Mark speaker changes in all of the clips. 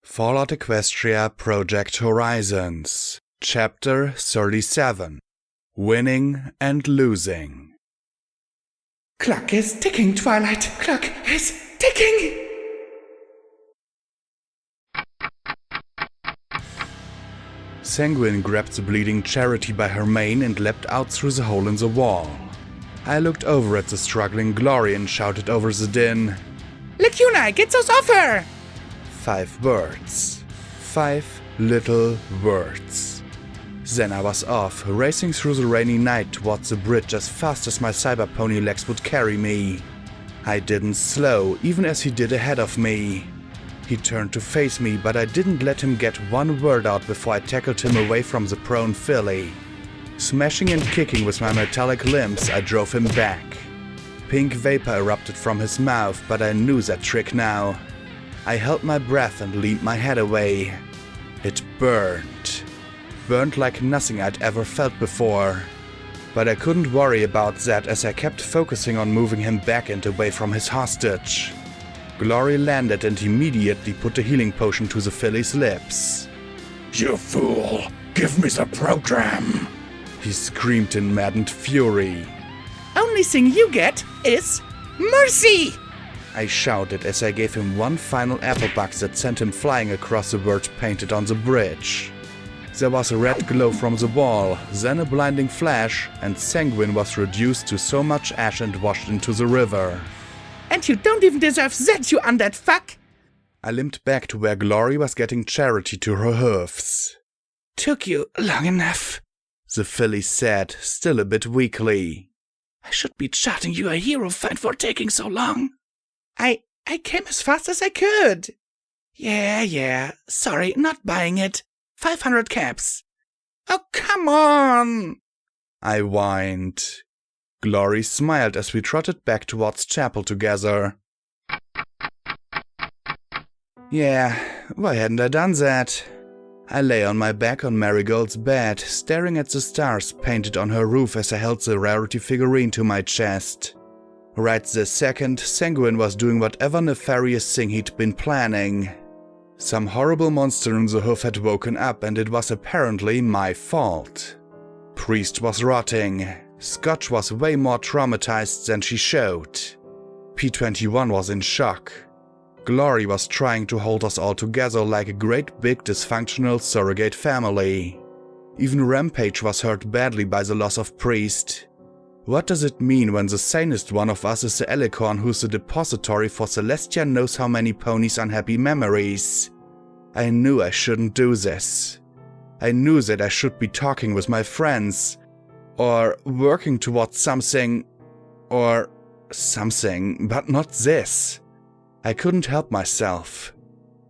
Speaker 1: Fallout Equestria Project Horizons, Chapter 37, Winning and Losing.
Speaker 2: Clock is ticking, Twilight. Clock is ticking!
Speaker 1: Sanguine grabbed the bleeding Charity by her mane and leapt out through the hole in the wall. I looked over at the struggling Glory and shouted over the din,
Speaker 2: Lacuna, get those off her!
Speaker 1: 5 words. 5 little words. Then I was off, racing through the rainy night towards the bridge as fast as my cyber pony legs would carry me. I didn't slow, even as he did ahead of me. He turned to face me, but I didn't let him get one word out before I tackled him away from the prone filly. Smashing and kicking with my metallic limbs, I drove him back. Pink vapor erupted from his mouth, but I knew that trick now. I held my breath and leaned my head away. It burned. Burned like nothing I'd ever felt before. But I couldn't worry about that as I kept focusing on moving him back and away from his hostage. Glory landed and immediately put the healing potion to the filly's lips.
Speaker 3: You fool! Give me the program!
Speaker 1: He screamed in maddened fury.
Speaker 2: Only thing you get is mercy!
Speaker 1: I shouted as I gave him one final apple bug that sent him flying across the word painted on the bridge. There was a red glow from the wall, then a blinding flash, and Sanguine was reduced to so much ash and washed into the river.
Speaker 2: And you don't even deserve that, you undead fuck!
Speaker 1: I limped back to where Glory was getting Charity to her hoofs.
Speaker 2: Took you long enough,
Speaker 1: the filly said, still a bit weakly.
Speaker 2: I should be charting you a hero fight for taking so long. I came as fast as I could. Yeah, sorry, not buying it. 500 caps. Oh, come on!
Speaker 1: I whined. Glory smiled as we trotted back towards chapel together. Yeah, why hadn't I done that? I lay on my back on Marigold's bed, staring at the stars painted on her roof as I held the rarity figurine to my chest. Right this second, Sanguine was doing whatever nefarious thing he'd been planning. Some horrible monster in the hoof had woken up and it was apparently my fault. Priest was rotting. Scotch was way more traumatized than she showed. P21 was in shock. Glory was trying to hold us all together like a great big dysfunctional surrogate family. Even Rampage was hurt badly by the loss of Priest. What does it mean when the sanest one of us is the Alicorn who's the depository for Celestia knows how many ponies' unhappy memories? I knew I shouldn't do this. I knew that I should be talking with my friends, or working towards something, but not this. I couldn't help myself.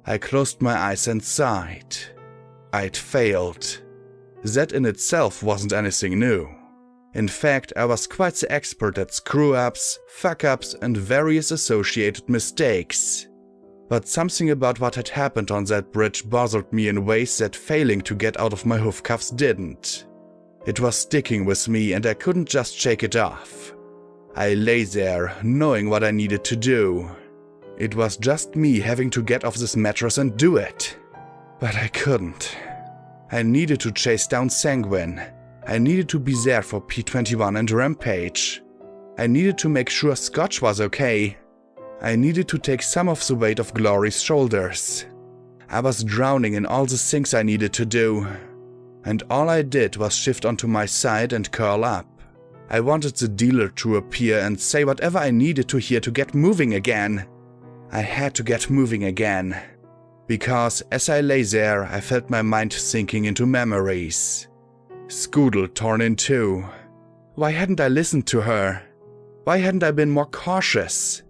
Speaker 1: I closed my eyes and sighed. I'd failed. That in itself wasn't anything new. In fact, I was quite the expert at screw-ups, fuck-ups, and various associated mistakes. But something about what had happened on that bridge bothered me in ways that failing to get out of my hoofcuffs didn't. It was sticking with me and I couldn't just shake it off. I lay there, knowing what I needed to do. It was just me having to get off this mattress and do it. But I couldn't. I needed to chase down Sanguine. I needed to be there for P21 and Rampage. I needed to make sure Scotch was okay. I needed to take some of the weight off Glory's shoulders. I was drowning in all the things I needed to do. And all I did was shift onto my side and curl up. I wanted the dealer to appear and say whatever I needed to hear to get moving again. I had to get moving again. Because as I lay there, I felt my mind sinking into memories. Scoodle torn in two. Why hadn't I listened to her? Why hadn't I been more cautious?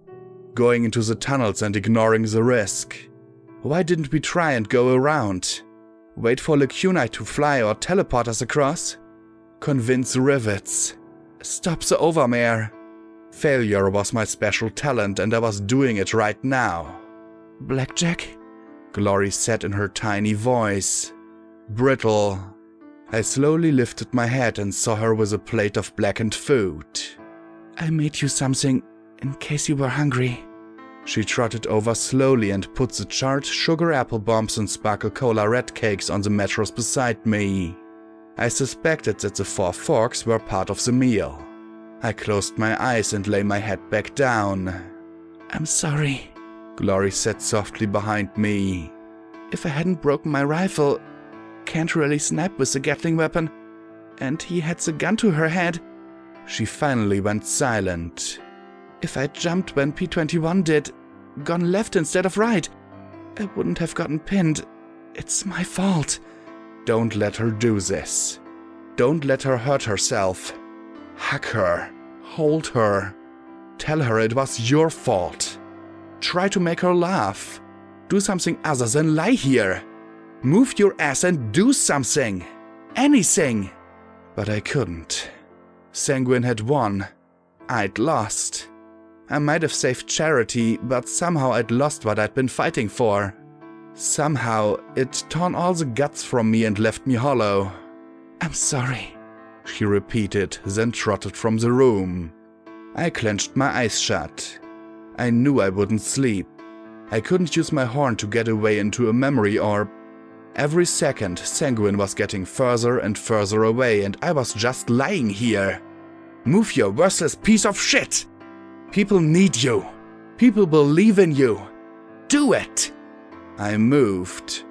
Speaker 1: Going into the tunnels and ignoring the risk. Why didn't we try and go around? Wait for Lacuna to fly or teleport us across? Convince rivets. Stop the overmare. Failure was my special talent and I was doing it right now.
Speaker 2: Blackjack?
Speaker 1: Glory said in her tiny voice. Brittle. I slowly lifted my head and saw her with a plate of blackened food.
Speaker 2: I made you something in case you were hungry.
Speaker 1: She trotted over slowly and put the charred sugar apple bombs and sparkle cola red cakes on the mattress beside me. I suspected that the 4 forks were part of the meal. I closed my eyes and lay my head back down.
Speaker 2: I'm sorry,
Speaker 1: Glory said softly behind me.
Speaker 2: If I hadn't broken my rifle, can't really snipe with the Gatling weapon, and he had the gun to her head.
Speaker 1: She finally went silent.
Speaker 2: If I jumped when P-21 did, gone left instead of right, I wouldn't have gotten pinned. It's my fault.
Speaker 1: Don't let her do this. Don't let her hurt herself. Hug her. Hold her. Tell her it was your fault. Try to make her laugh. Do something other than lie here. Move your ass and do something. Anything. But I couldn't. Sanguine had won. I'd lost. I might have saved Charity, but somehow I'd lost what I'd been fighting for. Somehow, it torn all the guts from me and left me hollow.
Speaker 2: I'm sorry,
Speaker 1: she repeated, then trotted from the room. I clenched my eyes shut. I knew I wouldn't sleep. I couldn't use my horn to get away into a memory orb. Every second, Sanguine was getting further and further away, and I was just lying here. Move, you worthless piece of shit! People need you. People believe in you. Do it! I moved.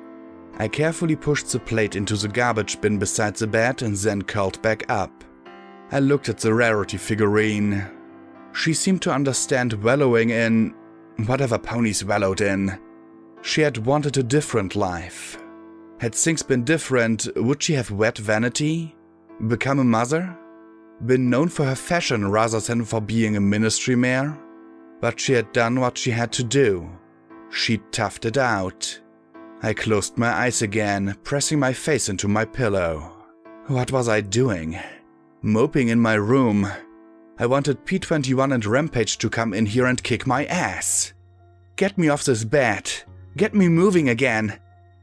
Speaker 1: I carefully pushed the plate into the garbage bin beside the bed and then curled back up. I looked at the rarity figurine. She seemed to understand wallowing in whatever ponies wallowed in. She had wanted a different life. Had things been different, would she have wed vanity? Become a mother? Been known for her fashion rather than for being a ministry mare? But she had done what she had to do. She toughed it out. I closed my eyes again, pressing my face into my pillow. What was I doing? Moping in my room. I wanted P-21 and Rampage to come in here and kick my ass. Get me off this bed. Get me moving again.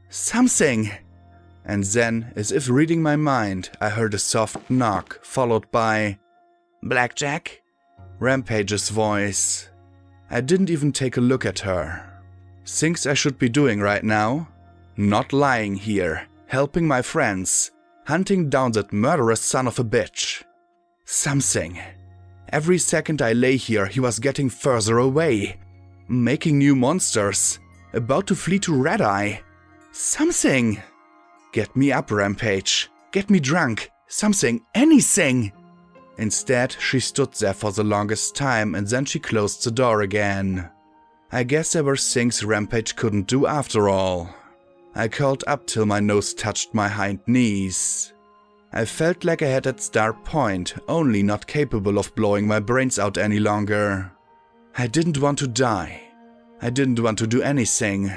Speaker 1: Something. And then, as if reading my mind, I heard a soft knock, followed by, "Blackjack?" Rampage's voice. I didn't even take a look at her. Things I should be doing right now? Not lying here, helping my friends, hunting down that murderous son of a bitch. Something. Every second I lay here, he was getting further away, making new monsters, about to flee to Red Eye. Something. Get me up, Rampage. Get me drunk. Something, anything. Instead, she stood there for the longest time and then she closed the door again. I guess there were things Rampage couldn't do after all. I curled up till my nose touched my hind knees. I felt like I had that start point, only not capable of blowing my brains out any longer. I didn't want to die. I didn't want to do anything.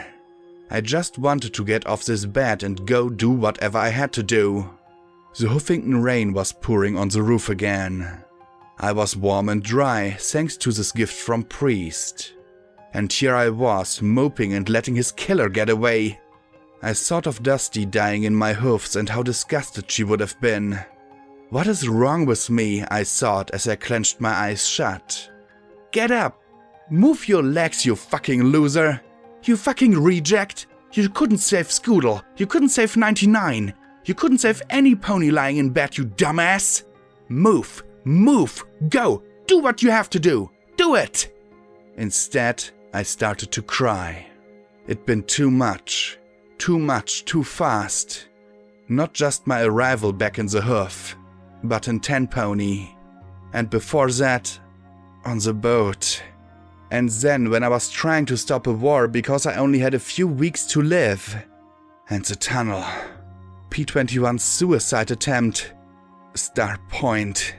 Speaker 1: I just wanted to get off this bed and go do whatever I had to do. The Huffington rain was pouring on the roof again. I was warm and dry thanks to this gift from Priest. And here I was, moping and letting his killer get away. I thought of Dusty dying in my hoofs and how disgusted she would have been. What is wrong with me, I thought as I clenched my eyes shut. Get up! Move your legs, you fucking loser! You fucking reject! You couldn't save Scoodle, you couldn't save 99, you couldn't save any pony lying in bed, you dumbass! Move! Move! Go! Do what you have to do! Do it! Instead, I started to cry. It'd been too much, too fast. Not just my arrival back in the hoof, but in 10 Pony. And before that, on the boat. And then when I was trying to stop a war because I only had a few weeks to live. And the tunnel. P-21's suicide attempt. Start point.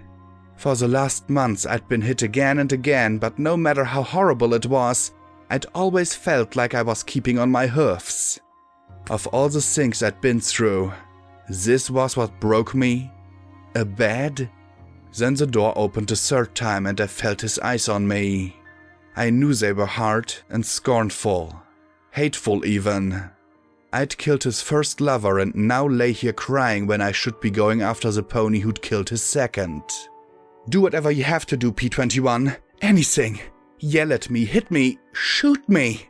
Speaker 1: For the last months I'd been hit again and again, but no matter how horrible it was, I'd always felt like I was keeping on my hoofs. Of all the things I'd been through, this was what broke me. A bed? Then the door opened a third time and I felt his eyes on me. I knew they were hard and scornful, hateful even. I'd killed his first lover and now lay here crying when I should be going after the pony who'd killed his second. Do whatever you have to do, P-21. Anything. Yell at me, hit me, shoot me.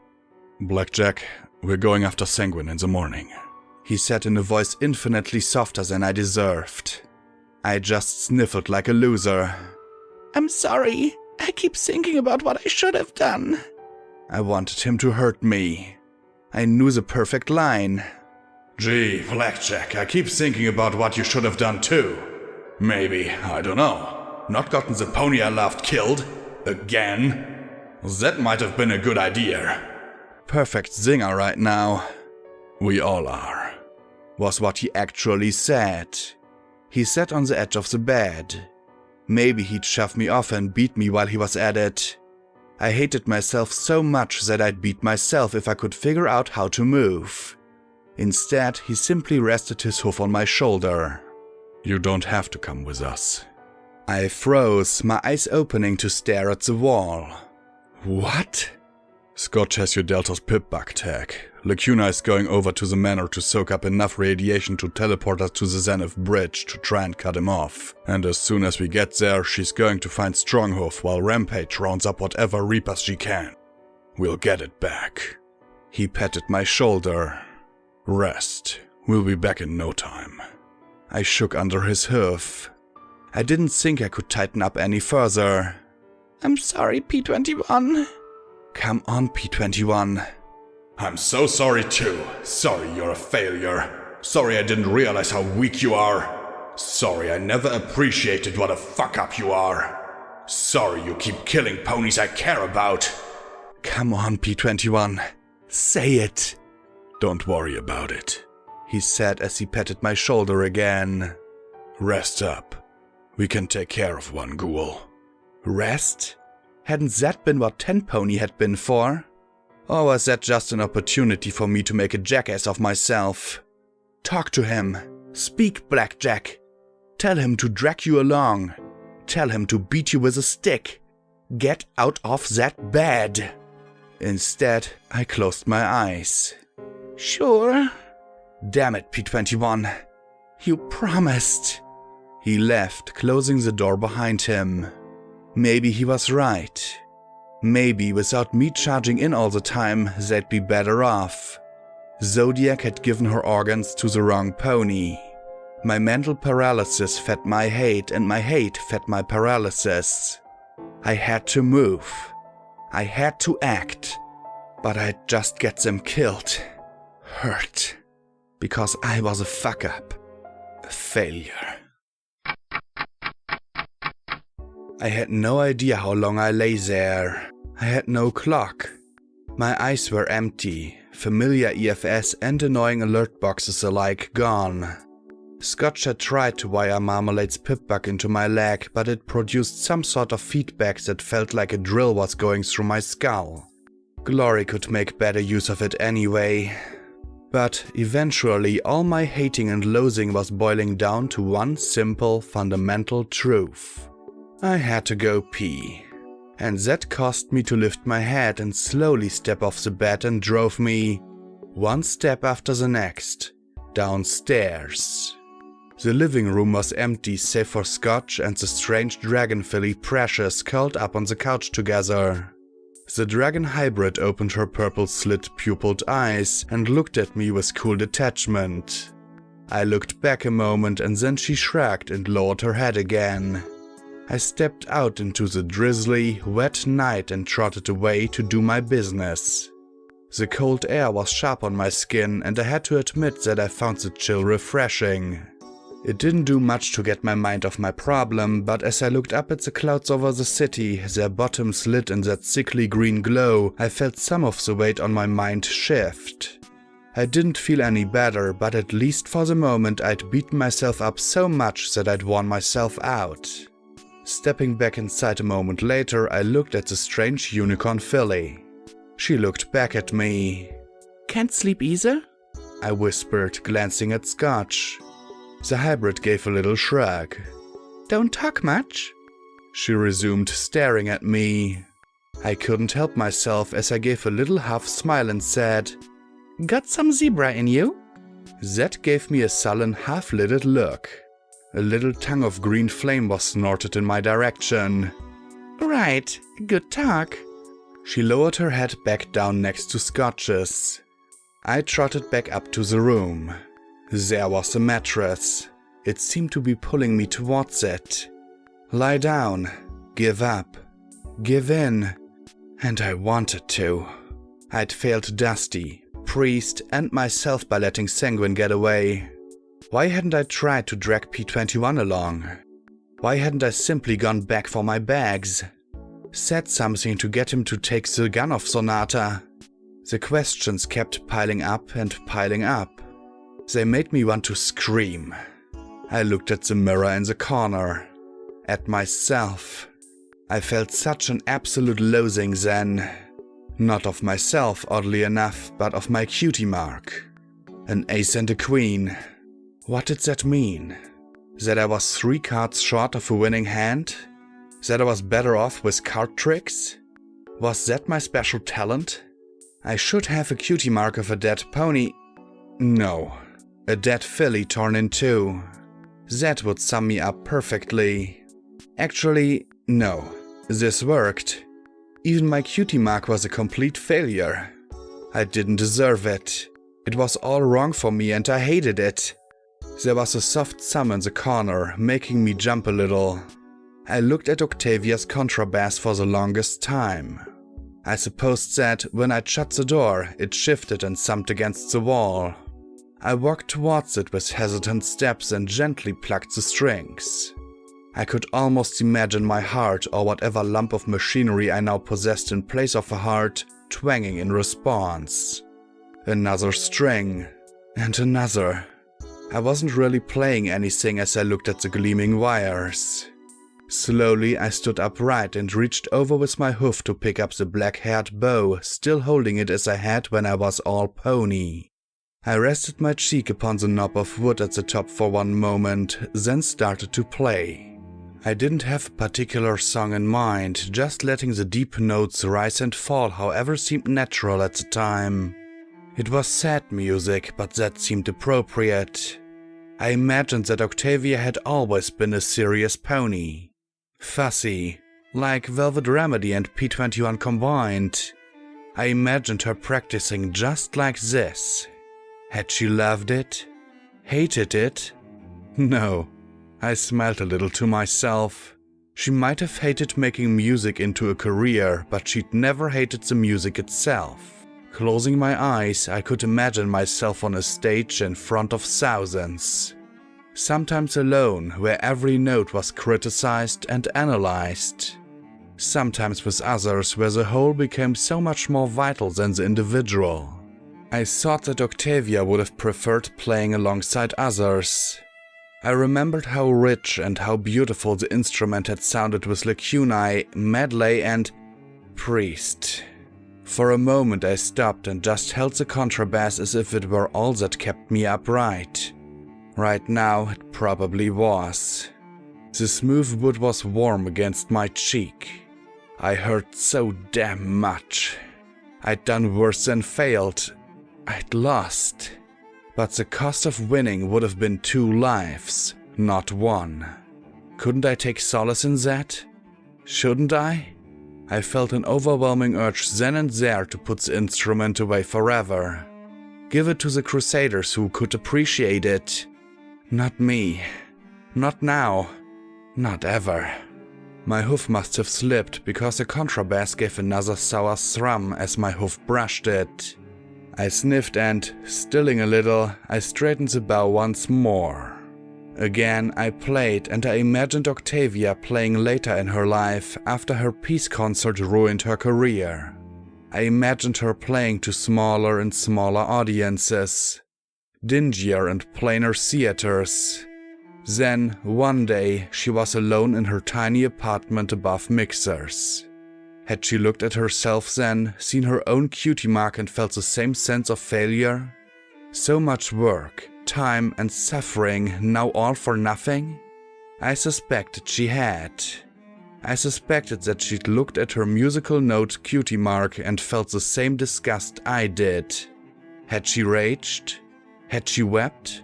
Speaker 3: Blackjack, we're going after Sanguine in the morning,
Speaker 1: he said in a voice infinitely softer than I deserved. I just sniffled like a loser.
Speaker 2: I'm sorry. I keep thinking about what I should have done.
Speaker 1: I wanted him to hurt me. I knew the perfect line.
Speaker 3: Gee, Blackjack, I keep thinking about what you should have done too. Maybe, I don't know, not gotten the pony I loved killed? Again? That might have been a good idea.
Speaker 1: Perfect zinger right now.
Speaker 3: We all are.
Speaker 1: Was what he actually said. He sat on the edge of the bed. Maybe he'd shove me off and beat me while he was at it. I hated myself so much that I'd beat myself if I could figure out how to move. Instead, he simply rested his hoof on my shoulder.
Speaker 3: You don't have to come with us.
Speaker 1: I froze, my eyes opening to stare at the wall. What?
Speaker 3: Scotch has your Delta's pip-bug tag. Lacuna is going over to the manor to soak up enough radiation to teleport us to the Zenith Bridge to try and cut him off. And as soon as we get there, she's going to find Stronghoof while Rampage rounds up whatever Reapers she can. We'll get it back.
Speaker 1: He patted my shoulder.
Speaker 3: Rest. We'll be back in no time.
Speaker 1: I shook under his hoof. I didn't think I could tighten up any further.
Speaker 2: I'm sorry, P21.
Speaker 1: Come on, P21.
Speaker 3: I'm so sorry too. Sorry you're a failure. Sorry I didn't realize how weak you are. Sorry I never appreciated what a fuck-up you are. Sorry you keep killing ponies I care about.
Speaker 1: Come on, P21. Say it.
Speaker 3: Don't worry about it,
Speaker 1: he said as he patted my shoulder again.
Speaker 3: Rest up. We can take care of one ghoul.
Speaker 1: Rest? Hadn't that been what Tenpony had been for? Or was that just an opportunity for me to make a jackass of myself? Talk to him. Speak, Blackjack. Tell him to drag you along. Tell him to beat you with a stick. Get out of that bed. Instead, I closed my eyes.
Speaker 2: Sure.
Speaker 1: Damn it, P21. You promised. He left, closing the door behind him. Maybe he was right. Maybe without me charging in all the time, they'd be better off. Zodiac had given her organs to the wrong pony. My mental paralysis fed my hate, and my hate fed my paralysis. I had to move. I had to act. But I'd just get them killed. Hurt. Because I was a fuck-up. A failure. I had no idea how long I lay there. I had no clock. My eyes were empty, familiar EFS and annoying alert boxes alike gone. Scotch had tried to wire Marmalade's pip-bug into my leg, but it produced some sort of feedback that felt like a drill was going through my skull. Glory could make better use of it anyway. But eventually all my hating and loathing was boiling down to one simple, fundamental truth. I had to go pee. And that caused me to lift my head and slowly step off the bed and drove me, one step after the next, downstairs. The living room was empty save for Scotch and the strange dragon filly Precious curled up on the couch together. The dragon hybrid opened her purple-slit pupilled eyes and looked at me with cool detachment. I looked back a moment and then she shrugged and lowered her head again. I stepped out into the drizzly, wet night and trotted away to do my business. The cold air was sharp on my skin and I had to admit that I found the chill refreshing. It didn't do much to get my mind off my problem, but as I looked up at the clouds over the city, their bottoms lit in that sickly green glow, I felt some of the weight on my mind shift. I didn't feel any better, but at least for the moment I'd beaten myself up so much that I'd worn myself out. Stepping back inside a moment later, I looked at the strange unicorn filly. She looked back at me.
Speaker 2: Can't sleep either?
Speaker 1: I whispered, glancing at Scotch. The hybrid gave a little shrug.
Speaker 2: Don't talk much?
Speaker 1: She resumed, staring at me. I couldn't help myself as I gave a little half smile and said,
Speaker 2: Got some zebra in you?
Speaker 1: That gave me a sullen, half-lidded look. A little tongue of green flame was snorted in my direction.
Speaker 2: Right, good talk.
Speaker 1: She lowered her head back down next to Scotch's. I trotted back up to the room. There was the mattress. It seemed to be pulling me towards it. Lie down. Give up. Give in. And I wanted to. I'd failed Dusty, Priest, and myself by letting Sanguine get away. Why hadn't I tried to drag P21 along? Why hadn't I simply gone back for my bags? Said something to get him to take the gun off Sonata? The questions kept piling up and piling up. They made me want to scream. I looked at the mirror in the corner. At myself. I felt such an absolute loathing then. Not of myself, oddly enough, but of my cutie mark. An ace and a queen. What did that mean? That I was 3 cards short of a winning hand? That I was better off with card tricks? Was that my special talent? I should have a cutie mark of a dead pony. No, a dead filly torn in 2. That would sum me up perfectly. Actually, no, this worked. Even my cutie mark was a complete failure. I didn't deserve it. It was all wrong for me and I hated it. There was a soft sum in the corner, making me jump a little. I looked at Octavia's contrabass for the longest time. I supposed that, when I shut the door, it shifted and thumped against the wall. I walked towards it with hesitant steps and gently plucked the strings. I could almost imagine my heart, or whatever lump of machinery I now possessed in place of a heart, twanging in response. Another string. And another. I wasn't really playing anything as I looked at the gleaming wires. Slowly I stood upright and reached over with my hoof to pick up the black-haired bow, still holding it as I had when I was all pony. I rested my cheek upon the knob of wood at the top for one moment, then started to play. I didn't have a particular song in mind, just letting the deep notes rise and fall however seemed natural at the time. It was sad music, but that seemed appropriate. I imagined that Octavia had always been a serious pony. Fussy, like Velvet Remedy and P21 combined. I imagined her practicing just like this. Had she loved it? Hated it? No. I smiled a little to myself. She might have hated making music into a career, but she'd never hated the music itself. Closing my eyes, I could imagine myself on a stage in front of thousands. Sometimes alone, where every note was criticized and analyzed. Sometimes with others, where the whole became so much more vital than the individual. I thought that Octavia would have preferred playing alongside others. I remembered how rich and how beautiful the instrument had sounded with Lacunae, Medley and Priest. For a moment I stopped and just held the contrabass as if it were all that kept me upright. Right now it probably was. The smooth wood was warm against my cheek. I heard so damn much. I'd done worse than failed. I'd lost. But the cost of winning would have been 2 lives, not 1. Couldn't I take solace in that? Shouldn't I? I felt an overwhelming urge then and there to put the instrument away forever. Give it to the Crusaders who could appreciate it. Not me. Not now. Not ever. My hoof must have slipped because the contrabass gave another sour thrum as my hoof brushed it. I sniffed and, stilling a little, I straightened the bow once more. Again I played and I imagined Octavia playing later in her life after her peace concert ruined her career. I imagined her playing to smaller and smaller audiences. Dingier and plainer theaters. Then, one day, she was alone in her tiny apartment above mixers. Had she looked at herself then, seen her own cutie mark and felt the same sense of failure? So much work, time and suffering, now all for nothing? I suspected she had. I suspected that she'd looked at her musical note cutie mark and felt the same disgust I did. Had she raged? Had she wept?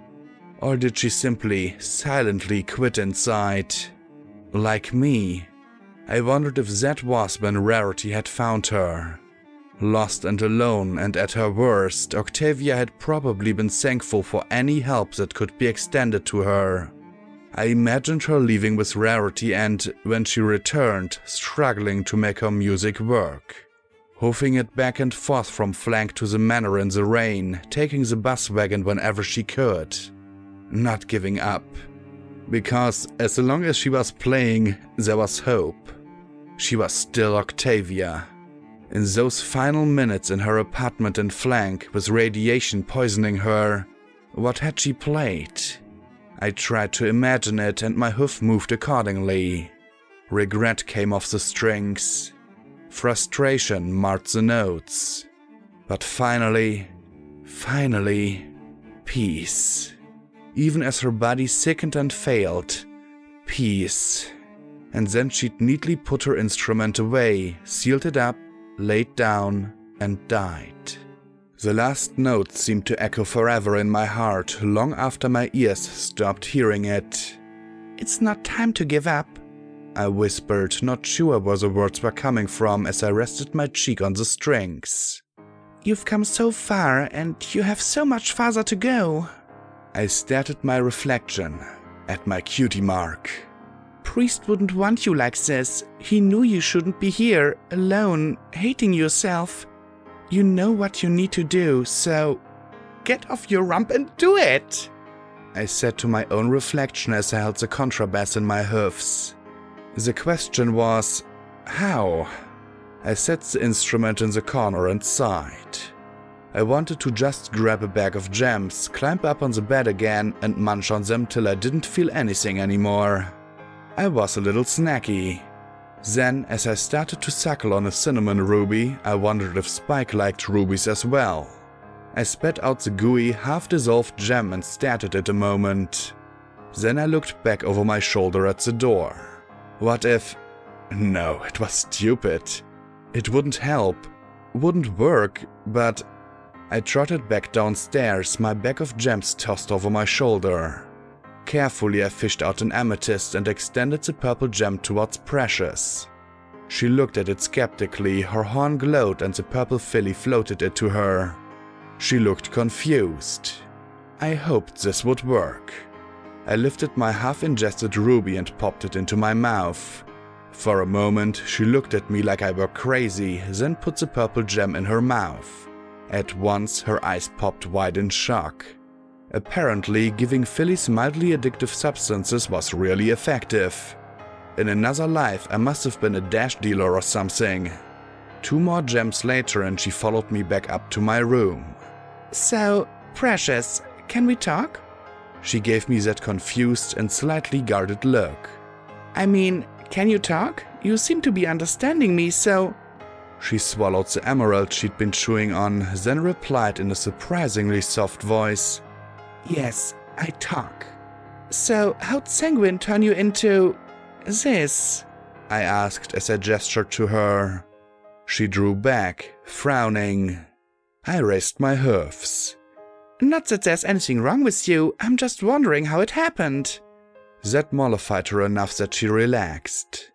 Speaker 1: Or did she simply, silently quit inside? Like me. I wondered if that was when Rarity had found her. Lost and alone, and at her worst, Octavia had probably been thankful for any help that could be extended to her. I imagined her leaving with Rarity and, when she returned, struggling to make her music work. Hoofing it back and forth from flank to the manor in the rain, taking the bus wagon whenever she could. Not giving up. Because as long as she was playing, there was hope. She was still Octavia. In those final minutes in her apartment in Flank, with radiation poisoning her, what had she played? I tried to imagine it, and my hoof moved accordingly. Regret came off the strings. Frustration marred the notes. But finally, peace. Even as her body sickened and failed, peace. And then she'd neatly put her instrument away, sealed it up, laid down, and died. The last note seemed to echo forever in my heart, long after my ears stopped hearing it.
Speaker 2: "It's not time to give up,"
Speaker 1: I whispered, not sure where the words were coming from as I rested my cheek on the strings.
Speaker 2: "You've come so far, and you have so much farther to go."
Speaker 1: I stared at my reflection, at my cutie mark.
Speaker 2: "Priest wouldn't want you like this. He knew you shouldn't be here, alone, hating yourself. You know what you need to do, so get off your rump and do it,"
Speaker 1: I said to my own reflection as I held the contrabass in my hoofs. The question was, how? I set the instrument in the corner and sighed. I wanted to just grab a bag of gems, climb up on the bed again, and munch on them till I didn't feel anything anymore. I was a little snacky. Then, as I started to suckle on a cinnamon ruby, I wondered if Spike liked rubies as well. I spat out the gooey, half-dissolved gem and stared at it a moment. Then I looked back over my shoulder at the door. What if... No, it was stupid. It wouldn't help, wouldn't work, but... I trotted back downstairs, my bag of gems tossed over my shoulder. Carefully I fished out an amethyst and extended the purple gem towards Precious. She looked at it skeptically, her horn glowed and the purple filly floated it to her. She looked confused. I hoped this would work. I lifted my half-ingested ruby and popped it into my mouth. For a moment she looked at me like I were crazy, then put the purple gem in her mouth. At once her eyes popped wide in shock. Apparently, giving fillies mildly addictive substances was really effective. In another life, I must have been a dash dealer or something. 2 more gems later and she followed me back up to my room.
Speaker 2: "So, Precious, can we talk?"
Speaker 1: She gave me that confused and slightly guarded look.
Speaker 2: "I mean, can you talk? You seem to be understanding me, so..."
Speaker 1: She swallowed the emerald she'd been chewing on, then replied in a surprisingly soft voice.
Speaker 2: "Yes, I talk." "So, how'd Sanguine turn you into... this?"
Speaker 1: I asked as I gestured to her. She drew back, frowning. I raised my hoofs.
Speaker 2: "Not that there's anything wrong with you, I'm just wondering how it happened."
Speaker 1: That mollified her enough that she relaxed.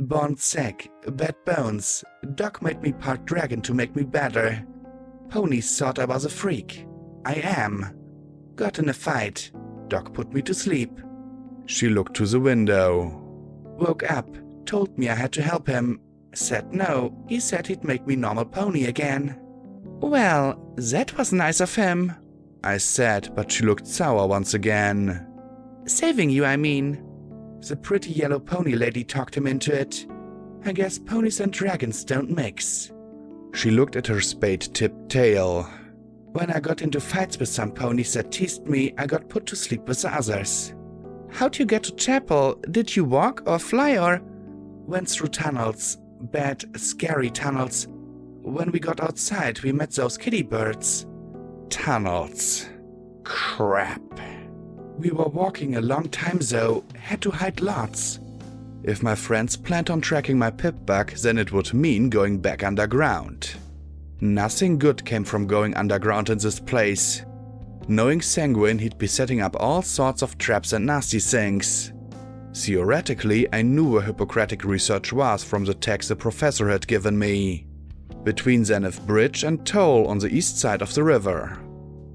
Speaker 2: "Born sick, bad bones. Doc made me part dragon to make me better. Ponies thought I was a freak. I am. Got in a fight. Doc put me to sleep.
Speaker 1: She looked to the window.
Speaker 2: Woke up, told me I had to help him. Said no, he said he'd make me normal pony again." "Well, that was nice of him,"
Speaker 1: I said, but she looked sour once again.
Speaker 2: "Saving you, I mean. The pretty yellow pony lady talked him into it. I guess ponies and dragons don't mix."
Speaker 1: She looked at her spade-tipped tail.
Speaker 2: "When I got into fights with some ponies that teased me, I got put to sleep with the others." "How'd you get to chapel? Did you walk or fly or..." "Went through tunnels. Bad, scary tunnels. When we got outside, we met those kitty birds."
Speaker 1: Tunnels. Crap.
Speaker 2: "We were walking a long time though, had to hide lots."
Speaker 1: If my friends planned on tracking my pip-bug, then it would mean going back underground. Nothing good came from going underground in this place. Knowing Sanguine, he'd be setting up all sorts of traps and nasty things. Theoretically, I knew where Hippocratic research was from the text the professor had given me. between Zenith Bridge and Toll on the east side of the river.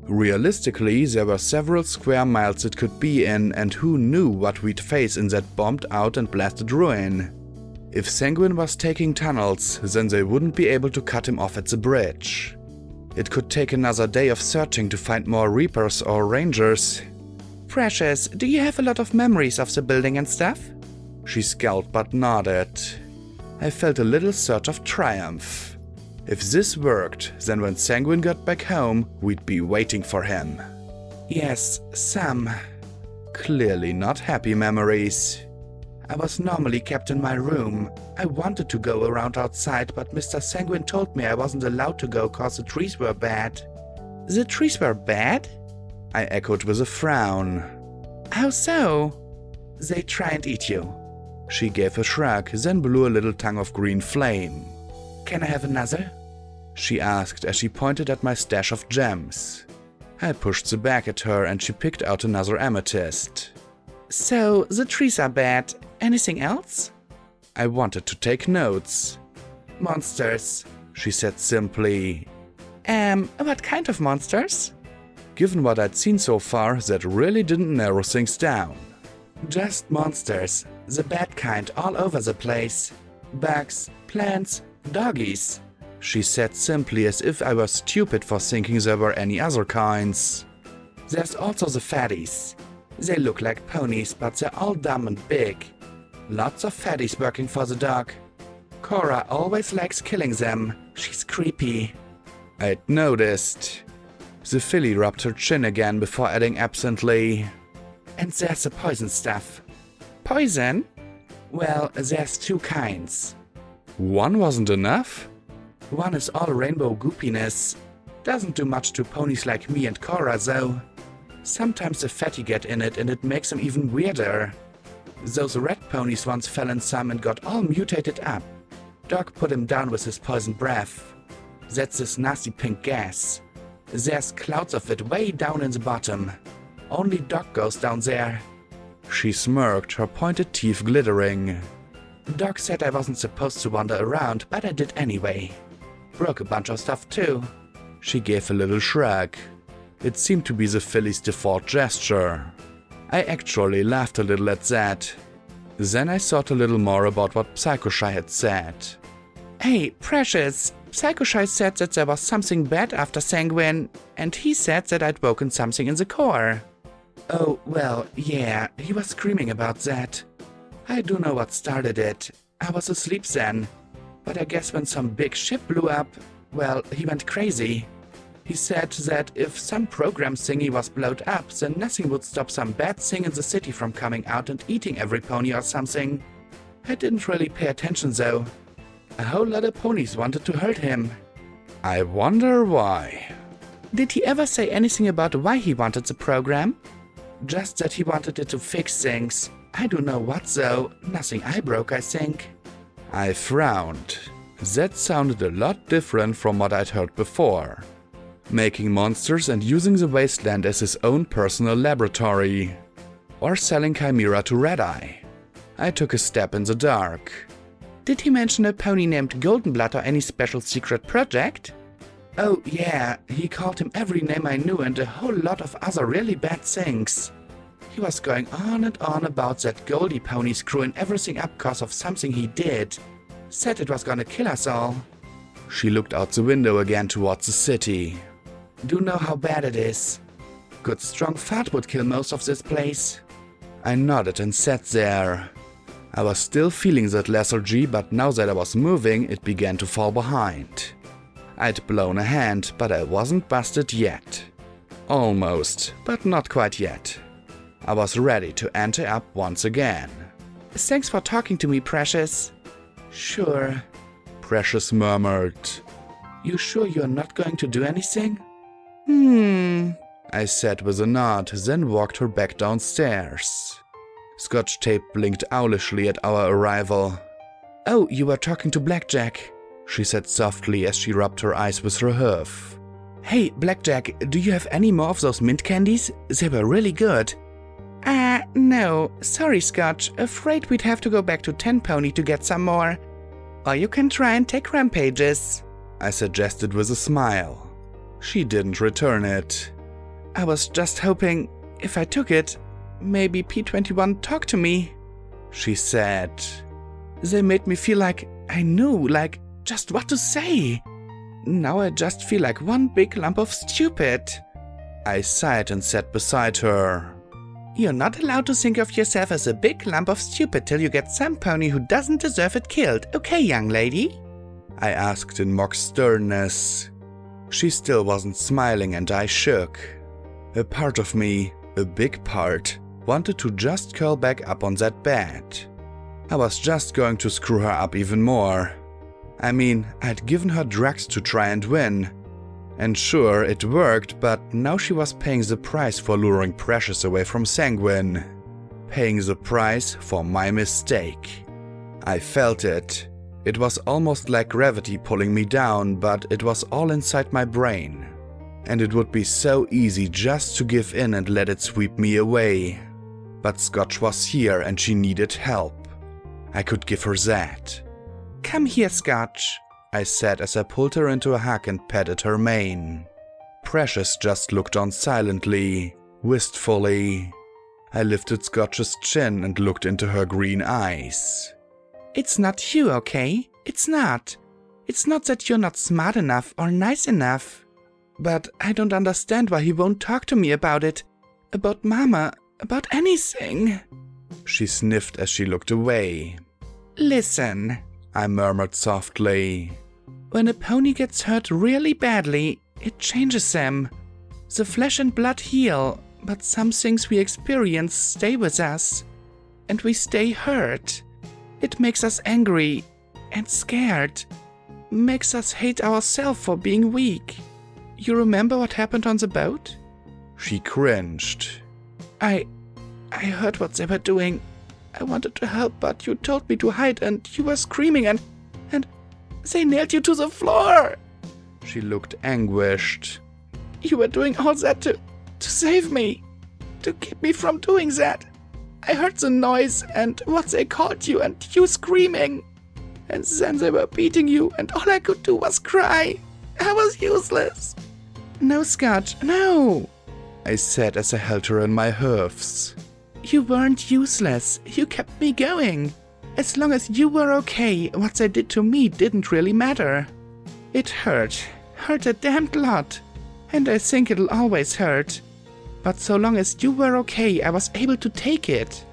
Speaker 1: Realistically, there were several square miles it could be in, and who knew what we'd face in that bombed out and blasted ruin. If Sanguine was taking tunnels, then they wouldn't be able to cut him off at the bridge. It could take another day of searching to find more Reapers or Rangers.
Speaker 2: Precious, do you have a lot of memories of the building and stuff?
Speaker 1: She scowled but nodded. I felt a little surge of triumph. If this worked, then when Sanguine got back home, we'd be waiting for him.
Speaker 2: Yes, some.
Speaker 1: Clearly not happy memories.
Speaker 2: I was normally kept in my room. I wanted to go around outside, but Mr. Sanguine told me I wasn't allowed to go cause the trees were bad.
Speaker 1: The trees were bad? I echoed with a frown.
Speaker 2: How so?
Speaker 1: They try and eat you. She gave a shrug, then blew a little tongue of green flame.
Speaker 2: Can I have another?
Speaker 1: She asked as she pointed at my stash of gems. I pushed the bag at her and she picked out another amethyst.
Speaker 2: So, the trees are bad. Anything else?
Speaker 1: I wanted to take notes.
Speaker 2: Monsters,
Speaker 1: she said simply.
Speaker 2: What kind of monsters?
Speaker 1: Given what I'd seen so far, that really didn't narrow things down.
Speaker 2: Just monsters, the bad kind all over the place. Bugs, plants, doggies,
Speaker 1: she said simply as if I was stupid for thinking there were any other kinds.
Speaker 2: There's also the fatties. They look like ponies, but they're all dumb and big. Lots of fatties working for the dog. Cora always likes killing them. She's creepy.
Speaker 1: I'd noticed. The filly rubbed her chin again before adding absently.
Speaker 2: And there's the poison stuff. Poison? Well, there's two kinds.
Speaker 1: One wasn't enough?
Speaker 2: One is all rainbow goopiness. Doesn't do much to ponies like me and Cora, though. Sometimes the fatty get in it and it makes them even weirder. Those red ponies once fell in some and got all mutated up. Doc put him down with his poison breath. That's this nasty pink gas. There's clouds of it way down in the bottom. Only Doc goes down there.
Speaker 1: She smirked, her pointed teeth glittering.
Speaker 2: Doc said I wasn't supposed to wander around, but I did anyway. Broke a bunch of stuff too.
Speaker 1: She gave a little shrug. It seemed to be the filly's default gesture. I actually laughed a little at that. Then I thought a little more about what Psycho-Shy had said.
Speaker 2: Hey, Precious, Psycho-Shy said that there was something bad after Sanguine, and he said that I'd woken something in the core. Oh, well, yeah, he was screaming about that. I do know what started it. I was asleep then. But I guess when some big ship blew up, well, he went crazy. He said that if some program thingy was blowed up, then nothing would stop some bad thing in the city from coming out and eating every pony or something. I didn't really pay attention though. A whole lot of ponies wanted to hurt him.
Speaker 1: I wonder why.
Speaker 2: Did he ever say anything about why he wanted the program? Just that he wanted it to fix things. I don't know what though. Nothing I broke, I think.
Speaker 1: I frowned. That sounded a lot different from what I'd heard before. Making monsters and using the wasteland as his own personal laboratory. Or selling Chimera to Red-Eye. I took a step in the dark.
Speaker 2: Did he mention a pony named Goldenblood or any special secret project? Oh yeah, he called him every name I knew and a whole lot of other really bad things. He was going on and on about that Goldie pony screwing everything up cause of something he did. Said it was gonna kill us all.
Speaker 1: She looked out the window again towards the city.
Speaker 2: Do know how bad it is. Good strong fart would kill most of this place.
Speaker 1: I nodded and sat there. I was still feeling that lethargy, but now that I was moving, it began to fall behind. I'd blown a hand, but I wasn't busted yet. Almost, but not quite yet. I was ready to ante up once again.
Speaker 2: Thanks for talking to me, Precious. Sure,
Speaker 1: Precious murmured.
Speaker 2: You sure you're not going to do anything?
Speaker 1: I said with a nod, then walked her back downstairs. Scotch Tape blinked owlishly at our arrival.
Speaker 2: Oh, you were talking to Blackjack,
Speaker 1: she said softly as she rubbed her eyes with her hoof.
Speaker 2: Hey, Blackjack, do you have any more of those mint candies? They were really good. No. Sorry, Scotch. Afraid we'd have to go back to 10 Pony to get some more. Or you can try and take rampages.
Speaker 1: I suggested with a smile. She didn't return it.
Speaker 2: I was just hoping, if I took it, maybe P21 talked to me,
Speaker 1: she said.
Speaker 2: They made me feel like I knew, like, just what to say. Now I just feel like one big lump of stupid.
Speaker 1: I sighed and sat beside her.
Speaker 2: You're not allowed to think of yourself as a big lump of stupid till you get some pony who doesn't deserve it killed, okay, young lady?
Speaker 1: I asked in mock sternness. She still wasn't smiling and I shook. A part of me, a big part, wanted to just curl back up on that bed. I was just going to screw her up even more. I mean, I'd given her drugs to try and win. And sure, it worked, but now she was paying the price for luring Precious away from Sanguine. Paying the price for my mistake. I felt it. It was almost like gravity pulling me down, but it was all inside my brain. And it would be so easy just to give in and let it sweep me away. But Scotch was here and she needed help. I could give her that.
Speaker 2: Come here, Scotch,
Speaker 1: I said as I pulled her into a hug and patted her mane. Precious just looked on silently, wistfully. I lifted Scotch's chin and looked into her green eyes.
Speaker 2: It's not you, okay? It's not. It's not that you're not smart enough or nice enough. But I don't understand why he won't talk to me about it. About Mama, about anything.
Speaker 1: She sniffed as she looked away.
Speaker 2: Listen,
Speaker 1: I murmured softly.
Speaker 2: When a pony gets hurt really badly, it changes them. The flesh and blood heal, but some things we experience stay with us. And we stay hurt. It makes us angry and scared. Makes us hate ourselves for being weak. You remember what happened on the boat?
Speaker 1: She cringed.
Speaker 2: I heard what they were doing. I wanted to help, but you told me to hide and you were screaming and they nailed you to the floor.
Speaker 1: She looked anguished.
Speaker 2: You were doing all that to save me, to keep me from doing that. I heard the noise and what they called you and you screaming. And then they were beating you and all I could do was cry. I was useless. No, Scotch, no,
Speaker 1: I said as I held her in my hoofs.
Speaker 2: You weren't useless. You kept me going. As long as you were okay, what they did to me didn't really matter. It hurt a damned lot. And I think it'll always hurt. But so long as you were okay, I was able to take it.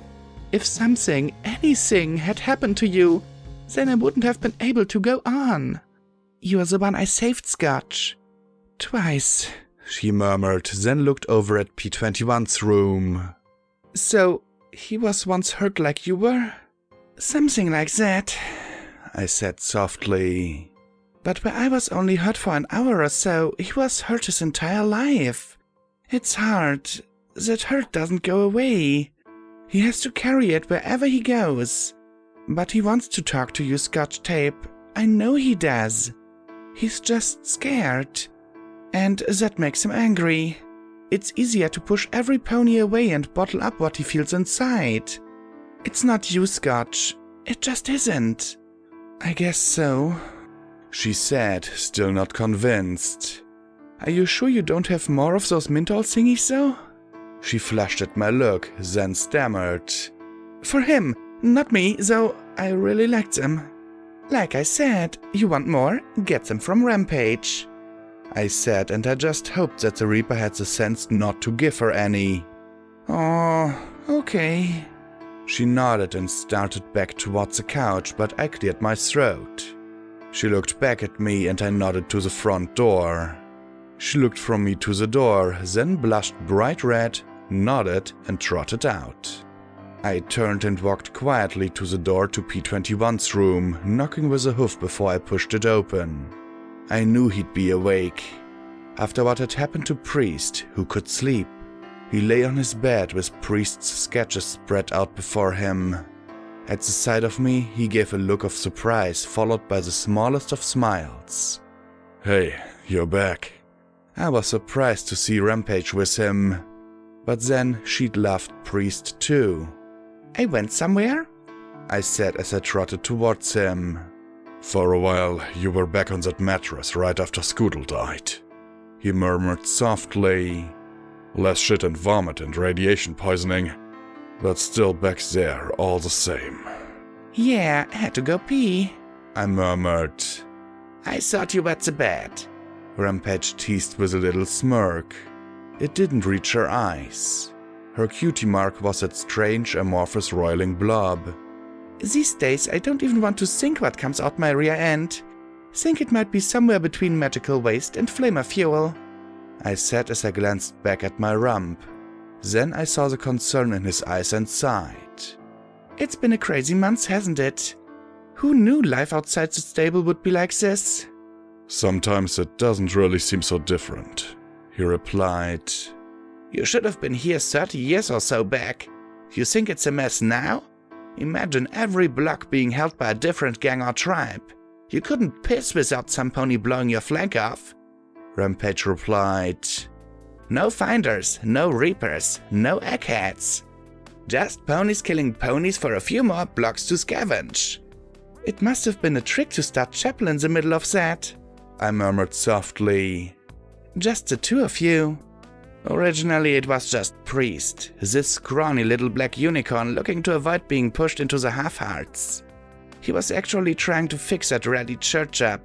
Speaker 2: If something, anything had happened to you, then I wouldn't have been able to go on. You're the one I saved, Scotch. Twice,
Speaker 1: she murmured, then looked over at P21's room.
Speaker 2: So, he was once hurt like you were? Something like that,
Speaker 1: I said softly.
Speaker 2: But where I was only hurt for an hour or so, he was hurt his entire life. It's hard. That hurt doesn't go away. He has to carry it wherever he goes. But he wants to talk to you, Scotch Tape. I know he does. He's just scared. And that makes him angry. It's easier to push every pony away and bottle up what he feels inside. It's not you, Scotch. It just isn't.
Speaker 1: I guess so, she said, still not convinced.
Speaker 2: Are you sure you don't have more of those menthol thingies, though?
Speaker 1: She flushed at my look, then stammered.
Speaker 2: For him, not me, though I really liked them. Like I said, you want more? Get them from Rampage.
Speaker 1: I said, and I just hoped that the Reaper had the sense not to give her any.
Speaker 2: Oh, okay.
Speaker 1: She nodded and started back towards the couch, but I cleared my throat. She looked back at me and I nodded to the front door. She looked from me to the door, then blushed bright red, nodded and trotted out. I turned and walked quietly to the door to P21's room, knocking with a hoof before I pushed it open. I knew he'd be awake. After what had happened to Priest, who could sleep, he lay on his bed with Priest's sketches spread out before him. At the sight of me, he gave a look of surprise, followed by the smallest of smiles. "Hey, you're back." I was surprised to see Rampage with him, but then she'd loved Priest too.
Speaker 2: "I went somewhere?"
Speaker 1: I said as I trotted towards him.
Speaker 3: For a while, you were back on that mattress right after Scoodle died. He murmured softly. Less shit and vomit and radiation poisoning, but still back there all the same.
Speaker 2: Yeah, I had to go pee.
Speaker 1: I murmured.
Speaker 2: I thought you wet the bed.
Speaker 1: Rampage teased with a little smirk. It didn't reach her eyes. Her cutie mark was that strange amorphous roiling blob.
Speaker 2: These days I don't even want to think what comes out my rear end. Think it might be somewhere between magical waste and flamer fuel.
Speaker 1: I said as I glanced back at my rump. Then I saw the concern in his eyes and sighed.
Speaker 2: It's been a crazy month, hasn't it? Who knew life outside the stable would be like this?
Speaker 3: Sometimes it doesn't really seem so different, he replied.
Speaker 2: You should have been here 30 years or so back. You think it's a mess now? Imagine every block being held by a different gang or tribe. You couldn't piss without some pony blowing your flank off.
Speaker 1: Rampage replied.
Speaker 2: No finders, no reapers, no eggheads. Just ponies killing ponies for a few more blocks to scavenge. It must have been a trick to start chapel in the middle of that.
Speaker 1: I murmured softly.
Speaker 2: Just the two of you. Originally it was just Priest, this scrawny little black unicorn looking to avoid being pushed into the half-hearts. He was actually trying to fix that ratty church up.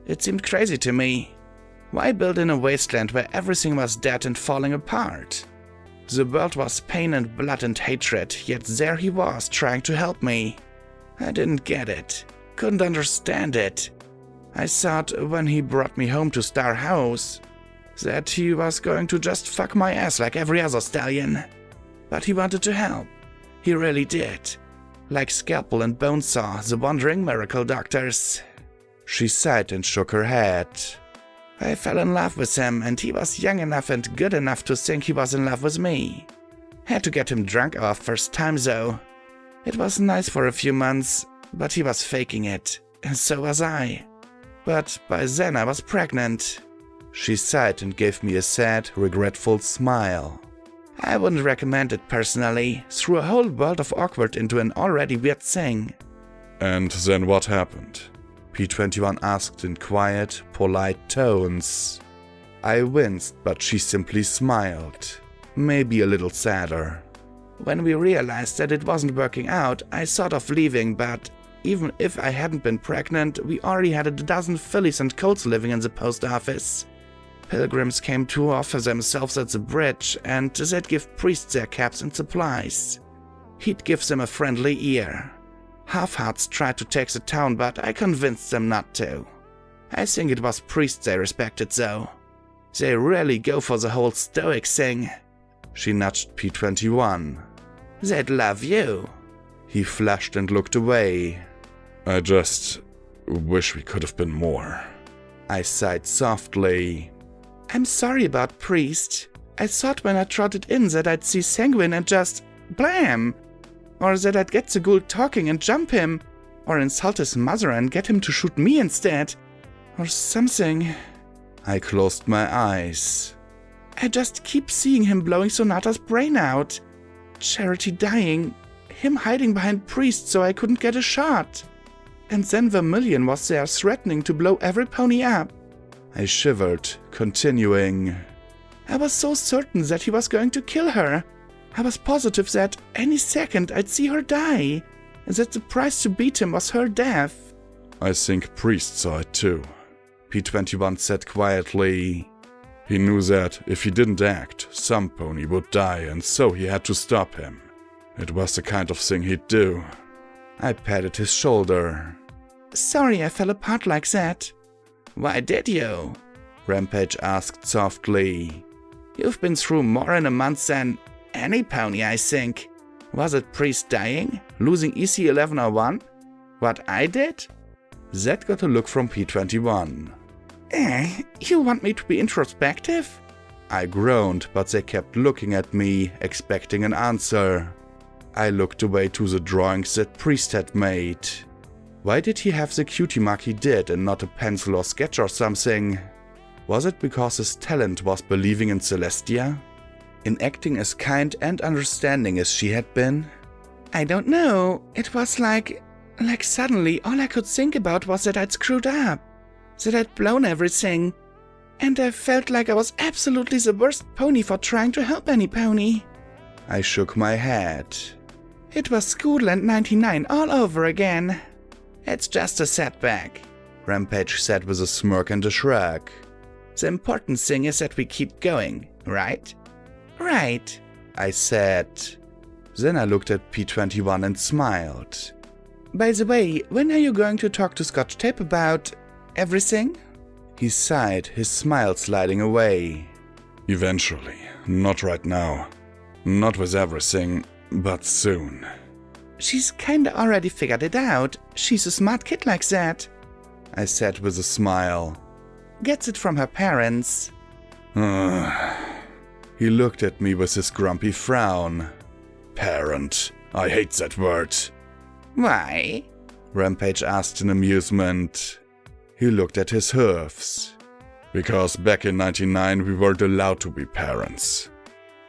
Speaker 2: It seemed crazy to me. Why build in a wasteland where everything was dead and falling apart? The world was pain and blood and hatred, yet there he was trying to help me. I didn't get it. Couldn't understand it. I thought when he brought me home to Star House that he was going to just fuck my ass like every other stallion. But he wanted to help. He really did. Like Scalpel and Bonesaw, the wandering miracle doctors.
Speaker 1: She sighed and shook her head.
Speaker 2: I fell in love with him, and he was young enough and good enough to think he was in love with me. Had to get him drunk our first time though. It was nice for a few months, but he was faking it, and so was I. But by then I was pregnant.
Speaker 1: She sighed and gave me a sad, regretful smile.
Speaker 2: I wouldn't recommend it personally. Threw a whole world of awkward into an already weird thing.
Speaker 3: And then what happened?
Speaker 1: P21 asked in quiet, polite tones. I winced, but she simply smiled, maybe a little sadder.
Speaker 2: When we realized that it wasn't working out, I thought of leaving, but even if I hadn't been pregnant, we already had a dozen fillies and colts living in the post office. Pilgrims came to offer themselves at the bridge, and they'd give priests their caps and supplies. He'd give them a friendly ear. Half-hearts tried to take the town, but I convinced them not to. I think it was priests they respected though. They really go for the whole stoic thing.
Speaker 1: She nudged P21.
Speaker 2: They'd love you.
Speaker 1: He flushed and looked away.
Speaker 3: I just wish we could have been more.
Speaker 1: I sighed softly.
Speaker 2: I'm sorry about Priest. I thought when I trotted in that I'd see Sanguine and just blam! Or that I'd get the ghoul talking and jump him. Or insult his mother and get him to shoot me instead. Or something.
Speaker 1: I closed my eyes.
Speaker 2: I just keep seeing him blowing Sonata's brain out. Charity dying. Him hiding behind Priest so I couldn't get a shot. And then Vermilion was there threatening to blow every pony up.
Speaker 1: I shivered, continuing.
Speaker 2: I was so certain that he was going to kill her. I was positive that any second I'd see her die, and that the price to beat him was her death.
Speaker 3: I think Priest saw it too.
Speaker 1: P21 said quietly.
Speaker 3: He knew that if he didn't act, some pony would die, and so he had to stop him. It was the kind of thing he'd do.
Speaker 1: I patted his shoulder.
Speaker 2: Sorry I fell apart like that. Why did you?
Speaker 1: Rampage asked softly.
Speaker 2: You've been through more in a month than any pony, I think. Was it Priest dying? Losing EC1101? What I did?
Speaker 1: Zed got a look from P21.
Speaker 2: You want me to be introspective?
Speaker 1: I groaned, but they kept looking at me, expecting an answer. I looked away to the drawings that Priest had made. Why did he have the cutie mark he did and not a pencil or sketch or something? Was it because his talent was believing in Celestia? In acting as kind and understanding as she had been?
Speaker 2: I don't know. It was like Like suddenly, all I could think about was that I'd screwed up. That I'd blown everything. And I felt like I was absolutely the worst pony for trying to help any pony.
Speaker 1: I shook my head.
Speaker 2: It was school and 99 all over again. It's just a setback,
Speaker 1: Rampage said with a smirk and a shrug.
Speaker 2: The important thing is that we keep going, right? Right,
Speaker 1: I said. Then I looked at P21 and smiled.
Speaker 2: By the way, when are you going to talk to Scotch Tape about everything?
Speaker 1: He sighed, his smile sliding away.
Speaker 3: Eventually. Not right now. Not with everything, but soon.
Speaker 2: She's kinda already figured it out. She's a smart kid like that,
Speaker 1: I said with a smile.
Speaker 2: Gets it from her parents.
Speaker 1: He looked at me with his grumpy frown.
Speaker 3: Parent. I hate that word.
Speaker 2: Why?
Speaker 1: Rampage asked in amusement. He looked at his hoofs.
Speaker 3: Because back in 99 we weren't allowed to be parents.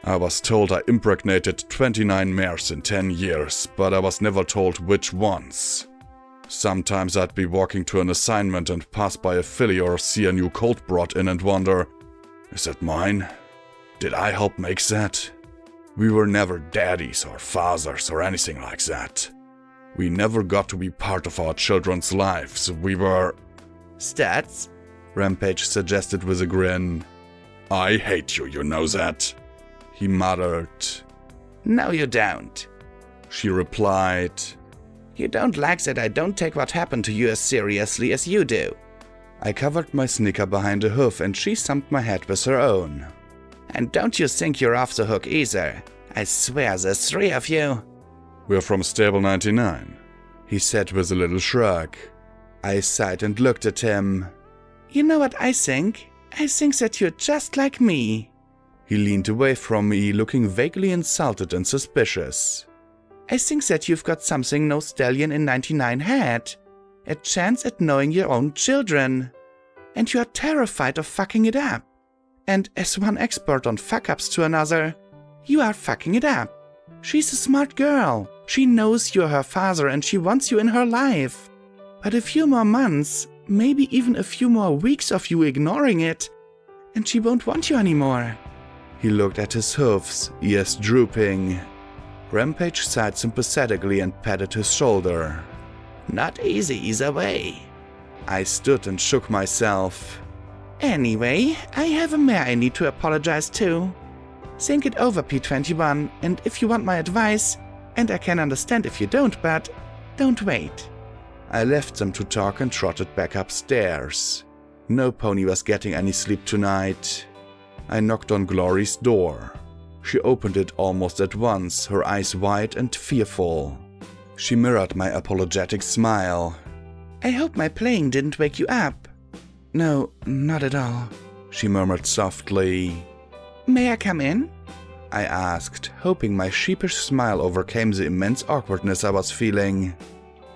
Speaker 3: I was told I impregnated 29 mares in 10 years, but I was never told which ones. Sometimes I'd be walking to an assignment and pass by a filly or see a new colt brought in and wonder, is that mine? Did I help make that? We were never daddies or fathers or anything like that. We never got to be part of our children's lives. We were...
Speaker 2: Stats?
Speaker 1: Rampage suggested with a grin.
Speaker 3: I hate you, you know that?
Speaker 1: He muttered.
Speaker 2: No, you don't,
Speaker 1: she replied.
Speaker 2: You don't like that I don't take what happened to you as seriously as you do.
Speaker 1: I covered my snicker behind a hoof and she thumped my head with her own.
Speaker 2: And don't you think you're off the hook either. I swear there's 3 of you.
Speaker 3: We're from Stable 99,
Speaker 1: he said with a little shrug. I sighed and looked at him.
Speaker 2: You know what I think? I think that you're just like me.
Speaker 1: He leaned away from me, looking vaguely insulted and suspicious.
Speaker 2: I think that you've got something no stallion in 99 had. A chance at knowing your own children. And you're terrified of fucking it up. And as one expert on fuck-ups to another, you are fucking it up. She's a smart girl. She knows you're her father and she wants you in her life. But a few more months, maybe even a few more weeks of you ignoring it, and she won't want you anymore.
Speaker 1: He looked at his hoofs, ears drooping. Rampage sighed sympathetically and patted his shoulder.
Speaker 2: Not easy either way.
Speaker 1: I stood and shook myself.
Speaker 2: Anyway, I have a mare I need to apologize to. Think it over, P21, and if you want my advice, and I can understand if you don't, but don't wait.
Speaker 1: I left them to talk and trotted back upstairs. No pony was getting any sleep tonight. I knocked on Glory's door. She opened it almost at once, her eyes wide and fearful. She mirrored my apologetic smile.
Speaker 2: I hope my playing didn't wake you up.
Speaker 1: No, not at all, she murmured softly.
Speaker 2: May I come in?
Speaker 1: I asked, hoping my sheepish smile overcame the immense awkwardness I was feeling.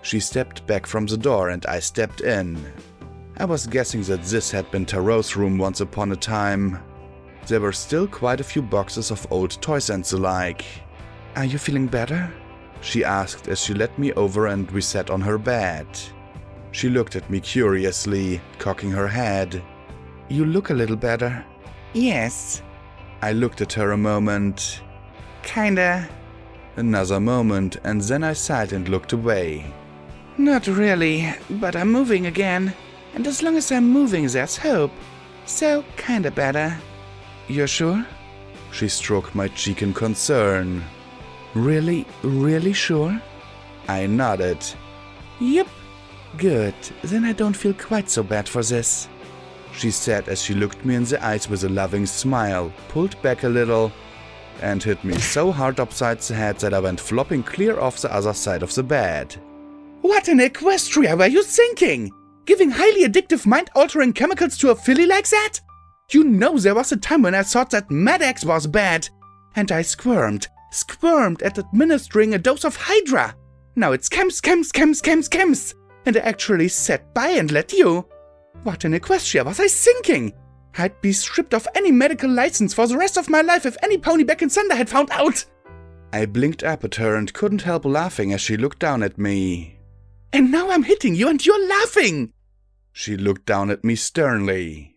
Speaker 1: She stepped back from the door and I stepped in. I was guessing that this had been Tarot's room once upon a time. There were still quite a few boxes of old toys and the like.
Speaker 2: Are you feeling better?
Speaker 1: She asked as she led me over and we sat on her bed. She looked at me curiously, cocking her head.
Speaker 2: You look a little better. Yes.
Speaker 1: I looked at her a moment.
Speaker 2: Kinda.
Speaker 1: Another moment, and then I sighed and looked away.
Speaker 2: Not really, but I'm moving again. And as long as I'm moving, there's hope. So, kinda better.
Speaker 1: You're sure? She stroked my cheek in concern.
Speaker 2: Really, really sure?
Speaker 1: I nodded.
Speaker 2: Yep.
Speaker 1: Good, then I don't feel quite so bad for this, she said as she looked me in the eyes with a loving smile, pulled back a little, and hit me so hard upside the head that I went flopping clear off the other side of the bed.
Speaker 2: What in Equestria were you thinking? Giving highly addictive mind-altering chemicals to a filly like that? You know there was a time when I thought that Mad-X was bad. And I squirmed at administering a dose of Hydra. Now it's chems. And I actually sat by and let you. What in Equestria was I thinking? I'd be stripped of any medical license for the rest of my life if any pony back in Thunder had found out.
Speaker 1: I blinked up at her and couldn't help laughing as she looked down at me.
Speaker 2: And now I'm hitting you and you're laughing!
Speaker 1: She looked down at me sternly.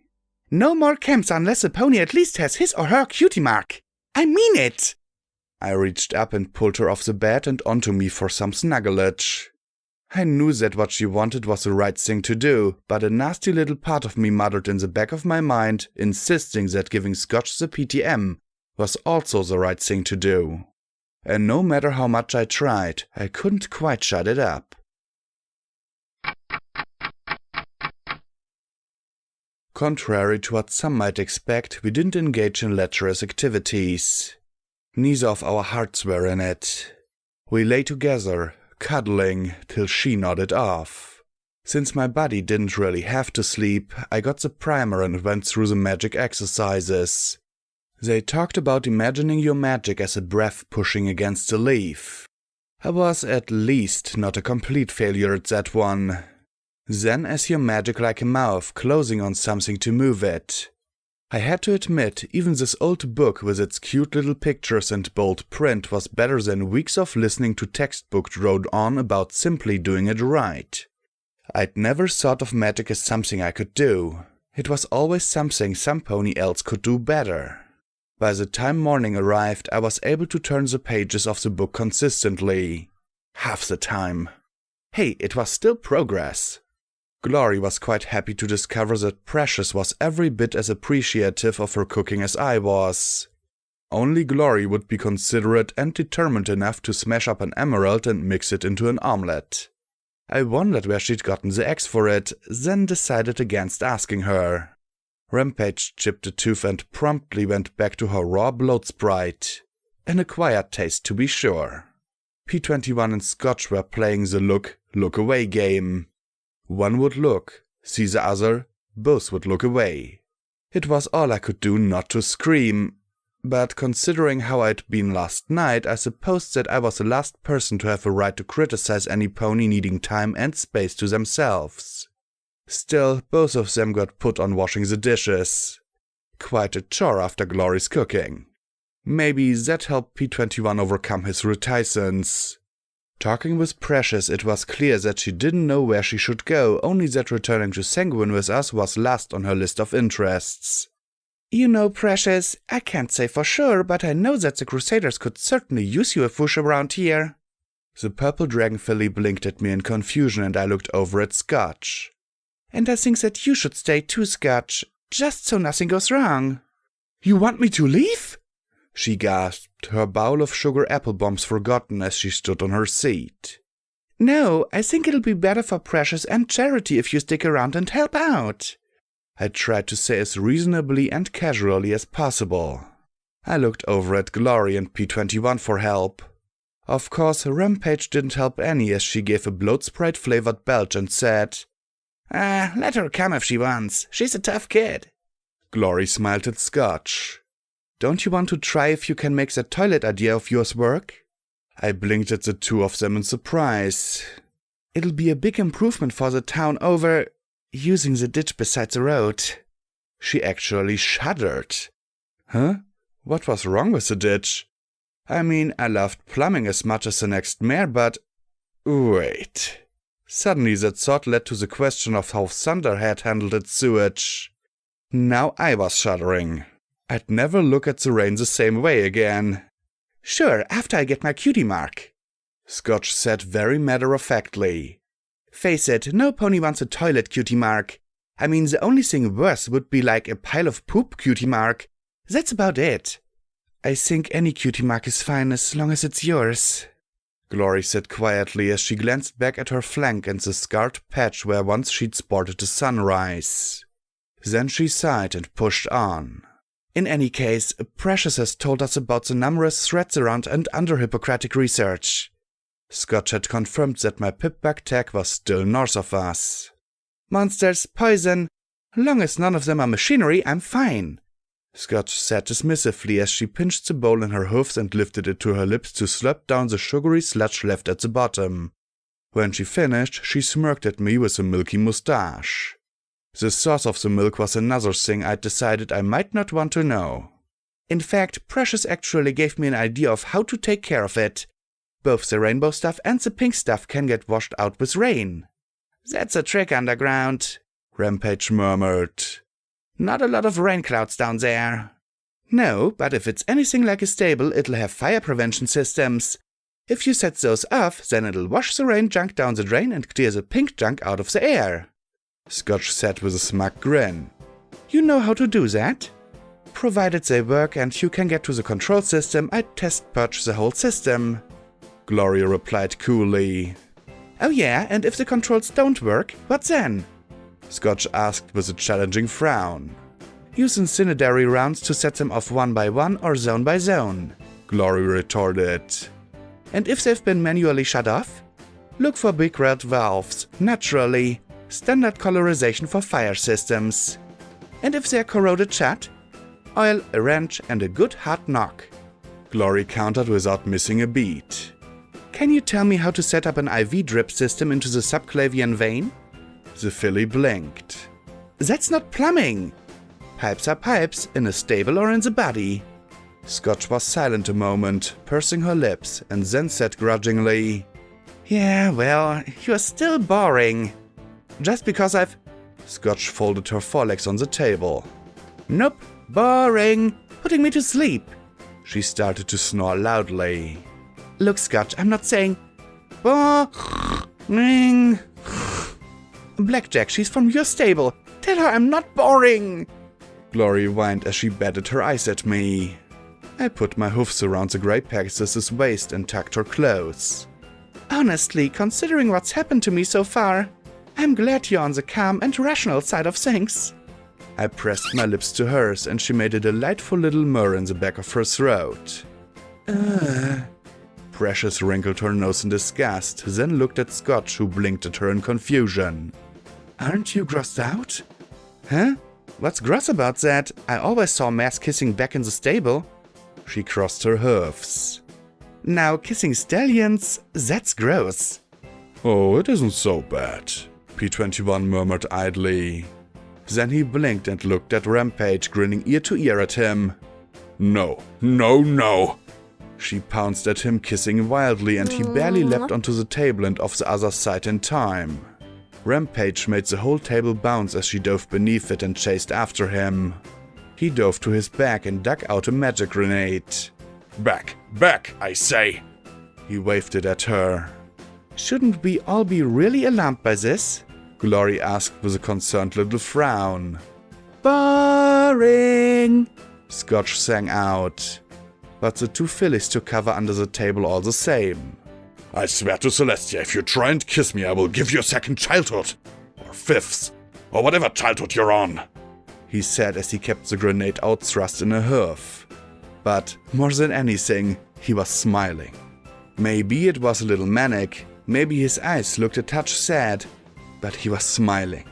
Speaker 2: No more camps unless a pony at least has his or her cutie mark. I mean it!
Speaker 1: I reached up and pulled her off the bed and onto me for some snugglage. I knew that what she wanted was the right thing to do, but a nasty little part of me muttered in the back of my mind, insisting that giving Scotch the PTM was also the right thing to do. And no matter how much I tried, I couldn't quite shut it up. Contrary to what some might expect, we didn't engage in lecherous activities. Neither of our hearts were in it. We lay together, cuddling, till she nodded off. Since my body didn't really have to sleep, I got the primer and went through the magic exercises. They talked about imagining your magic as a breath pushing against a leaf. I was at least not a complete failure at that one. Then as your magic like a mouth closing on something to move it. I had to admit, even this old book with its cute little pictures and bold print was better than weeks of listening to textbooks wrote on about simply doing it right. I'd never thought of magic as something I could do. It was always something some pony else could do better. By the time morning arrived, I was able to turn the pages of the book consistently. Half the time. Hey, it was still progress. Glory was quite happy to discover that Precious was every bit as appreciative of her cooking as I was. Only Glory would be considerate and determined enough to smash up an emerald and mix it into an omelette. I wondered where she'd gotten the eggs for it, then decided against asking her. Rampage chipped a tooth and promptly went back to her raw bloat sprite. An acquired taste, to be sure. P21 and Scotch were playing the look away game. One would look, see the other, both would look away. It was all I could do not to scream, but considering how I'd been last night, I supposed that I was the last person to have a right to criticize any pony needing time and space to themselves. Still, both of them got put on washing the dishes. Quite a chore after Glory's cooking. Maybe that helped P21 overcome his reticence. Talking with Precious, it was clear that she didn't know where she should go, only that returning to Sanguine with us was last on her list of interests.
Speaker 2: You know, Precious, I can't say for sure, but I know that the Crusaders could certainly use you a whoosh around here.
Speaker 1: The purple dragon filly blinked at me in confusion and I looked over at Scotch.
Speaker 2: And I think that you should stay too, Scotch, just so nothing goes wrong.
Speaker 1: You want me to leave? She gasped, her bowl of sugar apple bombs forgotten as she stood on her seat.
Speaker 2: No, I think it'll be better for Precious and Charity if you stick around and help out.
Speaker 1: I tried to say as reasonably and casually as possible. I looked over at Glory and P21 for help. Of course, Rampage didn't help any as she gave a bloat sprite-flavored belch and said,
Speaker 2: let her come if she wants. She's a tough kid.
Speaker 1: Glory smiled at Scotch. Don't you want to try if you can make that toilet idea of yours work? I blinked at the two of them in surprise.
Speaker 2: It'll be a big improvement for the town over using the ditch beside the road.
Speaker 1: She actually shuddered. Huh? What was wrong with the ditch? I mean, I loved plumbing as much as the next mayor, but... Wait. Suddenly that thought led to the question of how Thunder had handled its sewage. Now I was shuddering. I'd never look at the rain the same way again.
Speaker 2: Sure, after I get my cutie mark,
Speaker 1: Scotch said very matter-of-factly.
Speaker 2: Face it, no pony wants a toilet cutie mark. I mean, the only thing worse would be like a pile of poop cutie mark. That's about it.
Speaker 1: I think any cutie mark is fine as long as it's yours, Glory said quietly as she glanced back at her flank and the scarred patch where once she'd sported the sunrise. Then she sighed and pushed on.
Speaker 2: In any case, Precious has told us about the numerous threats around and under Hippocratic research.
Speaker 1: Scotch had confirmed that my pipbug tag was still north of us.
Speaker 2: Monsters, poison. Long as none of them are machinery, I'm fine,
Speaker 1: Scotch said dismissively as she pinched the bowl in her hoofs and lifted it to her lips to slurp down the sugary sludge left at the bottom. When she finished, she smirked at me with a milky mustache. The source of the milk was another thing I'd decided I might not want to know.
Speaker 2: In fact, Precious actually gave me an idea of how to take care of it.
Speaker 1: Both the rainbow stuff and the pink stuff can get washed out with rain. That's a trick, Underground, Rampage murmured. Not a lot of rain clouds down there. No, but if it's anything like a stable, it'll have fire prevention systems. If you set those off, then it'll wash the rain junk down the drain and clear the pink junk out of the air. Scotch said with a smug grin. You know how to do that? Provided they work and you can get to the control system, I'd test purge the whole system. Gloria replied coolly. Oh yeah, and if the controls don't work, what then? Scotch asked with a challenging frown. Use incendiary rounds to set them off one by one or zone by zone, Gloria retorted. And if they've been manually shut off? Look for big red valves, naturally. Standard colorization for fire systems. And if they're corroded shut? Oil, a wrench, and a good hard knock. Glory countered without missing a beat. Can you tell me how to set up an IV drip system into the subclavian vein? The filly blinked. That's not plumbing! Pipes are pipes, in a stable or in the body. Scotch was silent a moment, pursing her lips, and then said grudgingly, Yeah, well, you're still boring. Just because I've... Scotch folded her forelegs on the table. Nope, boring, putting me to sleep. She started to snore loudly. Look, Scotch, I'm not saying... boring. Blackjack, she's from your stable. Tell her I'm not boring. Glory whined as she batted her eyes at me. I put my hoofs around the grey Pegasus's waist and tucked her close. Honestly, considering what's happened to me so far, I'm glad you're on the calm and rational side of things. I pressed my lips to hers and she made a delightful little murr in the back of her throat. Precious wrinkled her nose in disgust, then looked at Scotch, who blinked at her in confusion. Aren't you grossed out? Huh? What's gross about that? I always saw mass kissing back in the stable. She crossed her hoofs. Now, kissing stallions, that's gross.
Speaker 3: Oh, it isn't so bad, P21 murmured idly.
Speaker 1: Then he blinked and looked at Rampage, grinning ear to ear at him.
Speaker 3: No, no, no!
Speaker 1: She pounced at him, kissing wildly, and he barely leapt onto the table and off the other side in time. Rampage made the whole table bounce as she dove beneath it and chased after him. He dove to his back and dug out a magic grenade.
Speaker 3: Back, back, I say!
Speaker 1: He waved it at her. Shouldn't we all be really alarmed by this? Glory asked with a concerned little frown. Boring! Scotch sang out. But the two fillies took cover under the table all the same.
Speaker 3: I swear to Celestia, if you try and kiss me, I will give you a second childhood. Or fifth. Or whatever childhood you're on.
Speaker 1: He said as he kept the grenade outthrust in a hoof. But, more than anything, he was smiling. Maybe it was a little manic, maybe his eyes looked a touch sad, but he was smiling.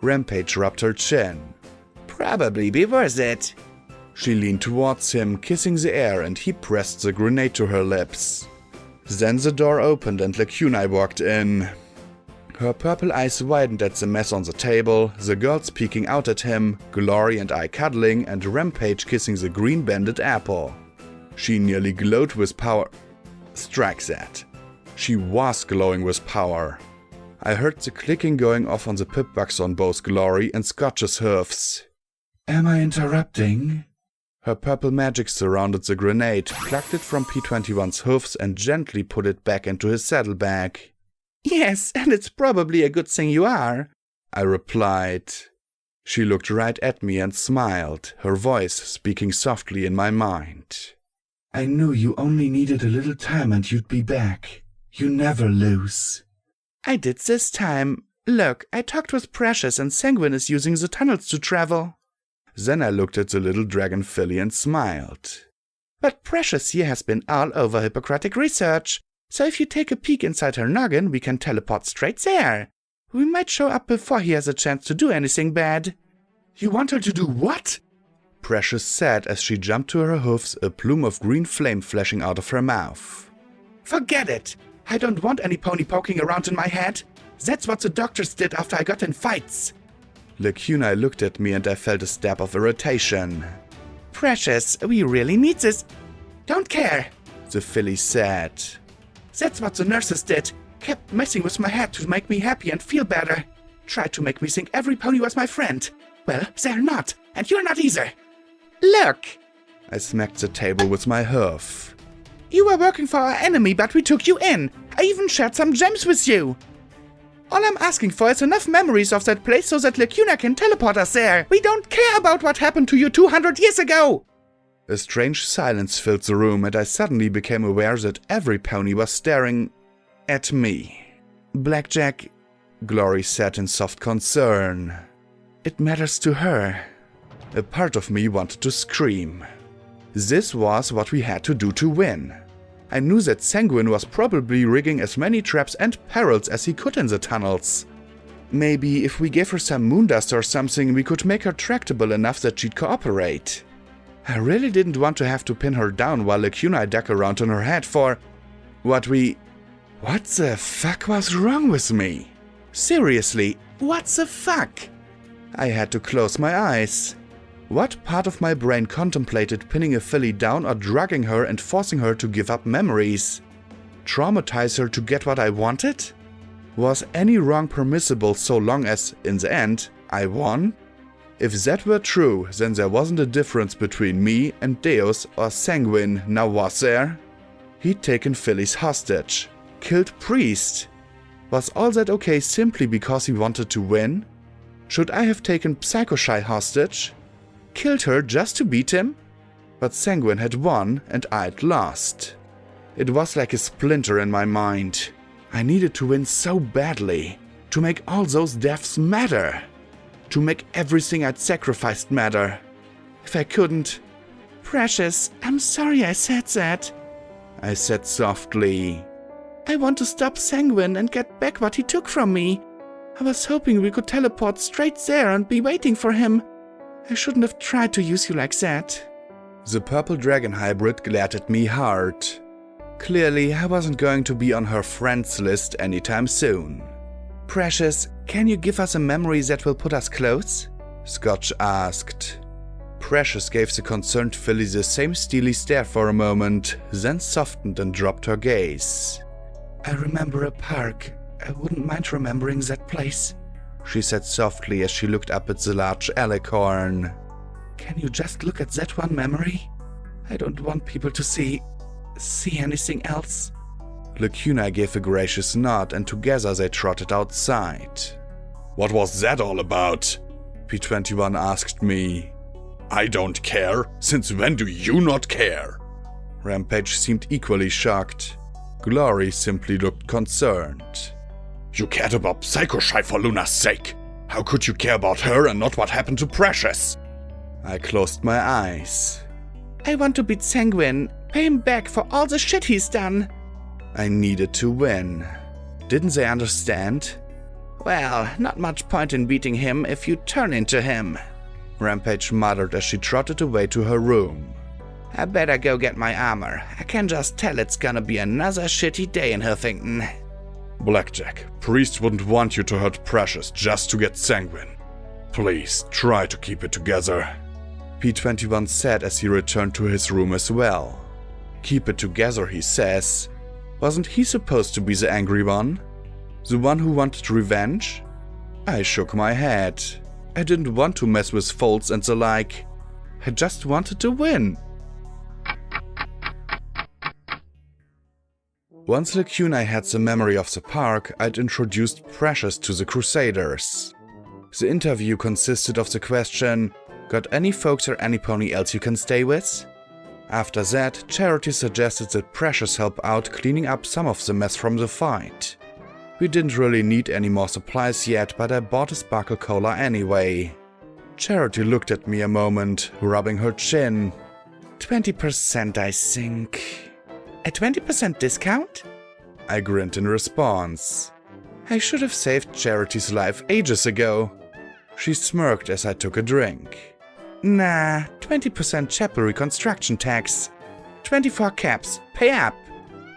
Speaker 1: Rampage rubbed her chin. Probably be worth it. She leaned towards him, kissing the air, and he pressed the grenade to her lips. Then the door opened and Lacunai walked in. Her purple eyes widened at the mess on the table, the girls peeking out at him, Glory and I cuddling, and Rampage kissing the green-banded apple. She nearly glowed with power. Strike that. She was glowing with power. I heard the clicking going off on the pip-bugs on both Glory and Scotch's hoofs. Am I interrupting? Her purple magic surrounded the grenade, plucked it from P21's hoofs and gently put it back into his saddlebag. Yes, and it's probably a good thing you are, I replied. She looked right at me and smiled, her voice speaking softly in my mind. I knew you only needed a little time and you'd be back. You never lose. I did this time. Look, I talked with Precious and Sanguine is using the tunnels to travel. Then I looked at the little dragon filly and smiled. But Precious here has been all over Hippocratic research, so if you take a peek inside her noggin, we can teleport straight there. We might show up before he has a chance to do anything bad. You want her to do what? Precious said as she jumped to her hoofs, a plume of green flame flashing out of her mouth. Forget it! I don't want any pony poking around in my head. That's what the doctors did after I got in fights. Lacunai looked at me and I felt a stab of irritation. Precious, we really need this. Don't care, the filly said.
Speaker 2: That's what the nurses did. Kept messing with my head to make me happy and feel better. Tried to make me think every pony was my friend. Well, they're not, and you're not either. Look!
Speaker 1: I smacked the table with my hoof.
Speaker 2: You were working for our enemy, but we took you in. I even shared some gems with you. All I'm asking for is enough memories of that place so that Lacuna can teleport us there. We don't care about what happened to you 200 years ago.
Speaker 1: A strange silence filled the room, and I suddenly became aware that every pony was staring at me. Blackjack, Glory said in soft concern. It matters to her. A part of me wanted to scream. This was what we had to do to win. I knew that Sanguine was probably rigging as many traps and perils as he could in the tunnels. Maybe if we gave her some moondust or something, we could make her tractable enough that she'd cooperate. I really didn't want to have to pin her down while Lacuna dug around on her head for what the fuck was wrong with me? Seriously, what the fuck? I had to close my eyes. What part of my brain contemplated pinning a filly down or drugging her and forcing her to give up memories? Traumatize her to get what I wanted? Was any wrong permissible so long as, in the end, I won? If that were true, then there wasn't a difference between me and Deus or Sanguine, now was there? He'd taken fillies hostage. Killed Priest. Was all that okay simply because he wanted to win? Should I have taken Psychoshy hostage? Killed her just to beat him? But Sanguine had won and I'd lost. It was like a splinter in my mind. I needed to win so badly. To make all those deaths matter. To make everything I'd sacrificed matter. If I couldn't... Precious, I'm sorry I said that. I said softly. I want to stop Sanguine and get back what he took from me. I was hoping we could teleport straight there and be waiting for him. I shouldn't have tried to use you like that. The purple dragon hybrid glared at me hard. Clearly, I wasn't going to be on her friends list anytime soon. Precious, can you give us a memory that will put us close? Scotch asked. Precious gave the concerned filly the same steely stare for a moment, then softened and dropped her gaze. I remember a park. I wouldn't mind remembering that place, she said softly as she looked up at the large alicorn. Can you just look at that one memory? I don't want people to see anything else. Lacuna gave a gracious nod and together they trotted outside.
Speaker 3: What was that all about? P21 asked me. I don't care. Since when do you not care?
Speaker 1: Rampage seemed equally shocked. Glory simply looked concerned.
Speaker 3: You cared about Psychoshy for Luna's sake. How could you care about her and not what happened to Precious?
Speaker 1: I closed my eyes.
Speaker 2: I want to beat Sanguine. Pay him back for all the shit he's done.
Speaker 1: I needed to win. Didn't they understand?
Speaker 2: Well, not much point in beating him if you turn into him,
Speaker 1: Rampage muttered as she trotted away to her room.
Speaker 2: I better go get my armor. I can just tell it's gonna be another shitty day in Huffington.
Speaker 3: Blackjack, Priest wouldn't want you to hurt Precious just to get Sanguine. Please, try to keep it together.
Speaker 1: P21 said as he returned to his room as well. Keep it together, he says. Wasn't he supposed to be the angry one? The one who wanted revenge? I shook my head. I didn't want to mess with folds and the like. I just wanted to win. Once Lacuna had the memory of the park, I'd introduced Precious to the Crusaders. The interview consisted of the question, got any folks or any pony else you can stay with? After that, Charity suggested that Precious help out cleaning up some of the mess from the fight. We didn't really need any more supplies yet, but I bought a sparkle cola anyway. Charity looked at me a moment, rubbing her chin. 20%, I think. A 20% discount? I grinned in response. I should have saved Charity's life ages ago. She smirked as I took a drink. Nah, 20% chapel reconstruction tax. 24 caps, pay up,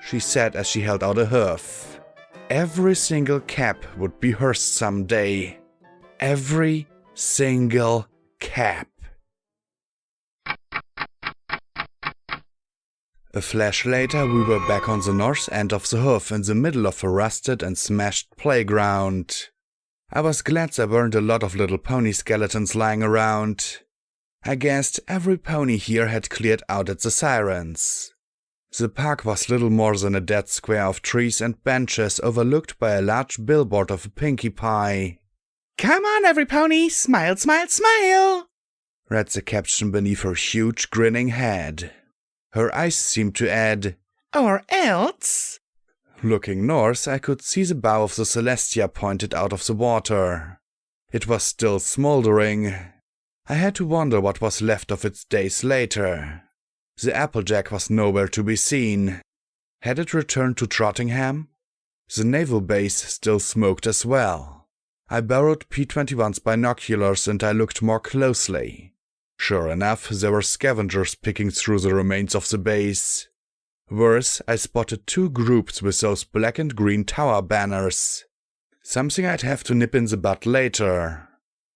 Speaker 1: she said as she held out a hoof. Every single cap would be hers someday. Every single cap. A flash later, we were back on the north end of the hoof in the middle of a rusted and smashed playground. I was glad there weren't a lot of little pony skeletons lying around. I guessed every pony here had cleared out at the sirens. The park was little more than a dead square of trees and benches overlooked by a large billboard of a Pinkie Pie.
Speaker 2: Come on, every pony, smile, smile, smile,
Speaker 1: read the caption beneath her huge grinning head. Her eyes seemed to add,
Speaker 2: or else.
Speaker 1: Looking north, I could see the bow of the Celestia pointed out of the water. It was still smoldering. I had to wonder what was left of its days later. The Applejack was nowhere to be seen. Had it returned to Trottingham? The naval base still smoked as well. I borrowed P-21's binoculars and I looked more closely. Sure enough, there were scavengers picking through the remains of the base. Worse, I spotted two groups with those black and green tower banners. Something I'd have to nip in the bud later.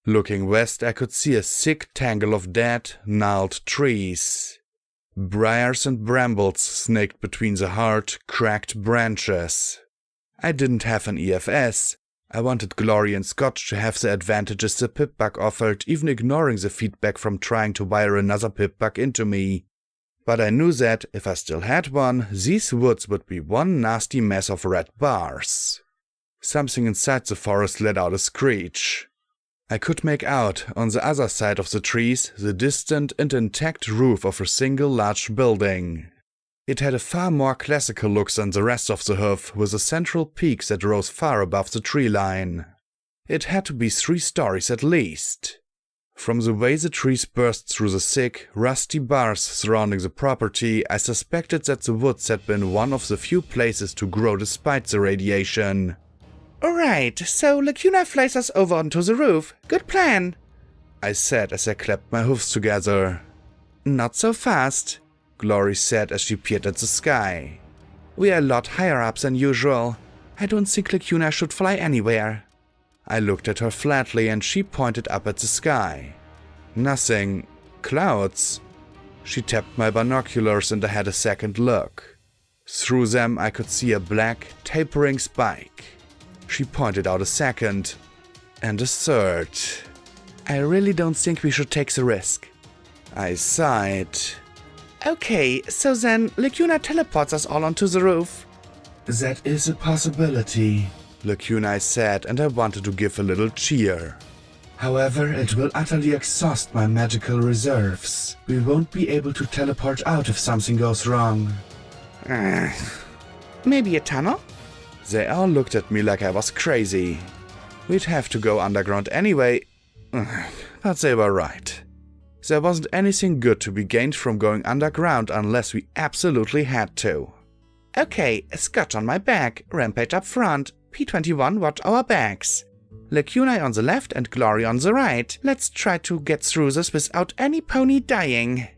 Speaker 1: Looking west, I could see a thick tangle of dead, gnarled trees. Briars and brambles snaked between the hard, cracked branches. I didn't have an EFS. I wanted Glory and Scotch to have the advantages the pip-bug offered, even ignoring the feedback from trying to wire another pip-bug into me. But I knew that, if I still had one, these woods would be one nasty mess of red bars. Something inside the forest let out a screech. I could make out, on the other side of the trees, the distant and intact roof of a single large building. It had a far more classical look than the rest of the hoof, with a central peak that rose far above the tree line. It had to be 3 stories at least. From the way the trees burst through the thick, rusty bars surrounding the property, I suspected that the woods had been one of the few places to grow despite the radiation.
Speaker 2: Alright, so Lacuna flies us over onto the roof. Good plan,
Speaker 1: I said as I clapped my hoofs together.
Speaker 2: Not so fast,
Speaker 1: Glory said as she peered at the sky.
Speaker 2: We are a lot higher up than usual. I don't think Lacuna should fly anywhere.
Speaker 1: I looked at her flatly and she pointed up at the sky. Nothing. Clouds. She tapped my binoculars and I had a second look. Through them I could see a black, tapering spike. She pointed out a second. And a third.
Speaker 2: I really don't think we should take the risk.
Speaker 1: I sighed.
Speaker 2: Okay, so then Lacuna teleports us all onto the roof.
Speaker 1: That is a possibility, Lacuna said, and I wanted to give a little cheer. However, it will utterly exhaust my magical reserves. We won't be able to teleport out if something goes wrong.
Speaker 2: Maybe a tunnel?
Speaker 1: They all looked at me like I was crazy. We'd have to go underground anyway, but they were right. There wasn't anything good to be gained from going underground unless we absolutely had to.
Speaker 2: Okay, Scotch on my back, Rampage up front, P-21 watch our backs. Lacuna on the left and Glory on the right. Let's try to get through this without any pony dying.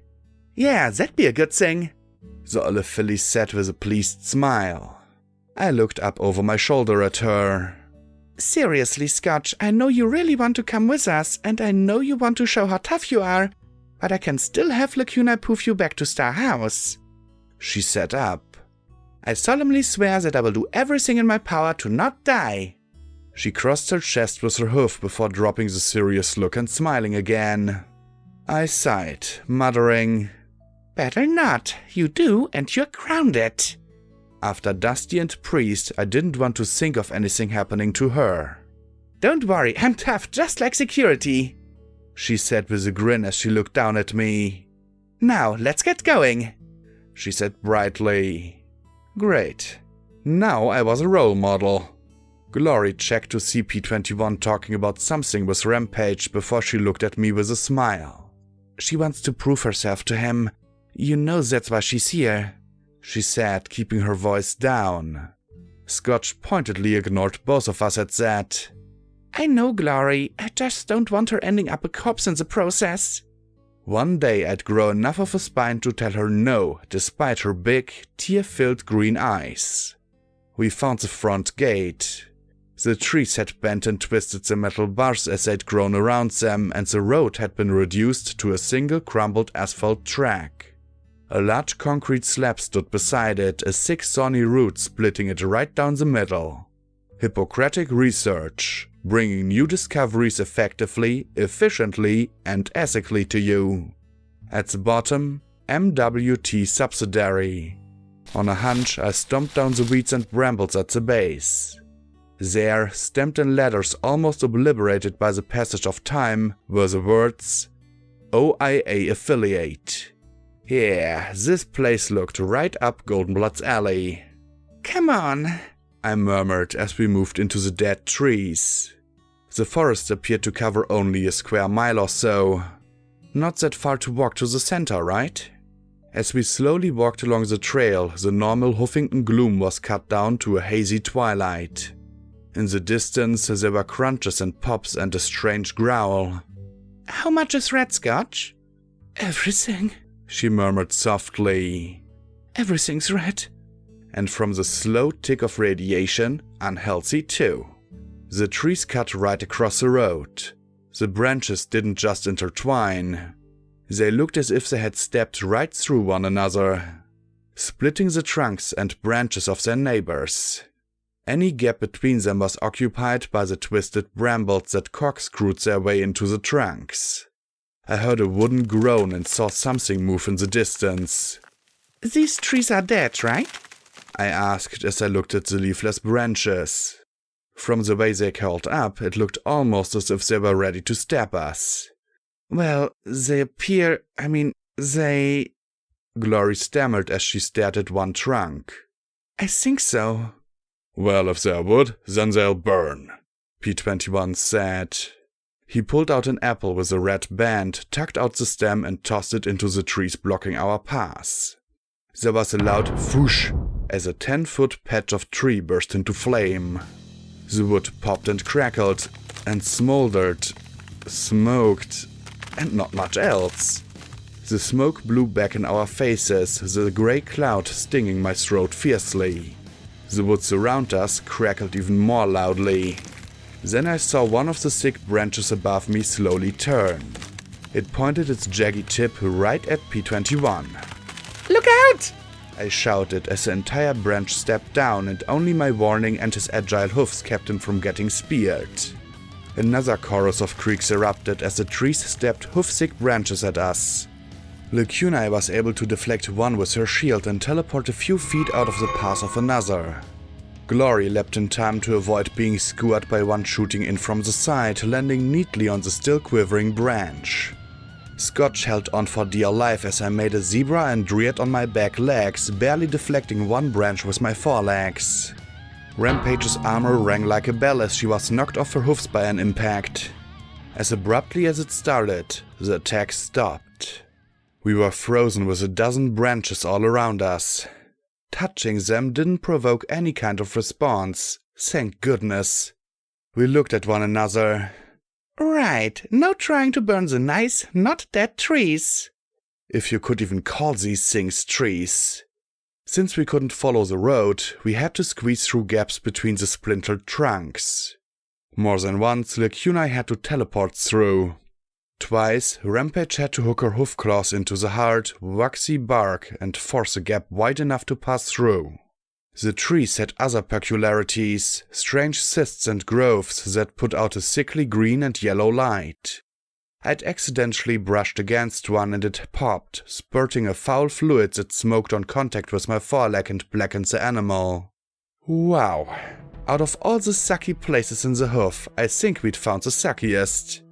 Speaker 2: Yeah, that'd be a good thing,
Speaker 1: the olive filly said with a pleased smile. I looked up over my shoulder at her.
Speaker 2: Seriously, Scotch, I know you really want to come with us, and I know you want to show how tough you are, but I can still have Lacuna poof you back to Star House.
Speaker 1: She sat up.
Speaker 2: I solemnly swear that I will do everything in my power to not die.
Speaker 1: She crossed her chest with her hoof before dropping the serious look and smiling again. I sighed, muttering,
Speaker 2: Better not. You do, and you're grounded.
Speaker 1: After Dusty and Priest, I didn't want to think of anything happening to her.
Speaker 2: Don't worry, I'm tough, just like security,
Speaker 1: she said with a grin as she looked down at me.
Speaker 2: Now, let's get going,
Speaker 1: she said brightly. Great. Now I was a role model. Glory checked to see P-21 talking about something with Rampage before she looked at me with a smile.
Speaker 2: She wants to prove herself to him. You know that's why she's here,
Speaker 1: she said, keeping her voice down. Scotch pointedly ignored both of us at that.
Speaker 2: I know, Glory. I just don't want her ending up a corpse in the process.
Speaker 1: One day I'd grow enough of a spine to tell her no, despite her big, tear-filled green eyes. We found the front gate. The trees had bent and twisted the metal bars as they'd grown around them, and the road had been reduced to a single crumbled asphalt track. A large concrete slab stood beside it, a 6 thorny roots splitting it right down the middle. Hippocratic research, bringing new discoveries effectively, efficiently, and ethically to you. At the bottom, MWT subsidiary. On a hunch, I stomped down the weeds and brambles at the base. There, stamped in letters almost obliterated by the passage of time, were the words, OIA Affiliate. Yeah, this place looked right up Goldenblood's alley.
Speaker 2: Come on,
Speaker 1: I murmured as we moved into the dead trees. The forest appeared to cover only a square mile or so. Not that far to walk to the center, right? As we slowly walked along the trail, the normal Huffington gloom was cut down to a hazy twilight. In the distance, there were crunches and pops and a strange growl.
Speaker 2: How much is red scotch? Everything,
Speaker 1: she murmured softly.
Speaker 2: Everything's red.
Speaker 1: And from the slow tick of radiation, unhealthy too. The trees cut right across the road. The branches didn't just intertwine. They looked as if they had stepped right through one another, splitting the trunks and branches of their neighbors. Any gap between them was occupied by the twisted brambles that corkscrewed their way into the trunks. I heard a wooden groan and saw something move in the distance.
Speaker 2: These trees are dead, right?
Speaker 1: I asked as I looked at the leafless branches. From the way they curled up, it looked almost as if they were ready to stab us.
Speaker 2: Well, they appear, they...
Speaker 1: Glory stammered as she stared at one trunk.
Speaker 2: I think so.
Speaker 3: Well, if they're wood, then they'll burn,
Speaker 1: P21 said. He pulled out an apple with a red band, tucked out the stem and tossed it into the trees blocking our paths. There was a loud whoosh as a 10-foot patch of tree burst into flame. The wood popped and crackled, and smoldered, smoked, and not much else. The smoke blew back in our faces, the grey cloud stinging my throat fiercely. The woods around us crackled even more loudly. Then I saw one of the thick branches above me slowly turn. It pointed its jaggy tip right at P21.
Speaker 2: Look out!
Speaker 1: I shouted as the entire branch stepped down, and only my warning and his agile hoofs kept him from getting speared. Another chorus of creaks erupted as the trees stabbed hoof-thick branches at us. Lacuna was able to deflect one with her shield and teleport a few feet out of the path of another. Glory leapt in time to avoid being skewered by one shooting in from the side, landing neatly on the still quivering branch. Scotch held on for dear life as I made a zebra and reared on my back legs, barely deflecting one branch with my forelegs. Rampage's armor rang like a bell as she was knocked off her hoofs by an impact. As abruptly as it started, the attack stopped. We were frozen with a dozen branches all around us. Touching them didn't provoke any kind of response, thank goodness. We looked at one another.
Speaker 2: Right, no trying to burn the nice, not dead trees.
Speaker 1: If you could even call these things trees. Since we couldn't follow the road, we had to squeeze through gaps between the splintered trunks. More than once, Lacuna had to teleport through. Twice, Rampage had to hook her hoof claws into the hard, waxy bark and force a gap wide enough to pass through. The trees had other peculiarities, strange cysts and growths that put out a sickly green and yellow light. I'd accidentally brushed against one and it popped, spurting a foul fluid that smoked on contact with my foreleg and blackened the animal. Wow. Out of all the sucky places in the hoof, I think we'd found the suckiest.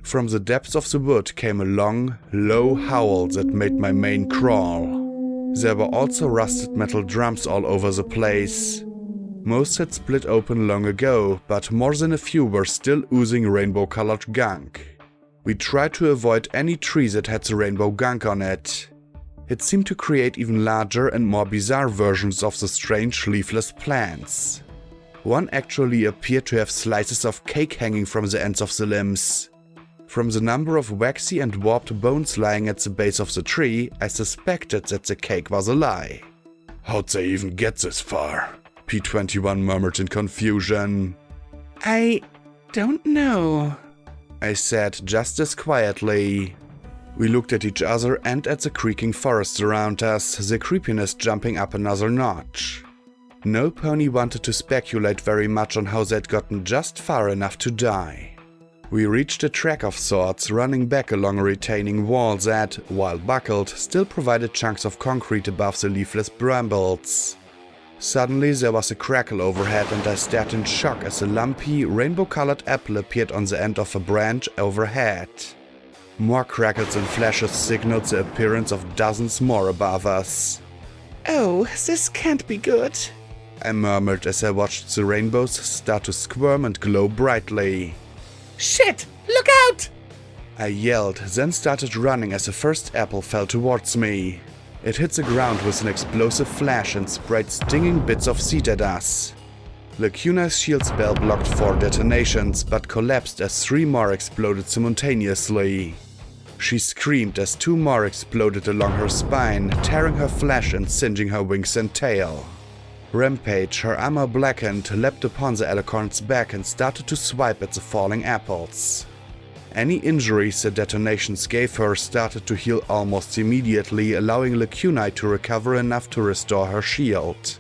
Speaker 1: From the depths of the wood came a long, low howl that made my mane crawl. There were also rusted metal drums all over the place. Most had split open long ago, but more than a few were still oozing rainbow-colored gunk. We tried to avoid any tree that had the rainbow gunk on it. It seemed to create even larger and more bizarre versions of the strange leafless plants. One actually appeared to have slices of cake hanging from the ends of the limbs. From the number of waxy and warped bones lying at the base of the tree, I suspected that the cake was a lie.
Speaker 3: How'd they even get this far?
Speaker 1: P21 murmured in confusion.
Speaker 2: I don't know,
Speaker 1: I said just as quietly. We looked at each other and at the creaking forest around us, the creepiness jumping up another notch. No pony wanted to speculate very much on how they'd gotten just far enough to die. We reached a track of sorts, running back along a retaining wall that, while buckled, still provided chunks of concrete above the leafless brambles. Suddenly there was a crackle overhead and I stared in shock as a lumpy, rainbow-colored apple appeared on the end of a branch overhead. More crackles and flashes signaled the appearance of dozens more above us.
Speaker 2: Oh, this can't be good,
Speaker 1: I murmured as I watched the rainbows start to squirm and glow brightly.
Speaker 2: Shit! Look out!
Speaker 1: I yelled, then started running as the first apple fell towards me. It hit the ground with an explosive flash and sprayed stinging bits of seed at us. Lacuna's shield spell blocked 4 detonations, but collapsed as 3 more exploded simultaneously. She screamed as 2 more exploded along her spine, tearing her flesh and singeing her wings and tail. Rampage, her armor blackened, leapt upon the alicorn's back and started to swipe at the falling apples. Any injuries the detonations gave her started to heal almost immediately, allowing Lacuna to recover enough to restore her shield.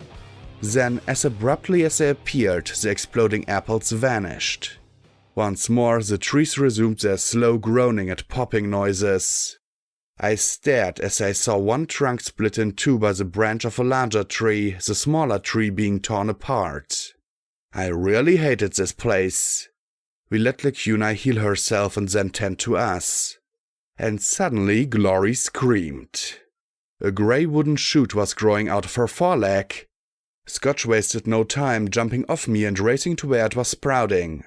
Speaker 1: Then, as abruptly as they appeared, the exploding apples vanished. Once more, the trees resumed their slow groaning and popping noises. I stared as I saw one trunk split in 2 by the branch of a larger tree, the smaller tree being torn apart. I really hated this place. We let Lacuna heal herself and then tend to us. And suddenly Glory screamed. A grey wooden shoot was growing out of her foreleg. Scotch wasted no time, jumping off me and racing to where it was sprouting.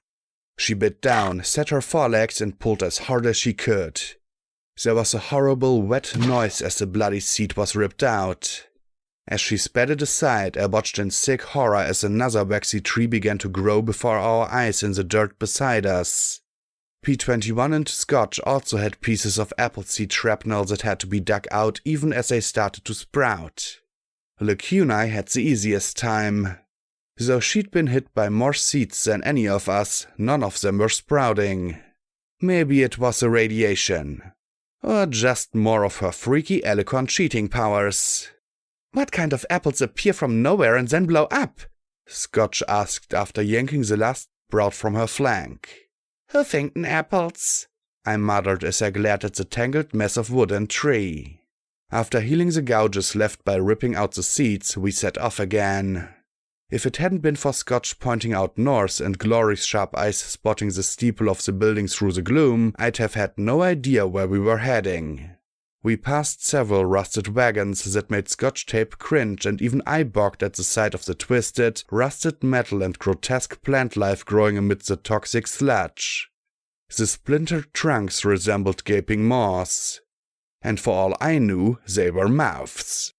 Speaker 1: She bit down, set her forelegs and pulled as hard as she could. There was a horrible wet noise as the bloody seed was ripped out. As she spat it aside, I watched in sick horror as another waxy tree began to grow before our eyes in the dirt beside us. P21 and Scotch also had pieces of apple seed shrapnel that had to be dug out even as they started to sprout. Lacuna had the easiest time. Though she'd been hit by more seeds than any of us, none of them were sprouting. Maybe it was the radiation. Or just more of her freaky alicorn cheating powers.
Speaker 2: What kind of apples appear from nowhere and then blow up?
Speaker 1: Scotch asked after yanking the last sprout from her flank.
Speaker 2: Huffington apples,
Speaker 1: I muttered as I glared at the tangled mess of wood and tree. After healing the gouges left by ripping out the seeds, we set off again. If it hadn't been for Scotch pointing out north and Glory's sharp eyes spotting the steeple of the building through the gloom, I'd have had no idea where we were heading. We passed several rusted wagons that made Scotch tape cringe, and even I balked at the sight of the twisted, rusted metal and grotesque plant life growing amidst the toxic sludge. The splintered trunks resembled gaping maws. And for all I knew, they were mouths.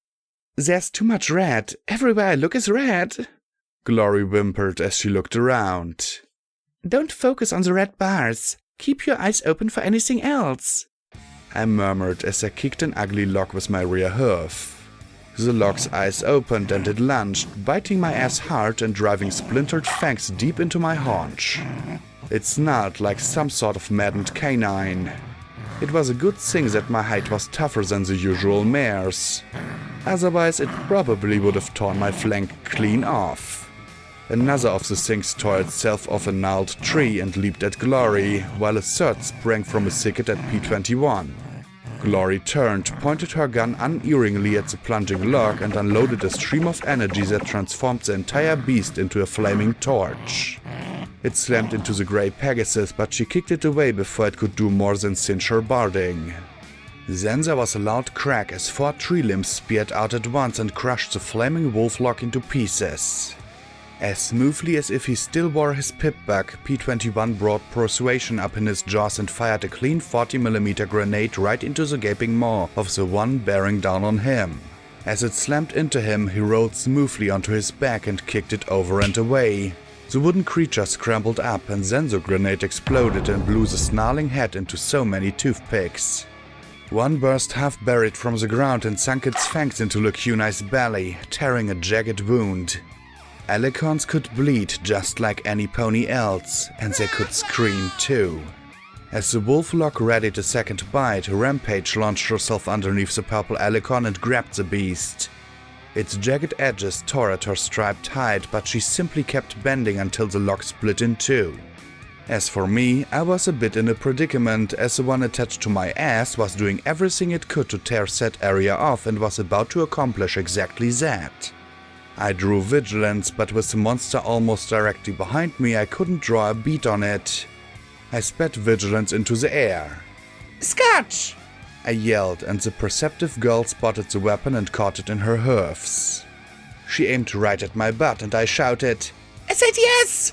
Speaker 2: There's too much red. Everywhere I look is red,
Speaker 1: Glory whimpered as she looked around.
Speaker 2: Don't focus on the red bars. Keep your eyes open for anything else,
Speaker 1: I murmured as I kicked an ugly log with my rear hoof. The log's eyes opened and it lunged, biting my ass hard and driving splintered fangs deep into my haunch. It snarled like some sort of maddened canine. It was a good thing that my hide was tougher than the usual mare's. Otherwise, it probably would have torn my flank clean off. Another of the things tore itself off a gnarled tree and leaped at Glory, while a third sprang from a thicket at P21. Glory turned, pointed her gun unerringly at the plunging log and unloaded a stream of energy that transformed the entire beast into a flaming torch. It slammed into the grey Pegasus, but she kicked it away before it could do more than cinch her barding. Then there was a loud crack as 4 tree limbs speared out at once and crushed the flaming wolf log into pieces. As smoothly as if he still wore his pip-buck, P21 brought Persuasion up in his jaws and fired a clean 40mm grenade right into the gaping maw of the one bearing down on him. As it slammed into him, he rolled smoothly onto his back and kicked it over and away. The wooden creature scrambled up and then the grenade exploded and blew the snarling head into so many toothpicks. One burst half buried from the ground and sunk its fangs into Lacuna's belly, tearing a jagged wound. Alicorns could bleed just like any pony else, and they could scream too. As the wolf lock readied a second bite, Rampage launched herself underneath the purple Alicon and grabbed the beast. Its jagged edges tore at her striped hide, but she simply kept bending until the lock split in two. As for me, I was a bit in a predicament, as the one attached to my ass was doing everything it could to tear said area off and was about to accomplish exactly that. I drew Vigilance, but with the monster almost directly behind me, I couldn't draw a beat on it. I spat Vigilance into the air.
Speaker 2: Scotch!
Speaker 1: I yelled, and the perceptive girl spotted the weapon and caught it in her hoofs. She aimed right at my butt, and I shouted,
Speaker 2: I said yes!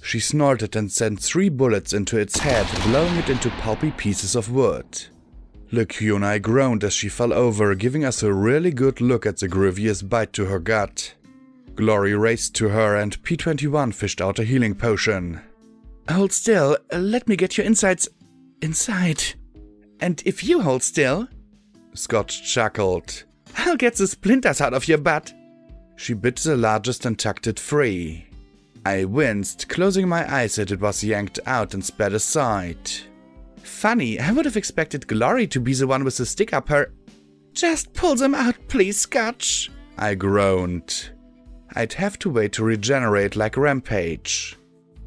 Speaker 1: She snorted and sent 3 bullets into its head, blowing it into pulpy pieces of wood. Lacuna groaned as she fell over, giving us a really good look at the grievous bite to her gut. Glory raced to her, and P21 fished out a healing potion.
Speaker 2: Hold still, let me get your insides inside. And if you hold still,
Speaker 1: Scotch chuckled,
Speaker 2: I'll get the splinters out of your butt.
Speaker 1: She bit the largest and tucked it free. I winced, closing my eyes as it was yanked out and spat aside.
Speaker 2: Funny, I would have expected Glory to be the one with the stick up her. Just pull them out, please, Scotch.
Speaker 1: I groaned. I'd have to wait to regenerate like Rampage.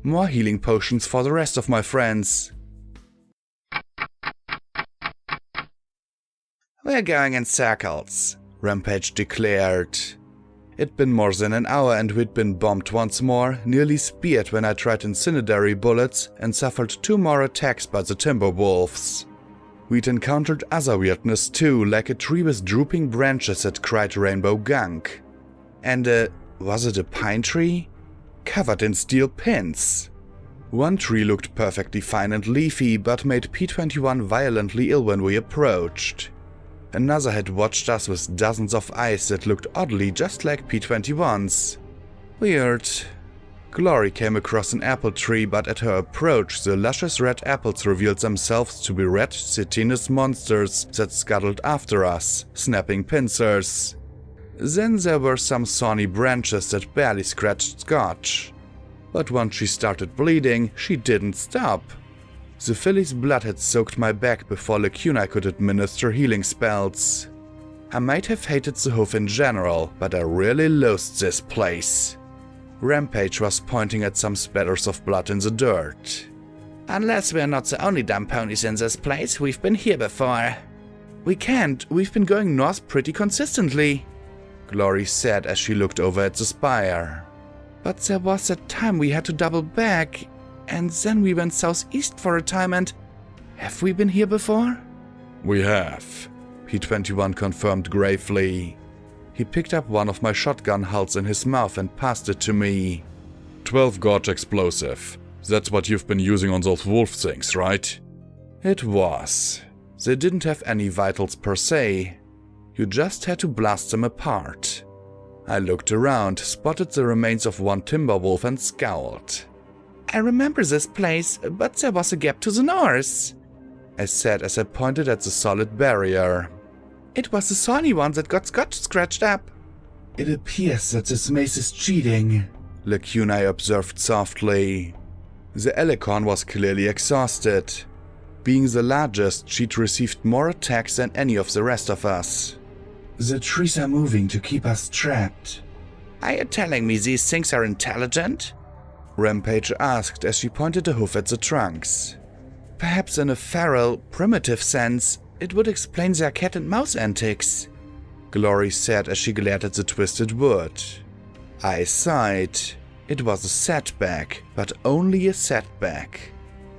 Speaker 1: More healing potions for the rest of my friends.
Speaker 2: We're going in circles,
Speaker 1: Rampage declared. It'd been more than an hour and we'd been bombed once more, nearly speared when I tried incendiary bullets, and suffered 2 more attacks by the Timberwolves. We'd encountered other weirdness too, like a tree with drooping branches that cried rainbow gunk. And was it a pine tree? Covered in steel pins. One tree looked perfectly fine and leafy, but made P21 violently ill when we approached. Another had watched us with dozens of eyes that looked oddly just like P21's. Weird. Glory came across an apple tree, but at her approach, the luscious red apples revealed themselves to be red, chitinous monsters that scuttled after us, snapping pincers. Then there were some thorny branches that barely scratched Scotch. But once she started bleeding, she didn't stop. The filly's blood had soaked my back before Lacuna could administer healing spells. I might have hated the hoof in general, but I really loathed this place. Rampage was pointing at some spatters of blood in the dirt.
Speaker 2: Unless we're not the only dumb ponies in this place, we've been here before.
Speaker 1: We can't, we've been going north pretty consistently, Glory said as she looked over at the spire. But there was that time we had to double back, and then we went southeast for a time, and have we been here before?
Speaker 3: We have,
Speaker 1: P21 confirmed gravely. He picked up one of my shotgun hulls in his mouth and passed it to me.
Speaker 3: 12 gauge explosive. That's what you've been using on those wolf things, right?
Speaker 1: It was. They didn't have any vitals per se. You just had to blast them apart. I looked around, spotted the remains of one Timberwolf and scowled.
Speaker 2: I remember this place, but there was a gap to the north,
Speaker 1: I said as I pointed at the solid barrier.
Speaker 2: It was the thorny one that got Scotch scratched up.
Speaker 1: It appears that this mace is cheating, Lacuna observed softly. The Alicon was clearly exhausted. Being the largest, she'd received more attacks than any of the rest of us. The trees are moving to keep us trapped.
Speaker 2: Are you telling me these things are intelligent?
Speaker 1: Rampage asked as she pointed a hoof at the trunks. Perhaps in a feral, primitive sense, it would explain their cat and mouse antics, Glory said as she glared at the twisted wood. I sighed. It was a setback, but only a setback.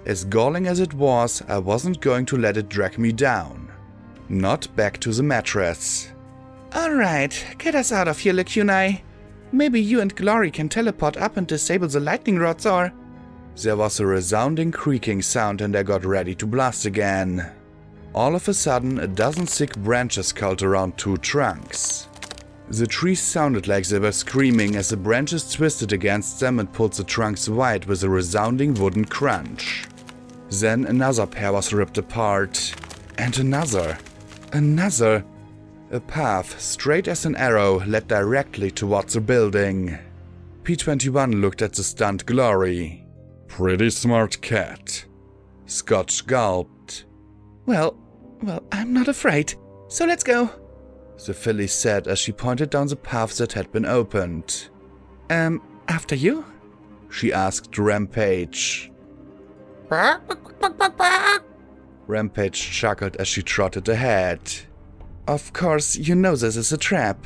Speaker 1: As galling as it was, I wasn't going to let it drag me down. Not back to the mattress.
Speaker 2: Alright, get us out of here, Lacuna. Maybe you and Glory can teleport up and disable the lightning rods, or…
Speaker 1: There was a resounding creaking sound and I got ready to blast again. All of a sudden, a dozen thick branches curled around 2 trunks. The trees sounded like they were screaming as the branches twisted against them and pulled the trunks wide with a resounding wooden crunch. Then another pair was ripped apart. And another. Another. A path, straight as an arrow, led directly towards the building. P21 looked at the stunned Glory.
Speaker 3: Pretty smart cat.
Speaker 1: Scotch gulped.
Speaker 2: Well, I'm not afraid, so let's go.
Speaker 1: The filly said as she pointed down the path that had been opened.
Speaker 2: After you?
Speaker 1: She asked Rampage. Rampage chuckled as she trotted ahead. Of course, you know this is a trap,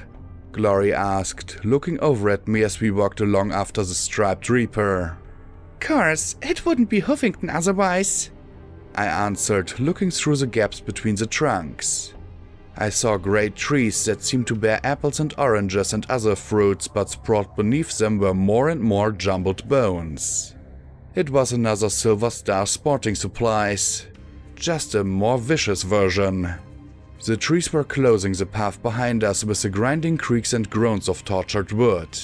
Speaker 1: Glory asked, looking over at me as we walked along after the striped reaper.
Speaker 2: Course, it wouldn't be Huffington otherwise,
Speaker 1: I answered, looking through the gaps between the trunks. I saw great trees that seemed to bear apples and oranges and other fruits, but sprawled beneath them were more and more jumbled bones. It was another Silver Star Sporting Supplies, just a more vicious version. The trees were closing the path behind us with the grinding creaks and groans of tortured wood.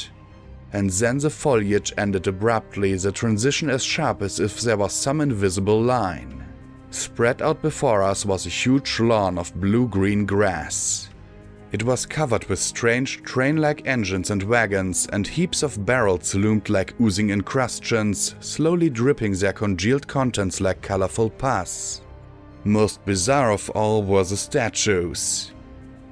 Speaker 1: And then the foliage ended abruptly, the transition as sharp as if there was some invisible line. Spread out before us was a huge lawn of blue-green grass. It was covered with strange train-like engines and wagons, and heaps of barrels loomed like oozing incrustations, slowly dripping their congealed contents like colorful pus. Most bizarre of all were the statues.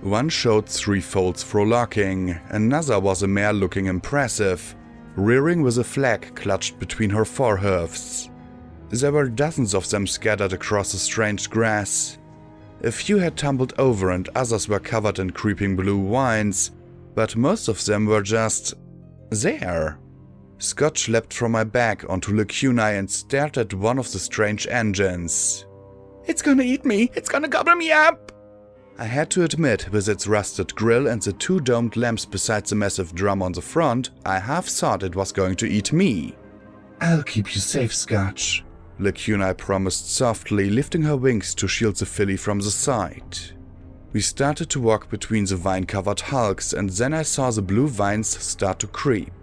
Speaker 1: One showed 3 foals frolicking, another was a mare looking impressive, rearing with a flag clutched between her forehoofs. There were dozens of them scattered across the strange grass. A few had tumbled over and others were covered in creeping blue vines, but most of them were just there. Scotch leapt from my back onto Lacunae and stared at one of the strange engines.
Speaker 2: It's gonna eat me! It's gonna gobble me up!
Speaker 1: I had to admit, with its rusted grille and the 2 domed lamps beside the massive drum on the front, I half thought it was going to eat me.
Speaker 2: I'll keep you safe, Scotch,
Speaker 1: Lacunae promised softly, lifting her wings to shield the filly from the sight. We started to walk between the vine-covered hulks, and then I saw the blue vines start to creep.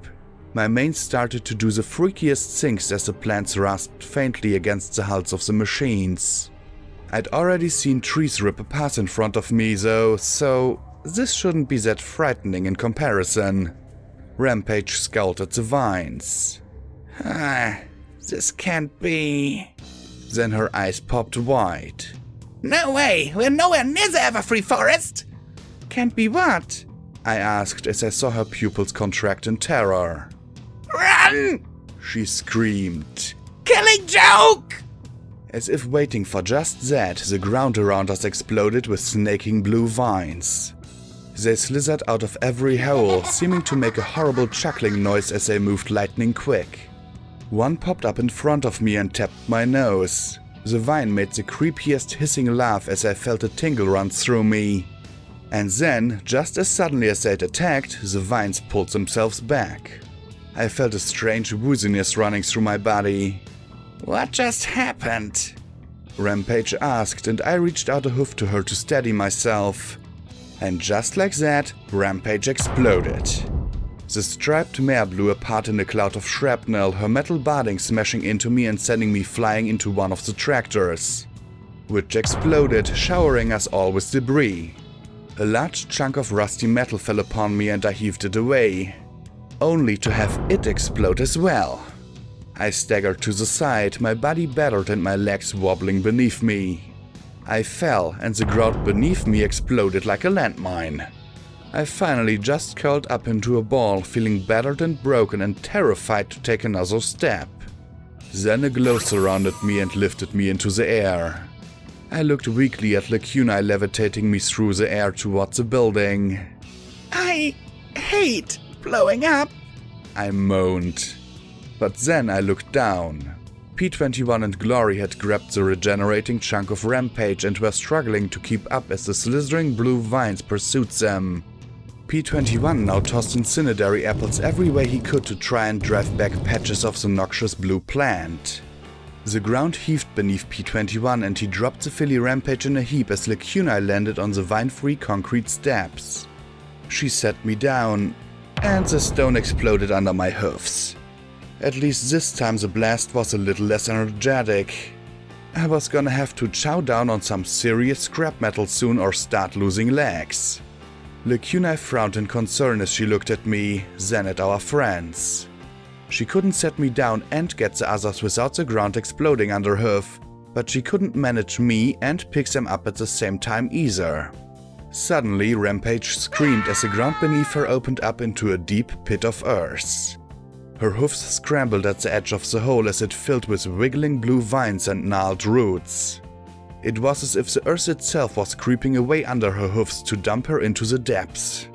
Speaker 1: My mane started to do the freakiest things as the plants rasped faintly against the hulls of the machines. I'd already seen trees rip a path in front of me though, so this shouldn't be that frightening in comparison. Rampage scowled at the vines.
Speaker 2: This can't be.
Speaker 1: Then her eyes popped wide.
Speaker 2: No way! We're nowhere near the Everfree Forest!
Speaker 1: Can't be what? I asked as I saw her pupils contract in terror.
Speaker 2: Run!
Speaker 1: She screamed.
Speaker 2: Killing joke!
Speaker 1: As if waiting for just that, the ground around us exploded with snaking blue vines. They slithered out of every hole, seeming to make a horrible chuckling noise as they moved lightning quick. One popped up in front of me and tapped my nose. The vine made the creepiest hissing laugh as I felt a tingle run through me. And then, just as suddenly as they'd attacked, the vines pulled themselves back. I felt a strange wooziness running through my body.
Speaker 2: What just happened?
Speaker 1: Rampage asked, and I reached out a hoof to her to steady myself. And just like that, Rampage exploded. The striped mare blew apart in a cloud of shrapnel, her metal barding smashing into me and sending me flying into one of the tractors, which exploded, showering us all with debris. A large chunk of rusty metal fell upon me and I heaved it away, only to have it explode as well. I staggered to the side, my body battered and my legs wobbling beneath me. I fell, and the ground beneath me exploded like a landmine. I finally just curled up into a ball, feeling battered and broken and terrified to take another step. Then a glow surrounded me and lifted me into the air. I looked weakly at Lacunae levitating me through the air towards the building.
Speaker 2: I hate blowing up,
Speaker 1: I moaned. But then I looked down. P21 and Glory had grabbed the regenerating chunk of Rampage and were struggling to keep up as the slithering blue vines pursued them. P21 now tossed incendiary apples every way he could to try and drive back patches of the noxious blue plant. The ground heaved beneath P21 and he dropped the filly Rampage in a heap as Lacunae landed on the vine-free concrete steps. She set me down, and the stone exploded under my hoofs. At least this time the blast was a little less energetic. I was gonna have to chow down on some serious scrap metal soon or start losing legs. Lacunae frowned in concern as she looked at me, then at our friends. She couldn't set me down and get the others without the ground exploding under hoof, but she couldn't manage me and pick them up at the same time either. Suddenly, Rampage screamed as the ground beneath her opened up into a deep pit of earth. Her hoofs scrambled at the edge of the hole as it filled with wiggling blue vines and gnarled roots. It was as if the earth itself was creeping away under her hoofs to dump her into the depths.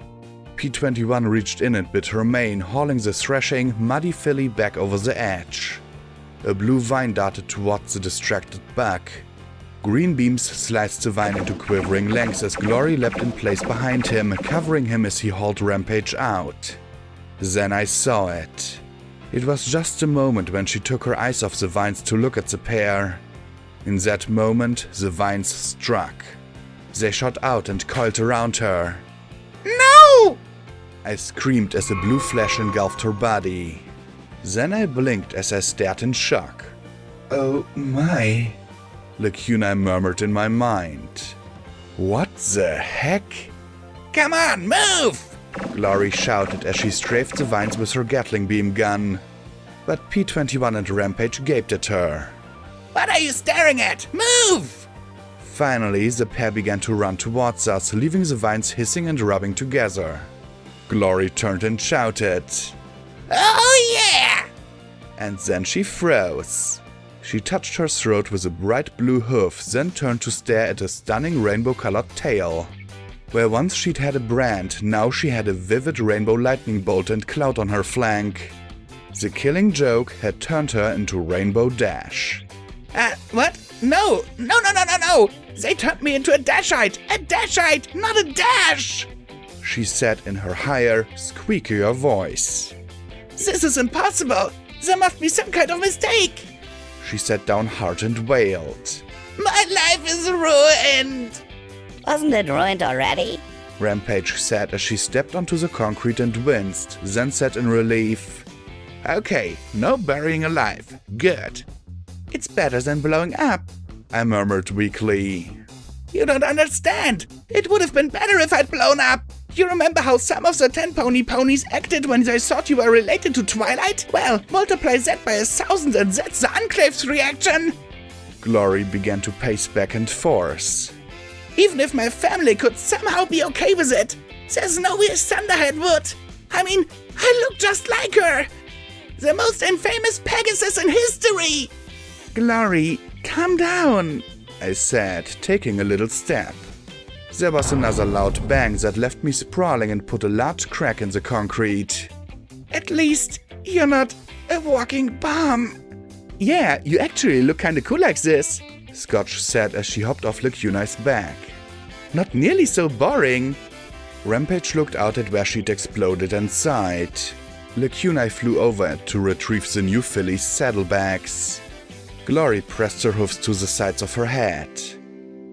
Speaker 1: P21 reached in and bit her mane, hauling the thrashing, muddy filly back over the edge. A blue vine darted towards the distracted buck. Green beams sliced the vine into quivering lengths as Glory leapt in place behind him, covering him as he hauled Rampage out. Then I saw it. It was just a moment when she took her eyes off the vines to look at the pair. In that moment, the vines struck. They shot out and coiled around her.
Speaker 2: No!
Speaker 1: I screamed as the blue flash engulfed her body. Then I blinked as I stared in shock. Oh my, Lacuna murmured in my mind. What the heck?
Speaker 2: Come on, move!
Speaker 1: Glory shouted as she strafed the vines with her Gatling beam gun. But P21 and Rampage gaped at her.
Speaker 2: What are you staring at? Move!
Speaker 1: Finally, the pair began to run towards us, leaving the vines hissing and rubbing together. Glory turned and shouted,
Speaker 2: Oh yeah!
Speaker 1: And then she froze. She touched her throat with a bright blue hoof, then turned to stare at a stunning rainbow-colored tail. Where once she'd had a brand, now she had a vivid rainbow lightning bolt and cloud on her flank. The killing joke had turned her into Rainbow Dash.
Speaker 2: What? No! They turned me into a Dashite! A Dashite, not a Dash!
Speaker 1: She said in her higher, squeakier voice.
Speaker 2: This is impossible! There must be some kind of mistake!
Speaker 1: She sat down hard and wailed.
Speaker 2: My life is ruined!
Speaker 4: Wasn't it ruined already?
Speaker 1: Rampage said as she stepped onto the concrete and winced, then said in relief, Okay, no burying alive. Good. It's better than blowing up, I murmured weakly.
Speaker 2: You don't understand. It would have been better if I'd blown up. You remember how some of the 10 ponies acted when they thought you were related to Twilight? Well, multiply that by 1,000 and that's the Enclave's reaction.
Speaker 1: Glory began to pace back and forth.
Speaker 2: Even if my family could somehow be okay with it, there's no way Thunderhead would. I mean, I look just like her. The most infamous Pegasus in history.
Speaker 1: Glory, calm down, I said, taking a little step. There was another loud bang that left me sprawling and put a large crack in the concrete.
Speaker 2: At least, you're not a walking bomb.
Speaker 1: Yeah, you actually look kinda cool like this, Scotch said as she hopped off Lacuna's back. Not nearly so boring. Rampage looked out at where she'd exploded and sighed. Lacuna flew over it to retrieve the new filly's saddlebags. Glory pressed her hoofs to the sides of her head.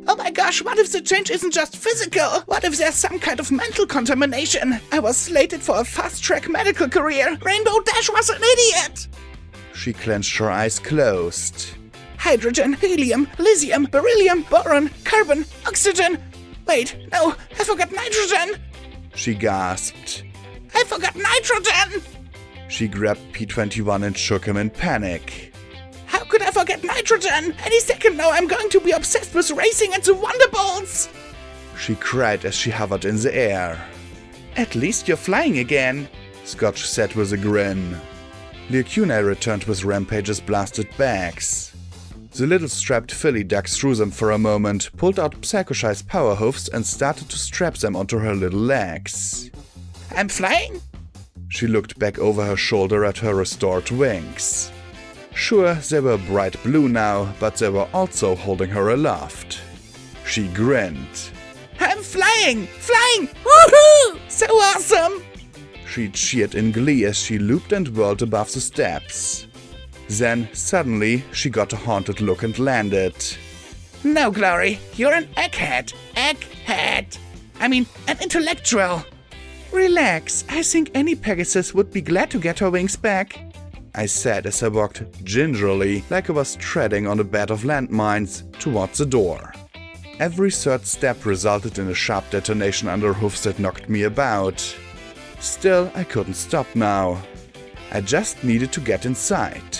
Speaker 2: Oh my gosh, what if the change isn't just physical? What if there's some kind of mental contamination? I was slated for a fast-track medical career. Rainbow Dash was an idiot!
Speaker 1: She clenched her eyes closed.
Speaker 2: Hydrogen, helium, lithium, beryllium, boron, carbon, oxygen. Wait, no, I forgot nitrogen!
Speaker 1: She gasped.
Speaker 2: I forgot nitrogen!
Speaker 1: She grabbed P21 and shook him in panic.
Speaker 2: How could I forget nitrogen? Any second now I'm going to be obsessed with racing and the Wonderbolts!
Speaker 1: She cried as she hovered in the air. At least you're flying again, Scotch said with a grin. Lacuna returned with Rampage's blasted bags. The little strapped filly dug through them for a moment, pulled out Psycho-Shy's power hoofs and started to strap them onto her little legs.
Speaker 2: I'm flying?
Speaker 1: She looked back over her shoulder at her restored wings. Sure, they were bright blue now, but they were also holding her aloft. She grinned.
Speaker 2: I'm flying! Flying! Woohoo! So awesome!
Speaker 1: She cheered in glee as she looped and whirled above the steps. Then, suddenly, she got a haunted look and landed.
Speaker 2: No, Glory, you're an egghead. Egghead. I mean, an intellectual.
Speaker 1: Relax, I think any Pegasus would be glad to get her wings back, I said as I walked gingerly, like I was treading on a bed of landmines, towards the door. Every third step resulted in a sharp detonation under hoofs that knocked me about. Still, I couldn't stop now. I just needed to get inside.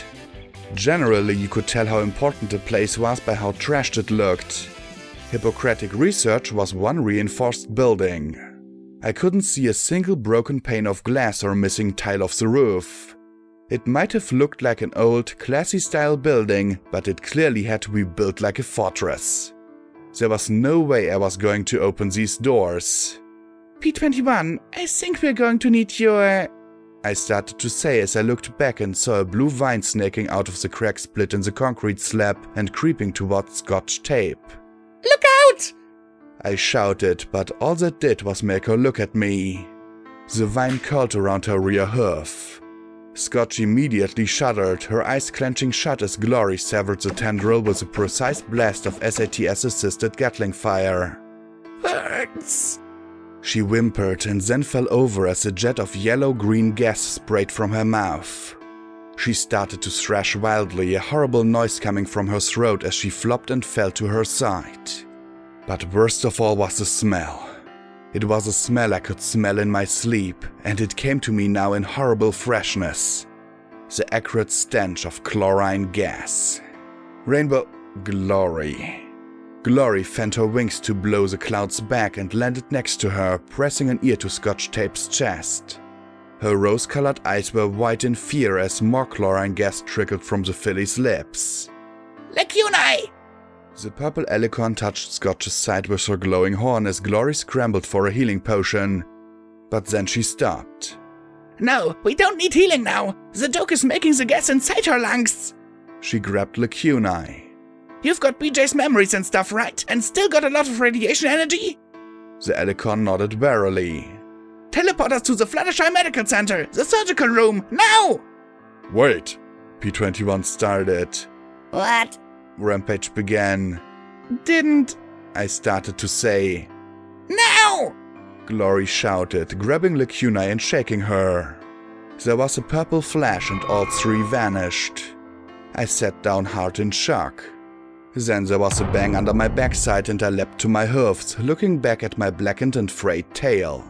Speaker 1: Generally, you could tell how important the place was by how trashed it looked. Hippocratic Research was one reinforced building. I couldn't see a single broken pane of glass or missing tile of the roof. It might have looked like an old, classy-style building, but it clearly had to be built like a fortress. There was no way I was going to open these doors.
Speaker 2: P21, I think we're going to need your...
Speaker 1: I started to say as I looked back and saw a blue vine snaking out of the crack split in the concrete slab and creeping towards Scotch tape.
Speaker 2: Look out!
Speaker 1: I shouted, but all that did was make her look at me. The vine curled around her rear hoof. Scotch immediately shuddered, her eyes clenching shut as Glory severed the tendril with a precise blast of SATS-assisted Gatling fire.
Speaker 2: Burns!
Speaker 1: She whimpered and then fell over as a jet of yellow-green gas sprayed from her mouth. She started to thrash wildly, a horrible noise coming from her throat as she flopped and fell to her side. But worst of all was the smell. It was a smell I could smell in my sleep, and it came to me now in horrible freshness. The acrid stench of chlorine gas. Rainbow... Glory. Glory fanned her wings to blow the clouds back and landed next to her, pressing an ear to Scotch Tape's chest. Her rose-colored eyes were white in fear as more chlorine gas trickled from the filly's lips.
Speaker 2: Lacuni!
Speaker 1: The purple alicorn touched Scotch's side with her glowing horn as Glory scrambled for a healing potion. But then she stopped.
Speaker 2: No, we don't need healing now. The joke is making the gas inside her lungs.
Speaker 1: She grabbed Lacuni.
Speaker 2: You've got BJ's memories and stuff, right? And still got a lot of radiation energy?
Speaker 1: The alicorn nodded warily.
Speaker 2: Teleport us to the Fluttershy Medical Center, the surgical room, now!
Speaker 3: Wait.
Speaker 1: P21 started.
Speaker 4: What?
Speaker 1: Rampage began.
Speaker 2: Didn't...
Speaker 1: I started to say.
Speaker 2: Now!
Speaker 1: Glory shouted, grabbing Lacuni and shaking her. There was a purple flash and all three vanished. I sat down hard in shock. Then there was a bang under my backside and I leapt to my hoofs, looking back at my blackened and frayed tail.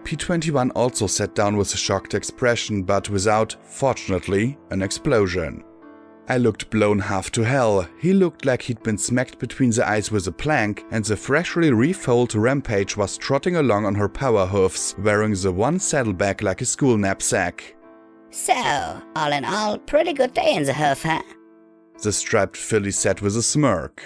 Speaker 1: P21 also sat down with a shocked expression, but without, fortunately, an explosion. I looked blown half to hell. He looked like he'd been smacked between the eyes with a plank, and the freshly refolded Rampage was trotting along on her power hoofs, wearing the one saddlebag like a school knapsack.
Speaker 4: So, all in all, pretty good day in the hoof, huh?
Speaker 1: The striped filly said with a smirk.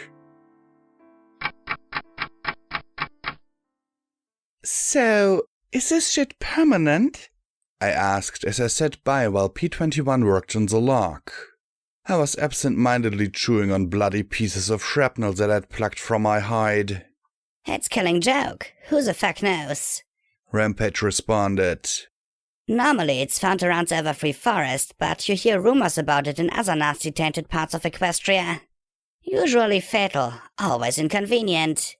Speaker 2: So, is this shit permanent?
Speaker 1: I asked as I sat by while P21 worked on the lock. I was absent-mindedly chewing on bloody pieces of shrapnel that I'd plucked from my hide.
Speaker 4: It's killing joke. Who the fuck knows?
Speaker 1: Rampage responded.
Speaker 4: Normally it's found around the Everfree Forest, but you hear rumors about it in other nasty tainted parts of Equestria. Usually fatal, always inconvenient.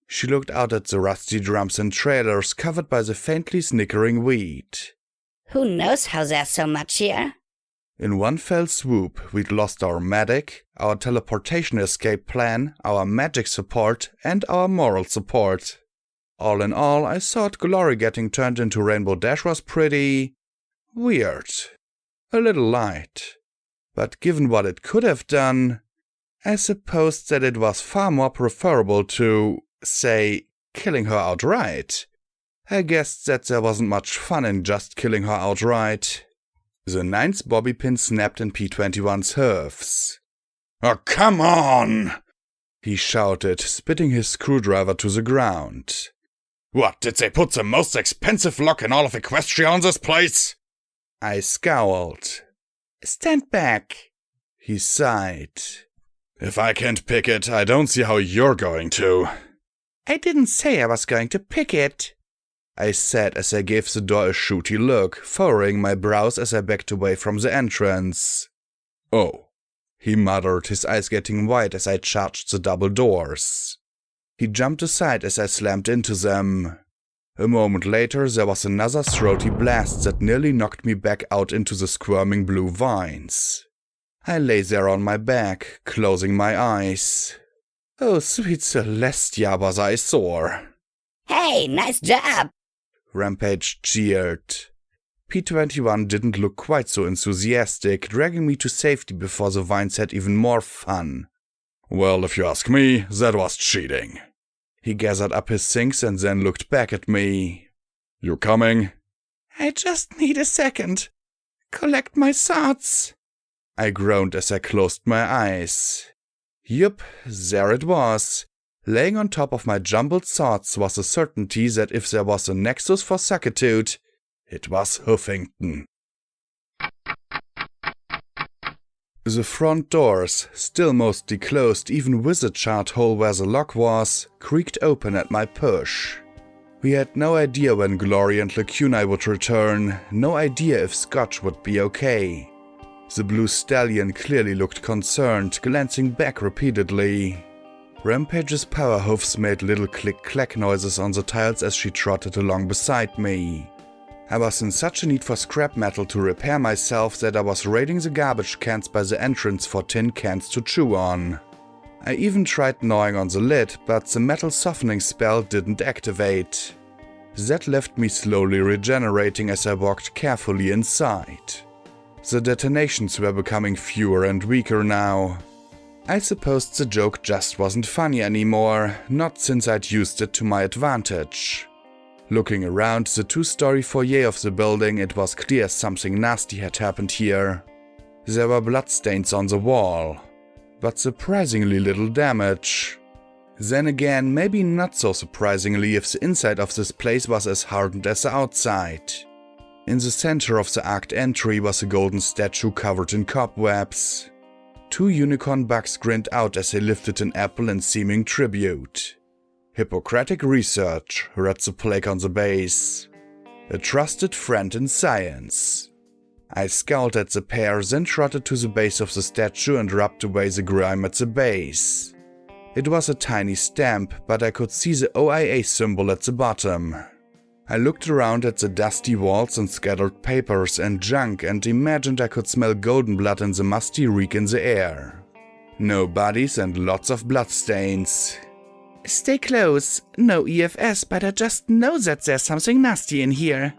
Speaker 1: She looked out at the rusty drums and trailers covered by the faintly snickering weed.
Speaker 4: Who knows how there's so much here?
Speaker 1: In one fell swoop, we'd lost our medic, our teleportation escape plan, our magic support, and our moral support. All in all, I thought Glory getting turned into Rainbow Dash was pretty... weird. A little light. But given what it could have done, I supposed that it was far more preferable to, say, killing her outright. I guessed that there wasn't much fun in just killing her outright. The 9th bobby pin snapped in P21's hoofs.
Speaker 3: Oh, come on!
Speaker 1: He shouted, spitting his screwdriver to the ground.
Speaker 3: What, did they put the most expensive lock in all of Equestria on this place?
Speaker 1: I scowled.
Speaker 2: Stand back,
Speaker 1: he sighed.
Speaker 3: If I can't pick it, I don't see how you're going to.
Speaker 2: I didn't say I was going to pick it,
Speaker 1: I said as I gave the door a shooty look, furrowing my brows as I backed away from the entrance.
Speaker 3: Oh,
Speaker 1: he muttered, his eyes getting wide as I charged the double doors. He jumped aside as I slammed into them. A moment later, there was another throaty blast that nearly knocked me back out into the squirming blue vines. I lay there on my back, closing my eyes. Oh, sweet Celestia, was I sore.
Speaker 4: Hey, nice job!
Speaker 1: Rampage cheered. P21 didn't look quite so enthusiastic, dragging me to safety before the vines had even more fun.
Speaker 3: Well, if you ask me, that was cheating.
Speaker 1: He gathered up his things and then looked back at me.
Speaker 3: You coming?
Speaker 2: I just need a second. Collect my thoughts.
Speaker 1: I groaned as I closed my eyes. Yup, there it was. Laying on top of my jumbled thoughts was a certainty that if there was a nexus for Suckitude, it was Huffington. The front doors, still mostly closed even with the chart hole where the lock was, creaked open at my push. We had no idea when Glory and Lacuna would return, no idea if Scotch would be okay. The blue stallion clearly looked concerned, glancing back repeatedly. Rampage's power hoofs made little click-clack noises on the tiles as she trotted along beside me. I was in such a need for scrap metal to repair myself that I was raiding the garbage cans by the entrance for tin cans to chew on. I even tried gnawing on the lid, but the metal softening spell didn't activate. That left me slowly regenerating as I walked carefully inside. The detonations were becoming fewer and weaker now. I supposed the joke just wasn't funny anymore, not since I'd used it to my advantage. Looking around the two-story foyer of the building, it was clear something nasty had happened here. There were bloodstains on the wall, but surprisingly little damage. Then again, maybe not so surprisingly if the inside of this place was as hardened as the outside. In the center of the arched entry was a golden statue covered in cobwebs. Two unicorn bugs grinned out as they lifted an apple in seeming tribute. Hippocratic research, read the plaque on the base. A trusted friend in science. I scowled at the pair, then trotted to the base of the statue and rubbed away the grime at the base. It was a tiny stamp, but I could see the OIA symbol at the bottom. I looked around at the dusty walls and scattered papers and junk and imagined I could smell golden blood and the musty reek in the air. No bodies and lots of bloodstains.
Speaker 2: Stay close. No EFS, but I just know that there's something nasty in here.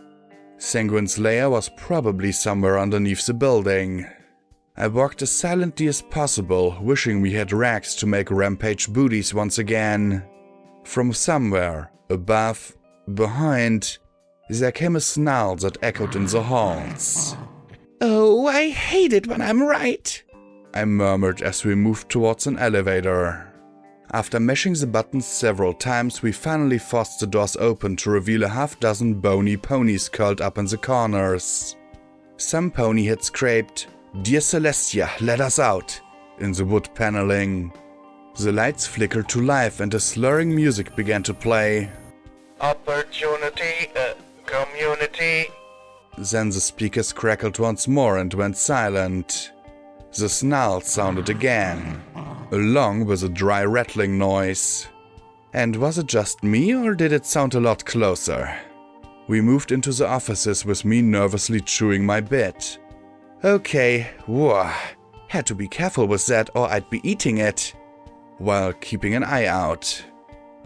Speaker 1: Sanguine's lair was probably somewhere underneath the building. I walked as silently as possible, wishing we had rags to make Rampage booties once again. From somewhere, above, behind, there came a snarl that echoed in the halls.
Speaker 2: Oh, I hate it when I'm right,
Speaker 1: I murmured as we moved towards an elevator. After mashing the buttons several times, we finally forced the doors open to reveal a half-dozen bony ponies curled up in the corners. Some pony had scraped, "Dear Celestia, let us out," in the wood paneling. The lights flickered to life and a slurring music began to play.
Speaker 5: Opportunity, community.
Speaker 1: Then the speakers crackled once more and went silent. The snarl sounded again, along with a dry rattling noise. And was it just me, or did it sound a lot closer? We moved into the offices with me nervously chewing my bit. Okay, whoa, had to be careful with that or I'd be eating it, while keeping an eye out.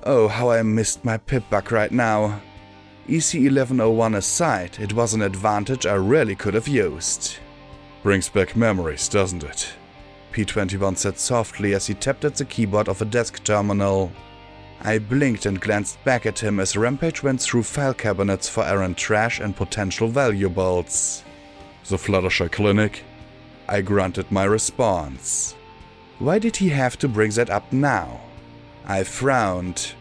Speaker 1: Oh, how I missed my pip-bug right now. EC1101 aside, it was an advantage I really could have used.
Speaker 3: Brings back memories, doesn't it?
Speaker 1: P21 said softly as he tapped at the keyboard of a desk terminal. I blinked and glanced back at him as Rampage went through file cabinets for errant trash and potential valuables.
Speaker 3: The Fluttershy Clinic?
Speaker 1: I grunted my response. Why did he have to bring that up now? I frowned.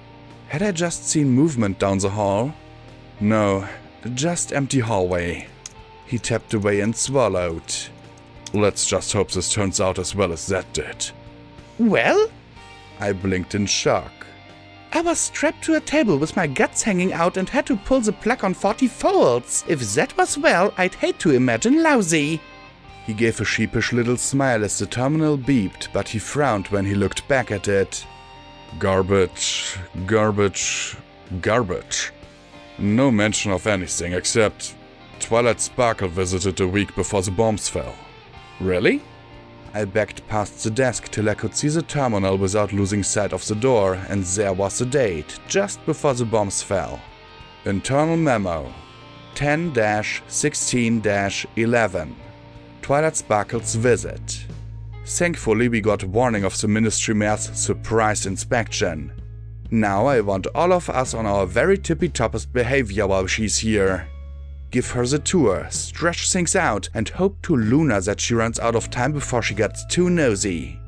Speaker 1: Had I just seen movement down the hall? No, just empty hallway. He tapped away and swallowed.
Speaker 3: Let's just hope this turns out as well as that did.
Speaker 2: Well?
Speaker 1: I blinked in shock.
Speaker 2: I was strapped to a table with my guts hanging out and had to pull the plug on 40 folds. If that was well, I'd hate to imagine lousy.
Speaker 1: He gave a sheepish little smile as the terminal beeped, but he frowned when he looked back at it.
Speaker 3: Garbage, garbage, garbage. No mention of anything except Twilight Sparkle visited a week before the bombs fell.
Speaker 1: Really? I backed past the desk till I could see the terminal without losing sight of the door, and there was the date, just before the bombs fell. Internal memo. 10-16-11. Twilight Sparkle's visit. Thankfully, we got warning of the Ministry Mayor's surprise inspection. Now I want all of us on our very tippy-toppest behavior while she's here. Give her the tour, stretch things out, and hope to Luna that she runs out of time before she gets too nosy.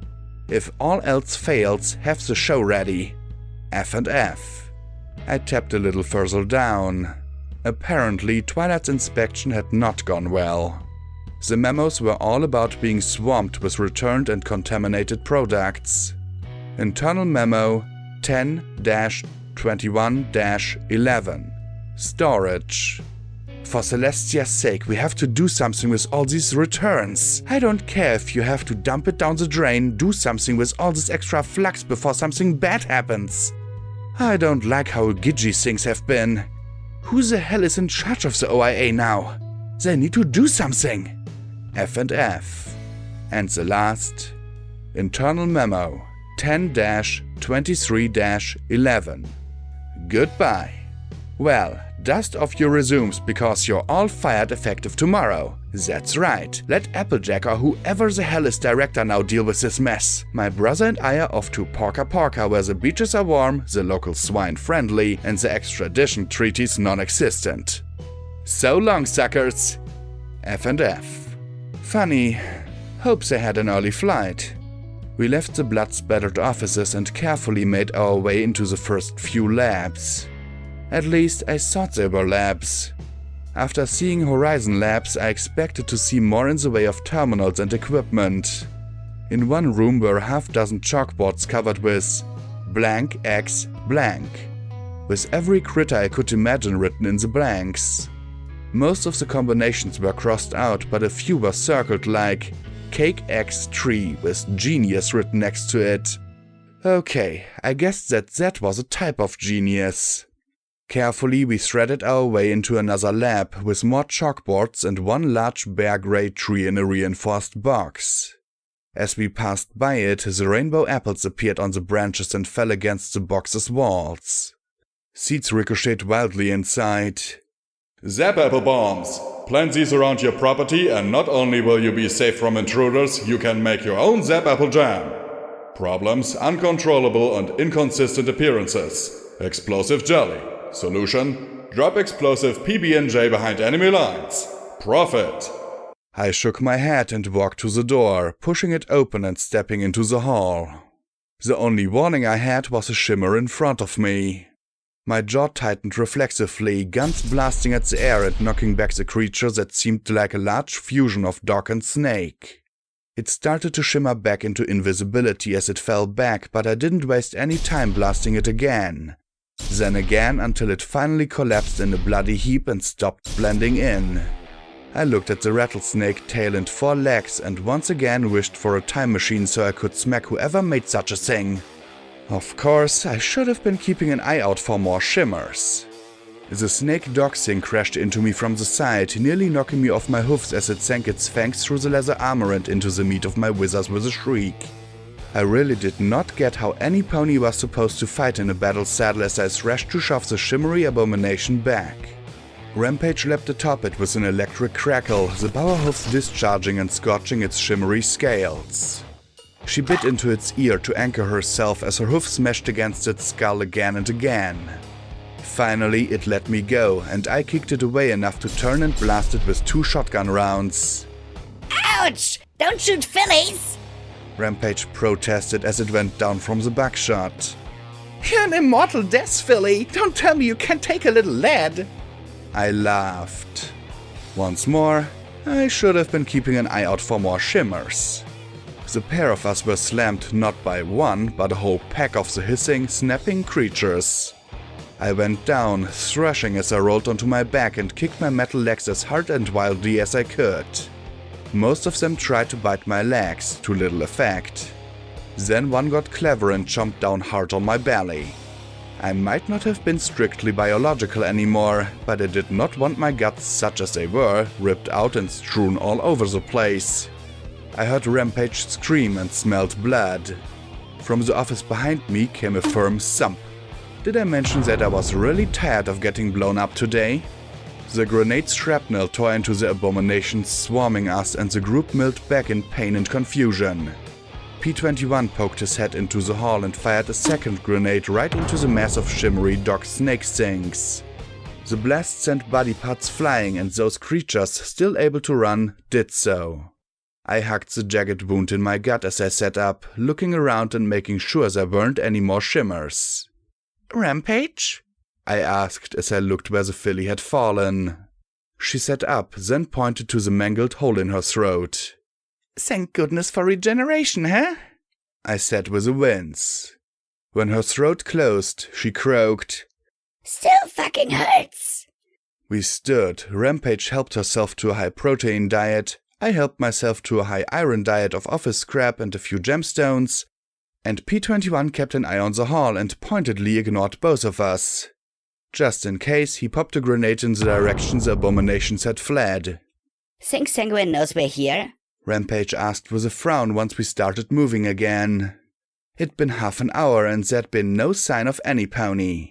Speaker 1: If all else fails, have the show ready. F&F. I tapped a little further down. Apparently, Twilight's inspection had not gone well. The memos were all about being swamped with returned and contaminated products. Internal memo 10-21-11. Storage. For Celestia's sake, we have to do something with all these returns. I don't care if you have to dump it down the drain, do something with all this extra flux before something bad happens. I don't like how gidgy things have been. Who the hell is in charge of the OIA now? They need to do something. F&F. And the last, internal memo 10-23-11. Goodbye. Well, dust off your resumes because you're all fired effective tomorrow. That's right. Let Applejack or whoever the hell is director now deal with this mess. My brother and I are off to Porca Porca where the beaches are warm, the local swine friendly, and the extradition treaties non-existent. So long, suckers. F&F. Funny. Hope they had an early flight. We left the blood-spattered offices and carefully made our way into the first few labs. At least I thought they were labs. After seeing Horizon Labs, I expected to see more in the way of terminals and equipment. In one room were a half-dozen chalkboards covered with blank X blank, with every critter I could imagine written in the blanks. Most of the combinations were crossed out, but a few were circled like Cake X Tree with Genius written next to it. Okay, I guess that was a type of genius. Carefully, we threaded our way into another lab with more chalkboards and one large bare grey tree in a reinforced box. As we passed by it, the rainbow apples appeared on the branches and fell against the box's walls. Seeds ricocheted wildly inside.
Speaker 3: Zap apple bombs! Plant these around your property and not only will you be safe from intruders, you can make your own Zap apple jam. Problems, uncontrollable and inconsistent appearances. Explosive jelly. Solution, drop explosive PB&J behind enemy lines. Profit.
Speaker 1: I shook my head and walked to the door, pushing it open and stepping into the hall. The only warning I had was a shimmer in front of me. My jaw tightened reflexively, guns blasting at the air and knocking back the creature that seemed like a large fusion of dog and snake. It started to shimmer back into invisibility as it fell back, but I didn't waste any time blasting it again. Then again until it finally collapsed in a bloody heap and stopped blending in. I looked at the rattlesnake tail and 4 legs and once again wished for a time machine so I could smack whoever made such a thing. Of course, I should have been keeping an eye out for more shimmers. The snake dog thing crashed into me from the side, nearly knocking me off my hoofs as it sank its fangs through the leather armor and into the meat of my withers with a shriek. I really did not get how any pony was supposed to fight in a battle saddle as I thrashed to shove the shimmery abomination back. Rampage leapt atop it with an electric crackle, the power hoofs discharging and scorching its shimmery scales. She bit into its ear to anchor herself as her hoof smashed against its skull again and again. Finally, it let me go, and I kicked it away enough to turn and blast it with 2 shotgun rounds.
Speaker 4: Ouch! Don't shoot fillies!
Speaker 1: Rampage protested as it went down from the buckshot.
Speaker 2: You're an immortal death, Philly. Don't tell me you can't take a little lead.
Speaker 1: I laughed. Once more, I should have been keeping an eye out for more shimmers. The pair of us were slammed not by one, but a whole pack of the hissing, snapping creatures. I went down, thrashing as I rolled onto my back and kicked my metal legs as hard and wildly as I could. Most of them tried to bite my legs, to little effect. Then one got clever and chomped down hard on my belly. I might not have been strictly biological anymore, but I did not want my guts, such as they were, ripped out and strewn all over the place. I heard Rampage scream and smelled blood. From the office behind me came a firm thump. Did I mention that I was really tired of getting blown up today? The grenade shrapnel tore into the abominations swarming us, and the group milled back in pain and confusion. P-21 poked his head into the hall and fired a second grenade right into the mass of shimmery dog snake things. The blast sent body parts flying, and those creatures, still able to run, did so. I hugged the jagged wound in my gut as I sat up, looking around and making sure there weren't any more shimmers.
Speaker 2: Rampage?
Speaker 1: I asked as I looked where the filly had fallen. She sat up, then pointed to the mangled hole in her throat.
Speaker 2: Thank goodness for regeneration, huh?
Speaker 1: I said with a wince. When her throat closed, she croaked,
Speaker 4: Still fucking hurts.
Speaker 1: We stood. Rampage helped herself to a high-protein diet. I helped myself to a high-iron diet of office scrap and a few gemstones. And P-21 kept an eye on the hall and pointedly ignored both of us. Just in case, he popped a grenade in the direction the abominations had fled.
Speaker 4: Think Sanguine knows we're here?
Speaker 1: Rampage asked with a frown once we started moving again. It'd been half an hour and there'd been no sign of any pony.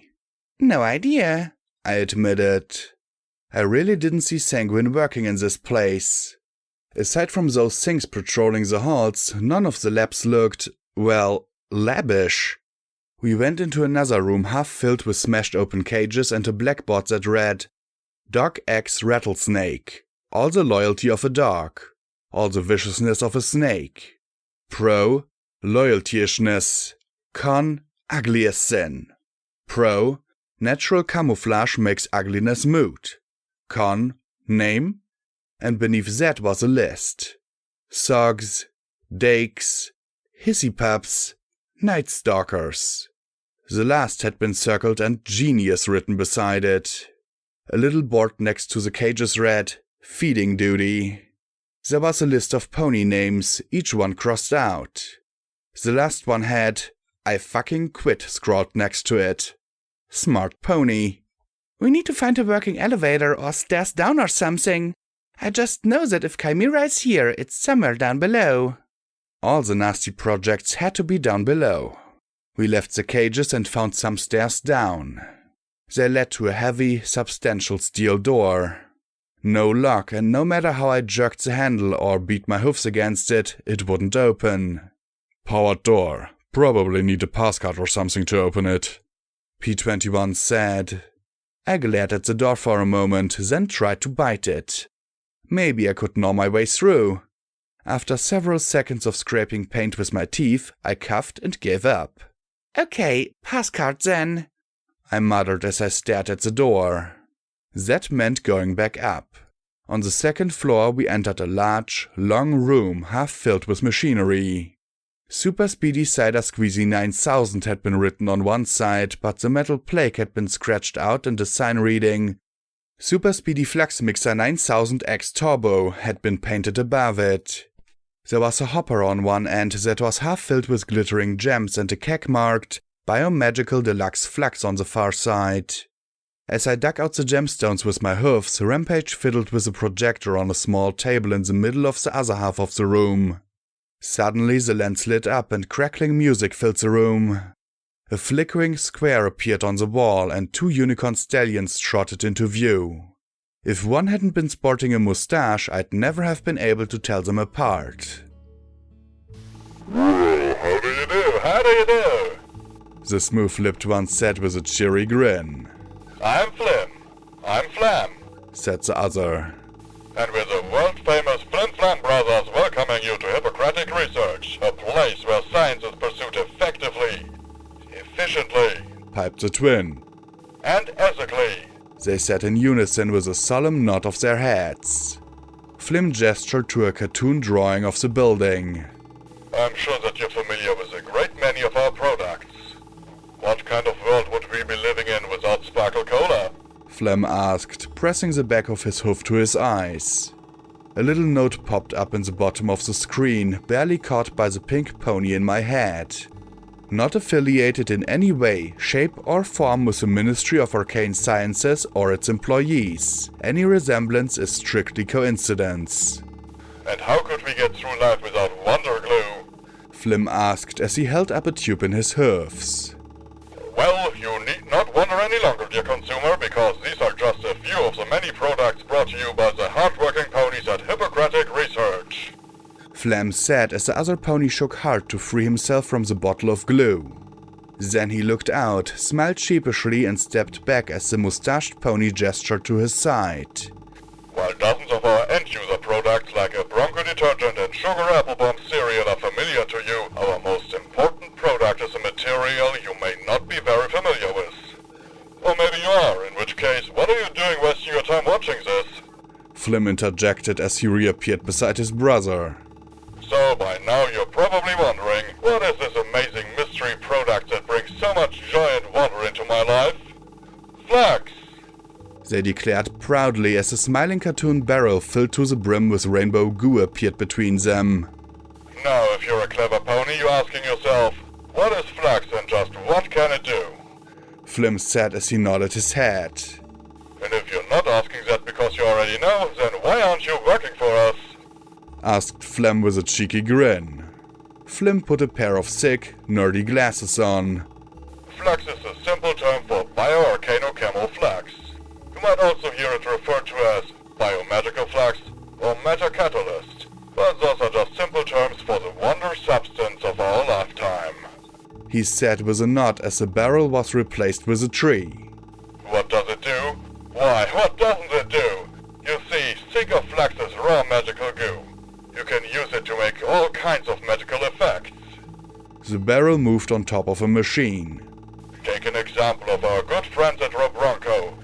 Speaker 2: No idea,
Speaker 1: I admitted. I really didn't see Sanguine working in this place. Aside from those things patrolling the halls, none of the labs looked, well, labbish. We went into another room half filled with smashed open cages and a blackboard that read, Dog X Rattlesnake. All the loyalty of a dog. All the viciousness of a snake. Pro, loyalty-ishness. Con, ugly as sin. Pro, natural camouflage makes ugliness moot. Con, name. And beneath that was a list. Sogs, dakes, hissy pups, night stalkers. The last had been circled and genius written beside it. A little board next to the cages read, Feeding duty. There was a list of pony names, each one crossed out. The last one had, I fucking quit scrawled next to it. Smart pony.
Speaker 2: We need to find a working elevator or stairs down or something. I just know that if Chimera is here, it's somewhere down below.
Speaker 1: All the nasty projects had to be down below. We left the cages and found some stairs down. They led to a heavy, substantial steel door. No lock, and no matter how I jerked the handle or beat my hoofs against it, it wouldn't open.
Speaker 3: Powered door. Probably need a passcard or something to open it.
Speaker 1: P-21 said. I glared at the door for a moment, then tried to bite it. Maybe I could gnaw my way through. After several seconds of scraping paint with my teeth, I coughed and gave up.
Speaker 2: Okay, passcard then,
Speaker 1: I muttered as I stared at the door. That meant going back up. On the second floor, we entered a large, long room half filled with machinery. Super Speedy Cider Squeezy 9000 had been written on one side, but the metal plaque had been scratched out and a sign reading Super Speedy Flux Mixer 9000X Turbo had been painted above it. There was a hopper on one end that was half filled with glittering gems and a keg marked Biomagical Deluxe Flux on the far side. As I dug out the gemstones with my hoofs, Rampage fiddled with a projector on a small table in the middle of the other half of the room. Suddenly the lens lit up and crackling music filled the room. A flickering square appeared on the wall and two unicorn stallions trotted into view. If one hadn't been sporting a mustache, I'd never have been able to tell them apart.
Speaker 5: Whoa, how do you do? How do you do?
Speaker 1: The smooth-lipped one said with a cheery grin.
Speaker 5: I'm Flim. I'm Flam.
Speaker 1: Said the other.
Speaker 5: And we're the world-famous Flin Flam Brothers welcoming you to Hippocratic Research, a place where science is pursued effectively, efficiently,
Speaker 1: Piped the twin.
Speaker 5: and ethically.
Speaker 1: They said in unison with a solemn nod of their heads. Flim gestured to a cartoon drawing of the building.
Speaker 5: I'm sure that you're familiar with a great many of our products. What kind of world would we be living in without Sparkle Cola?
Speaker 1: Flem asked, pressing the back of his hoof to his eyes. A little note popped up in the bottom of the screen, barely caught by the pink pony in my head. Not affiliated in any way, shape or form with the Ministry of Arcane Sciences or its employees. Any resemblance is strictly coincidence.
Speaker 5: And how could we get through life without Wonder Glue?
Speaker 1: Flim asked as he held up a tube in his hoofs.
Speaker 5: Well, you need not wonder any longer, dear consumer, because these are just a few of the many products brought to you by the hard-working ponies at Hippocratic Research.
Speaker 1: Flem said as the other pony shook hard to free himself from the bottle of glue. Then he looked out, smiled sheepishly and stepped back as the mustached pony gestured to his side.
Speaker 5: While dozens of our end-user products like a Bronco detergent and sugar apple bomb cereal are familiar to you, our most important product is a material you may not be very familiar with. Or maybe you are, in which case, what are you doing wasting your time watching this?
Speaker 1: Flem interjected as he reappeared beside his brother.
Speaker 5: So by now you're probably wondering, what is this amazing mystery product that brings so much joy and wonder into my life? Flax!
Speaker 1: They declared proudly as a smiling cartoon barrel filled to the brim with rainbow goo appeared between them.
Speaker 5: Now if you're a clever pony, you're asking yourself, what is flax and just what can it do?
Speaker 1: Flem said as he nodded his head.
Speaker 5: And if you're not asking that because you already know, then why aren't you working for us?
Speaker 1: Asked Flem with a cheeky grin. Flem put a pair of thick, nerdy glasses on.
Speaker 5: Flax is a simple term for bioarcanocamel flax. You might also hear it referred to as biomedical flax or metacatalyst, but those are just simple terms for the wonder substance of our lifetime.
Speaker 1: He said with a nod as the barrel was replaced with a tree.
Speaker 5: What does it do? Why, what doesn't it do? You see, think of flax as raw magical goo. You can use it to make all kinds of medical effects.
Speaker 1: The barrel moved on top of a machine.
Speaker 5: Take an example of our good friends at Bronco.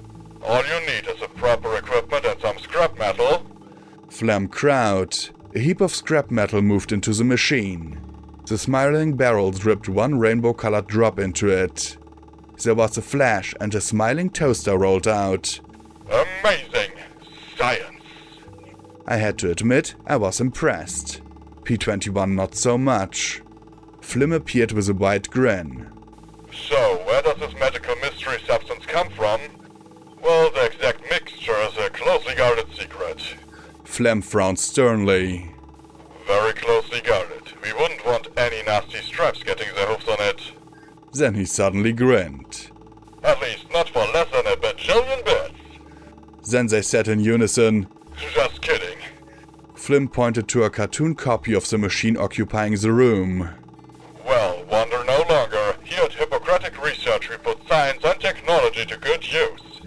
Speaker 5: All you need is the proper equipment and some scrap metal.
Speaker 1: Flem crowed. A heap of scrap metal moved into the machine. The smiling barrel dripped one rainbow-colored drop into it. There was a flash and a smiling toaster rolled out.
Speaker 5: Amazing science!
Speaker 1: I had to admit, I was impressed. P21 not so much. Flem appeared with a wide grin.
Speaker 5: So, where does this medical mystery substance come from? Well, the exact mixture is a closely guarded secret.
Speaker 1: Flem frowned sternly.
Speaker 5: Very closely guarded. We wouldn't want any nasty straps getting their hoofs on it.
Speaker 1: Then he suddenly grinned.
Speaker 5: At least not for less than a bajillion bits.
Speaker 1: Then they said in unison,
Speaker 5: Just kidding.
Speaker 1: Flem pointed to a cartoon copy of the machine occupying the room.
Speaker 5: Well, wonder no longer. Here at Hippocratic Research we put science and technology to good use.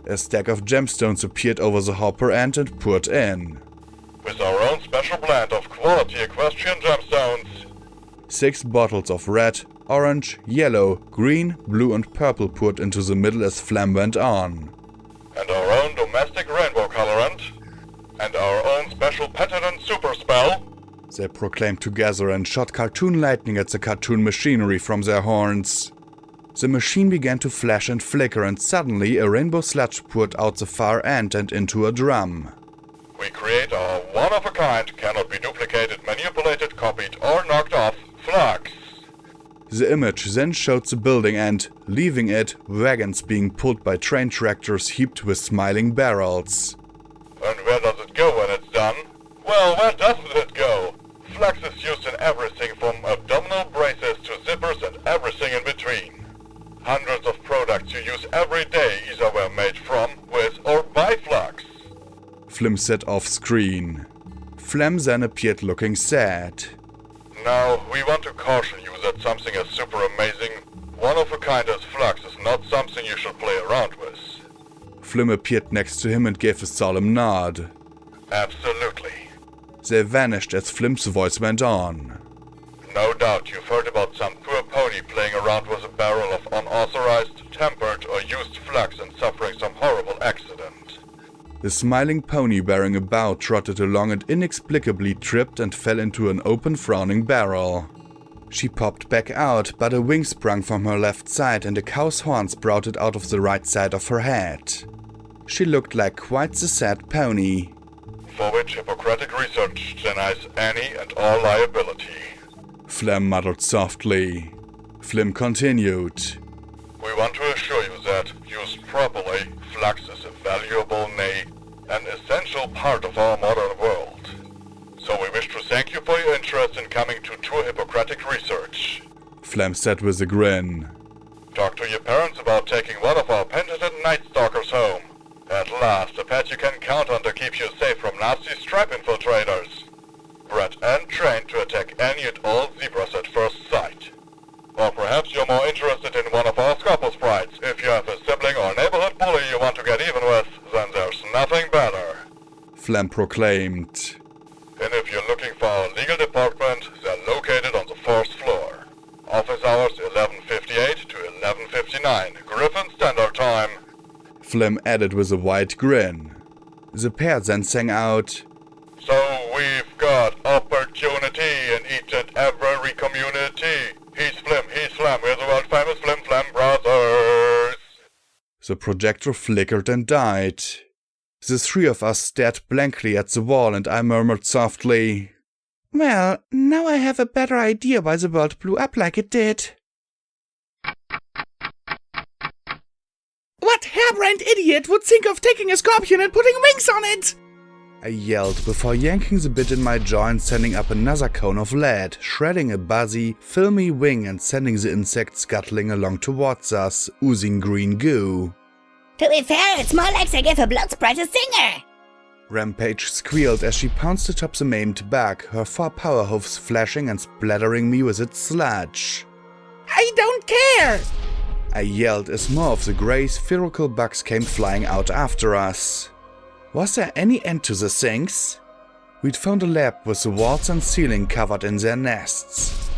Speaker 1: A stack of gemstones appeared over the hopper end and poured in.
Speaker 5: With our own special blend of quality equestrian gemstones.
Speaker 1: 6 bottles of red, orange, yellow, green, blue and purple poured into the middle as Flem went on.
Speaker 5: And our own domestic rainbow colorant. And our own special patented super spell.
Speaker 1: They proclaimed together and shot cartoon lightning at the cartoon machinery from their horns. The machine began to flash and flicker and suddenly a rainbow sludge poured out the far end and into a drum.
Speaker 5: We create our one-of-a-kind, cannot be duplicated, manipulated, copied or knocked off flax.
Speaker 1: The image then showed the building and, leaving it, wagons being pulled by train tractors heaped with smiling barrels.
Speaker 5: And where does it go when it's done? Well, where doesn't it go? Flax is used in everything from abdominal braces to zippers and everything in between. Hundreds of products you use every day either were made from, with, or by flax.
Speaker 1: Flem said off screen. Flem then appeared looking sad.
Speaker 5: Now, we want to caution you that something as super amazing, one-of-a-kind as flax is not something you should play around with.
Speaker 1: Flem appeared next to him and gave a solemn nod.
Speaker 5: Absolutely.
Speaker 1: They vanished as Flem's voice went on.
Speaker 5: No doubt you've heard about some poor pony playing around with a barrel of unauthorized, tempered or used flax and suffering some horrible accident.
Speaker 1: The smiling pony wearing a bow trotted along and inexplicably tripped and fell into an open frowning barrel. She popped back out, but a wing sprung from her left side and a cow's horn sprouted out of the right side of her head. She looked like quite the sad pony.
Speaker 5: For which Hippocratic Research denies any and all liability.
Speaker 1: Flem muttered softly. Flem continued.
Speaker 5: We want to assure you that, used properly, flax is a valuable, nay, an essential part of our modern world. So we wish to thank you for your interest in coming to tour Hippocratic Research.
Speaker 1: Flem said with a grin.
Speaker 5: talk to your parents about taking one of our patented Night Stalkers home. At last, a pet you can count on to keep you safe from nasty stripe infiltrators. Bred and trained to attack any and all zebras at first sight. Or perhaps you're more interested in one of our Scorpo sprites. If you have a sibling or neighborhood bully you want to get even with, then there's nothing better.
Speaker 3: Flem proclaimed.
Speaker 5: And if you're looking for our legal department, they're located on the 4th floor. Office hours 11:58 to 11:59, Griffin Standard Time.
Speaker 3: Flem added with a wide grin. The pair then sang out,
Speaker 5: So we've got opportunity in each and every community. He's Flim, we're the world famous Flim Flam brothers.
Speaker 3: The projector flickered and died. The three of us stared blankly at the wall and I murmured softly,
Speaker 2: Well, now I have a better idea why the world blew up like it did. What harebrained idiot would think of taking a scorpion and putting wings on it?
Speaker 1: I yelled before yanking the bit in my jaw and sending up another cone of lead, shredding a buzzy, filmy wing and sending the insect scuttling along towards us, oozing green goo.
Speaker 4: To be fair, it's more like they gave a blood sprite a stinger.
Speaker 1: Rampage squealed as she pounced atop the maimed back, her 4 power hooves flashing and splattering me with its sludge.
Speaker 2: I don't care!
Speaker 1: I yelled as more of the grey spherical bugs came flying out after us. Was there any end to the things? We'd found a lab with the walls and ceiling covered in their nests.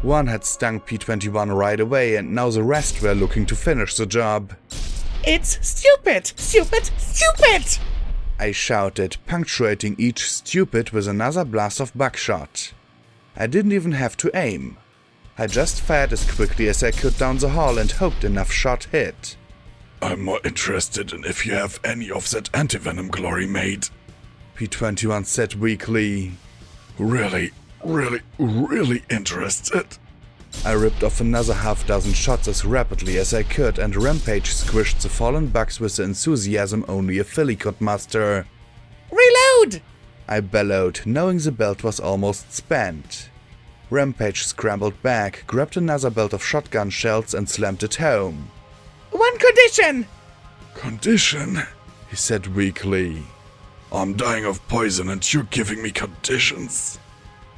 Speaker 1: One had stung P-21 right away and now the rest were looking to finish the job.
Speaker 2: It's stupid! Stupid! Stupid!
Speaker 1: I shouted, punctuating each stupid with another blast of buckshot. I didn't even have to aim. I just fired as quickly as I could down the hall and hoped enough shot hit.
Speaker 3: I'm more interested in if you have any of that antivenom glory made,
Speaker 1: P-21 said weakly.
Speaker 3: Really interested.
Speaker 1: I ripped off another half-dozen shots as rapidly as I could and Rampage squished the fallen bugs with the enthusiasm only a filly could muster.
Speaker 2: Reload!
Speaker 1: I bellowed, knowing the belt was almost spent. Rampage scrambled back, grabbed another belt of shotgun shells and slammed it home.
Speaker 2: One condition!
Speaker 3: Condition? He said weakly. I'm dying of poison and you're giving me conditions?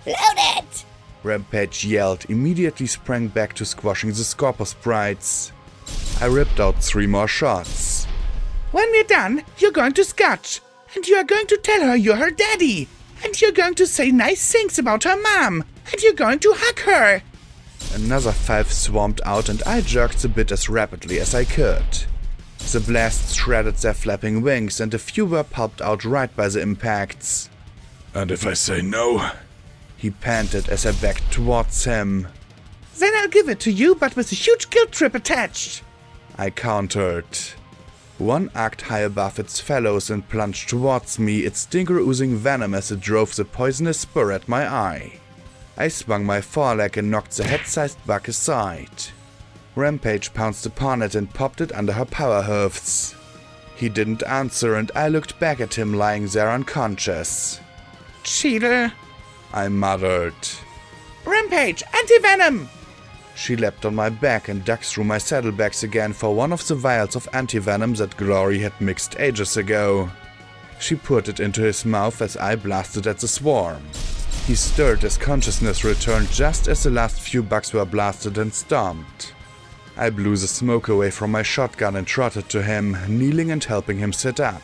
Speaker 4: Load it!
Speaker 1: Rampage yelled, immediately sprang back to squashing the Scorpo sprites. I ripped out 3 more shots.
Speaker 2: When we're done, you're going to Scotch. And you are going to tell her you're her daddy. And you're going to say nice things about her mom. And you're going to hug her.
Speaker 1: Another 5 swarmed out and I jerked the bit as rapidly as I could. The blasts shredded their flapping wings and a few were pulped out right by the impacts.
Speaker 3: And if I say no?
Speaker 1: He panted as I backed towards him.
Speaker 2: Then I'll give it to you, but with a huge guilt trip attached.
Speaker 1: I countered. One arced high above its fellows and plunged towards me, its stinger oozing venom as it drove the poisonous spur at my eye. I swung my foreleg and knocked the head-sized bug aside. Rampage pounced upon it and popped it under her power hooves. He didn't answer and I looked back at him lying there unconscious.
Speaker 2: Cheater.
Speaker 1: I muttered.
Speaker 2: Rampage, anti-venom!
Speaker 1: She leapt on my back and dug through my saddlebags again for one of the vials of anti-venom that Glory had mixed ages ago. She put it into his mouth as I blasted at the swarm. He stirred as consciousness returned just as the last few bugs were blasted and stomped. I blew the smoke away from my shotgun and trotted to him, kneeling and helping him sit up.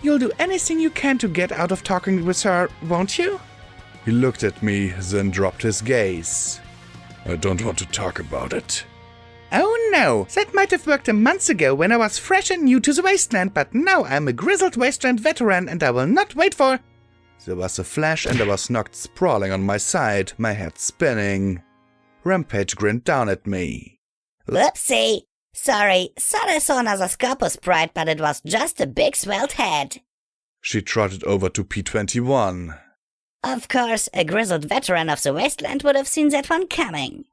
Speaker 2: You'll do anything you can to get out of talking with her, won't you?
Speaker 1: He looked at me, then dropped his gaze.
Speaker 3: I don't want to talk about it.
Speaker 2: Oh no, that might have worked a month ago when I was fresh and new to the wasteland, but now I'm a grizzled wasteland veteran and I will not wait for...
Speaker 1: There was a flash and I was knocked sprawling on my side, my head spinning. Rampage grinned down at me.
Speaker 4: Whoopsie. Sorry, thought I saw another Scorpo sprite, but it was just a big swelled head.
Speaker 1: She trotted over to P-21.
Speaker 4: Of course, a grizzled veteran of the wasteland would have seen that one coming.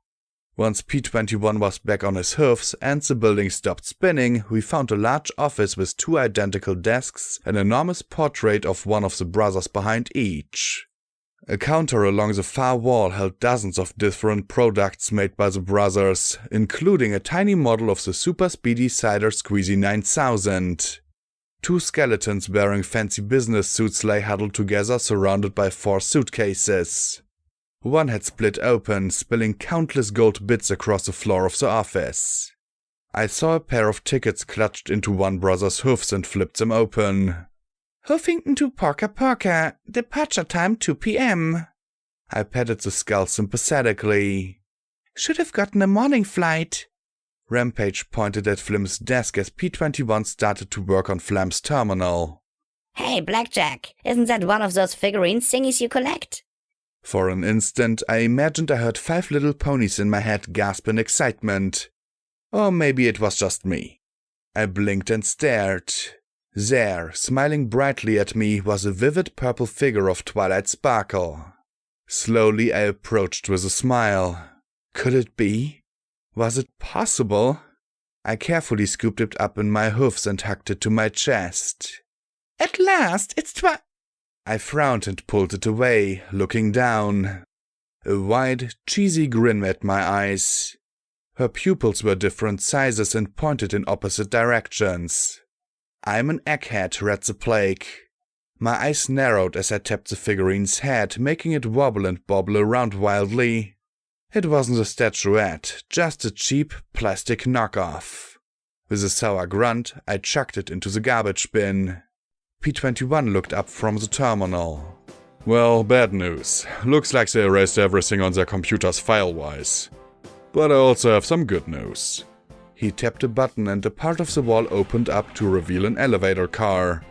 Speaker 1: Once P-21 was back on his hooves and the building stopped spinning, we found a large office with 2 identical desks, an enormous portrait of one of the brothers behind each.
Speaker 3: A counter along the far wall held dozens of different products made by the brothers, including a tiny model of the super speedy cider squeezy 9000. 2 skeletons wearing fancy business suits lay huddled together, surrounded by 4 suitcases. One had split open, spilling countless gold bits across the floor of the office. I saw a pair of tickets clutched into one brother's hoofs and flipped them open.
Speaker 2: Huffington to Porca, departure time 2 p.m.
Speaker 3: I patted the skull sympathetically.
Speaker 2: Should have gotten a morning flight.
Speaker 3: Rampage pointed at Flim's desk as P-21 started to work on Flam's terminal.
Speaker 4: Hey, Blackjack, isn't that one of those figurine thingies you collect?
Speaker 3: For an instant, I imagined I heard 5 little ponies in my head gasp in excitement. Or maybe it was just me. I blinked and stared. There, smiling brightly at me, was a vivid purple figure of twilight sparkle. Slowly I approached with a smile. Could it be? Was it possible? I carefully scooped it up in my hoofs and hugged it to my chest.
Speaker 2: At last, it's
Speaker 3: I frowned and pulled it away, looking down. A wide, cheesy grin met my eyes. Her pupils were different sizes and pointed in opposite directions. I'm an egghead, read the plague. My eyes narrowed as I tapped the figurine's head, making it wobble and bobble around wildly. It wasn't a statuette, just a cheap plastic knockoff. With a sour grunt, I chucked it into the garbage bin. P-21 looked up from the terminal. Well, bad news. Looks like they erased everything on their computers file-wise. But I also have some good news. He tapped a button and a part of the wall opened up to reveal an elevator car.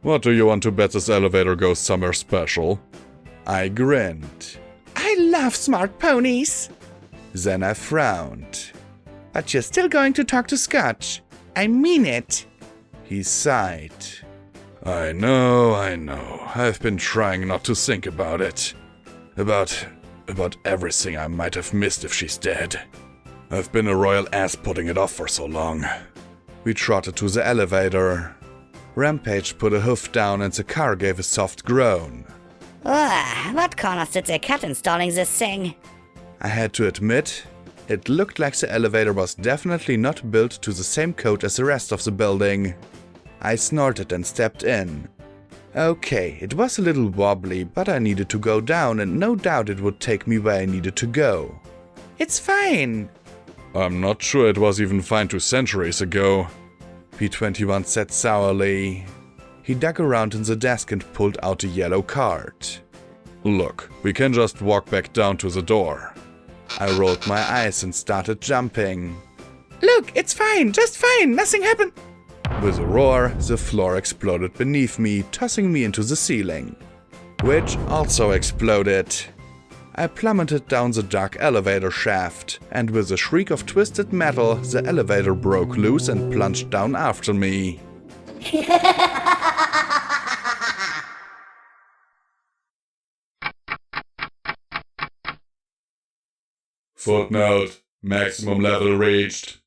Speaker 3: What do you want to bet this elevator goes somewhere special? I grinned.
Speaker 2: I love smart ponies.
Speaker 3: Then I frowned.
Speaker 2: But you're still going to talk to Scotch. I mean it.
Speaker 3: He sighed. I know. I've been trying not to think about it. About everything I might have missed if she's dead. I've been a royal ass putting it off for so long. We trotted to the elevator. Rampage put a hoof down and the car gave a soft groan.
Speaker 4: Ugh, what corners did they cut installing this thing?
Speaker 3: I had to admit, it looked like the elevator was definitely not built to the same code as the rest of the building. I snorted and stepped in. Okay, it was a little wobbly, but I needed to go down and no doubt it would take me where I needed to go.
Speaker 2: It's fine.
Speaker 3: I'm not sure it was even fine 2 centuries ago, P-21 said sourly. He dug around in the desk and pulled out a yellow card. Look, we can just walk back down to the door. I rolled my eyes and started jumping.
Speaker 2: Look, it's fine, just fine, nothing happened.
Speaker 3: With a roar, the floor exploded beneath me, tossing me into the ceiling, which also exploded. I plummeted down the dark elevator shaft, and with a shriek of twisted metal, the elevator broke loose and plunged down after me. Footnote: maximum level reached.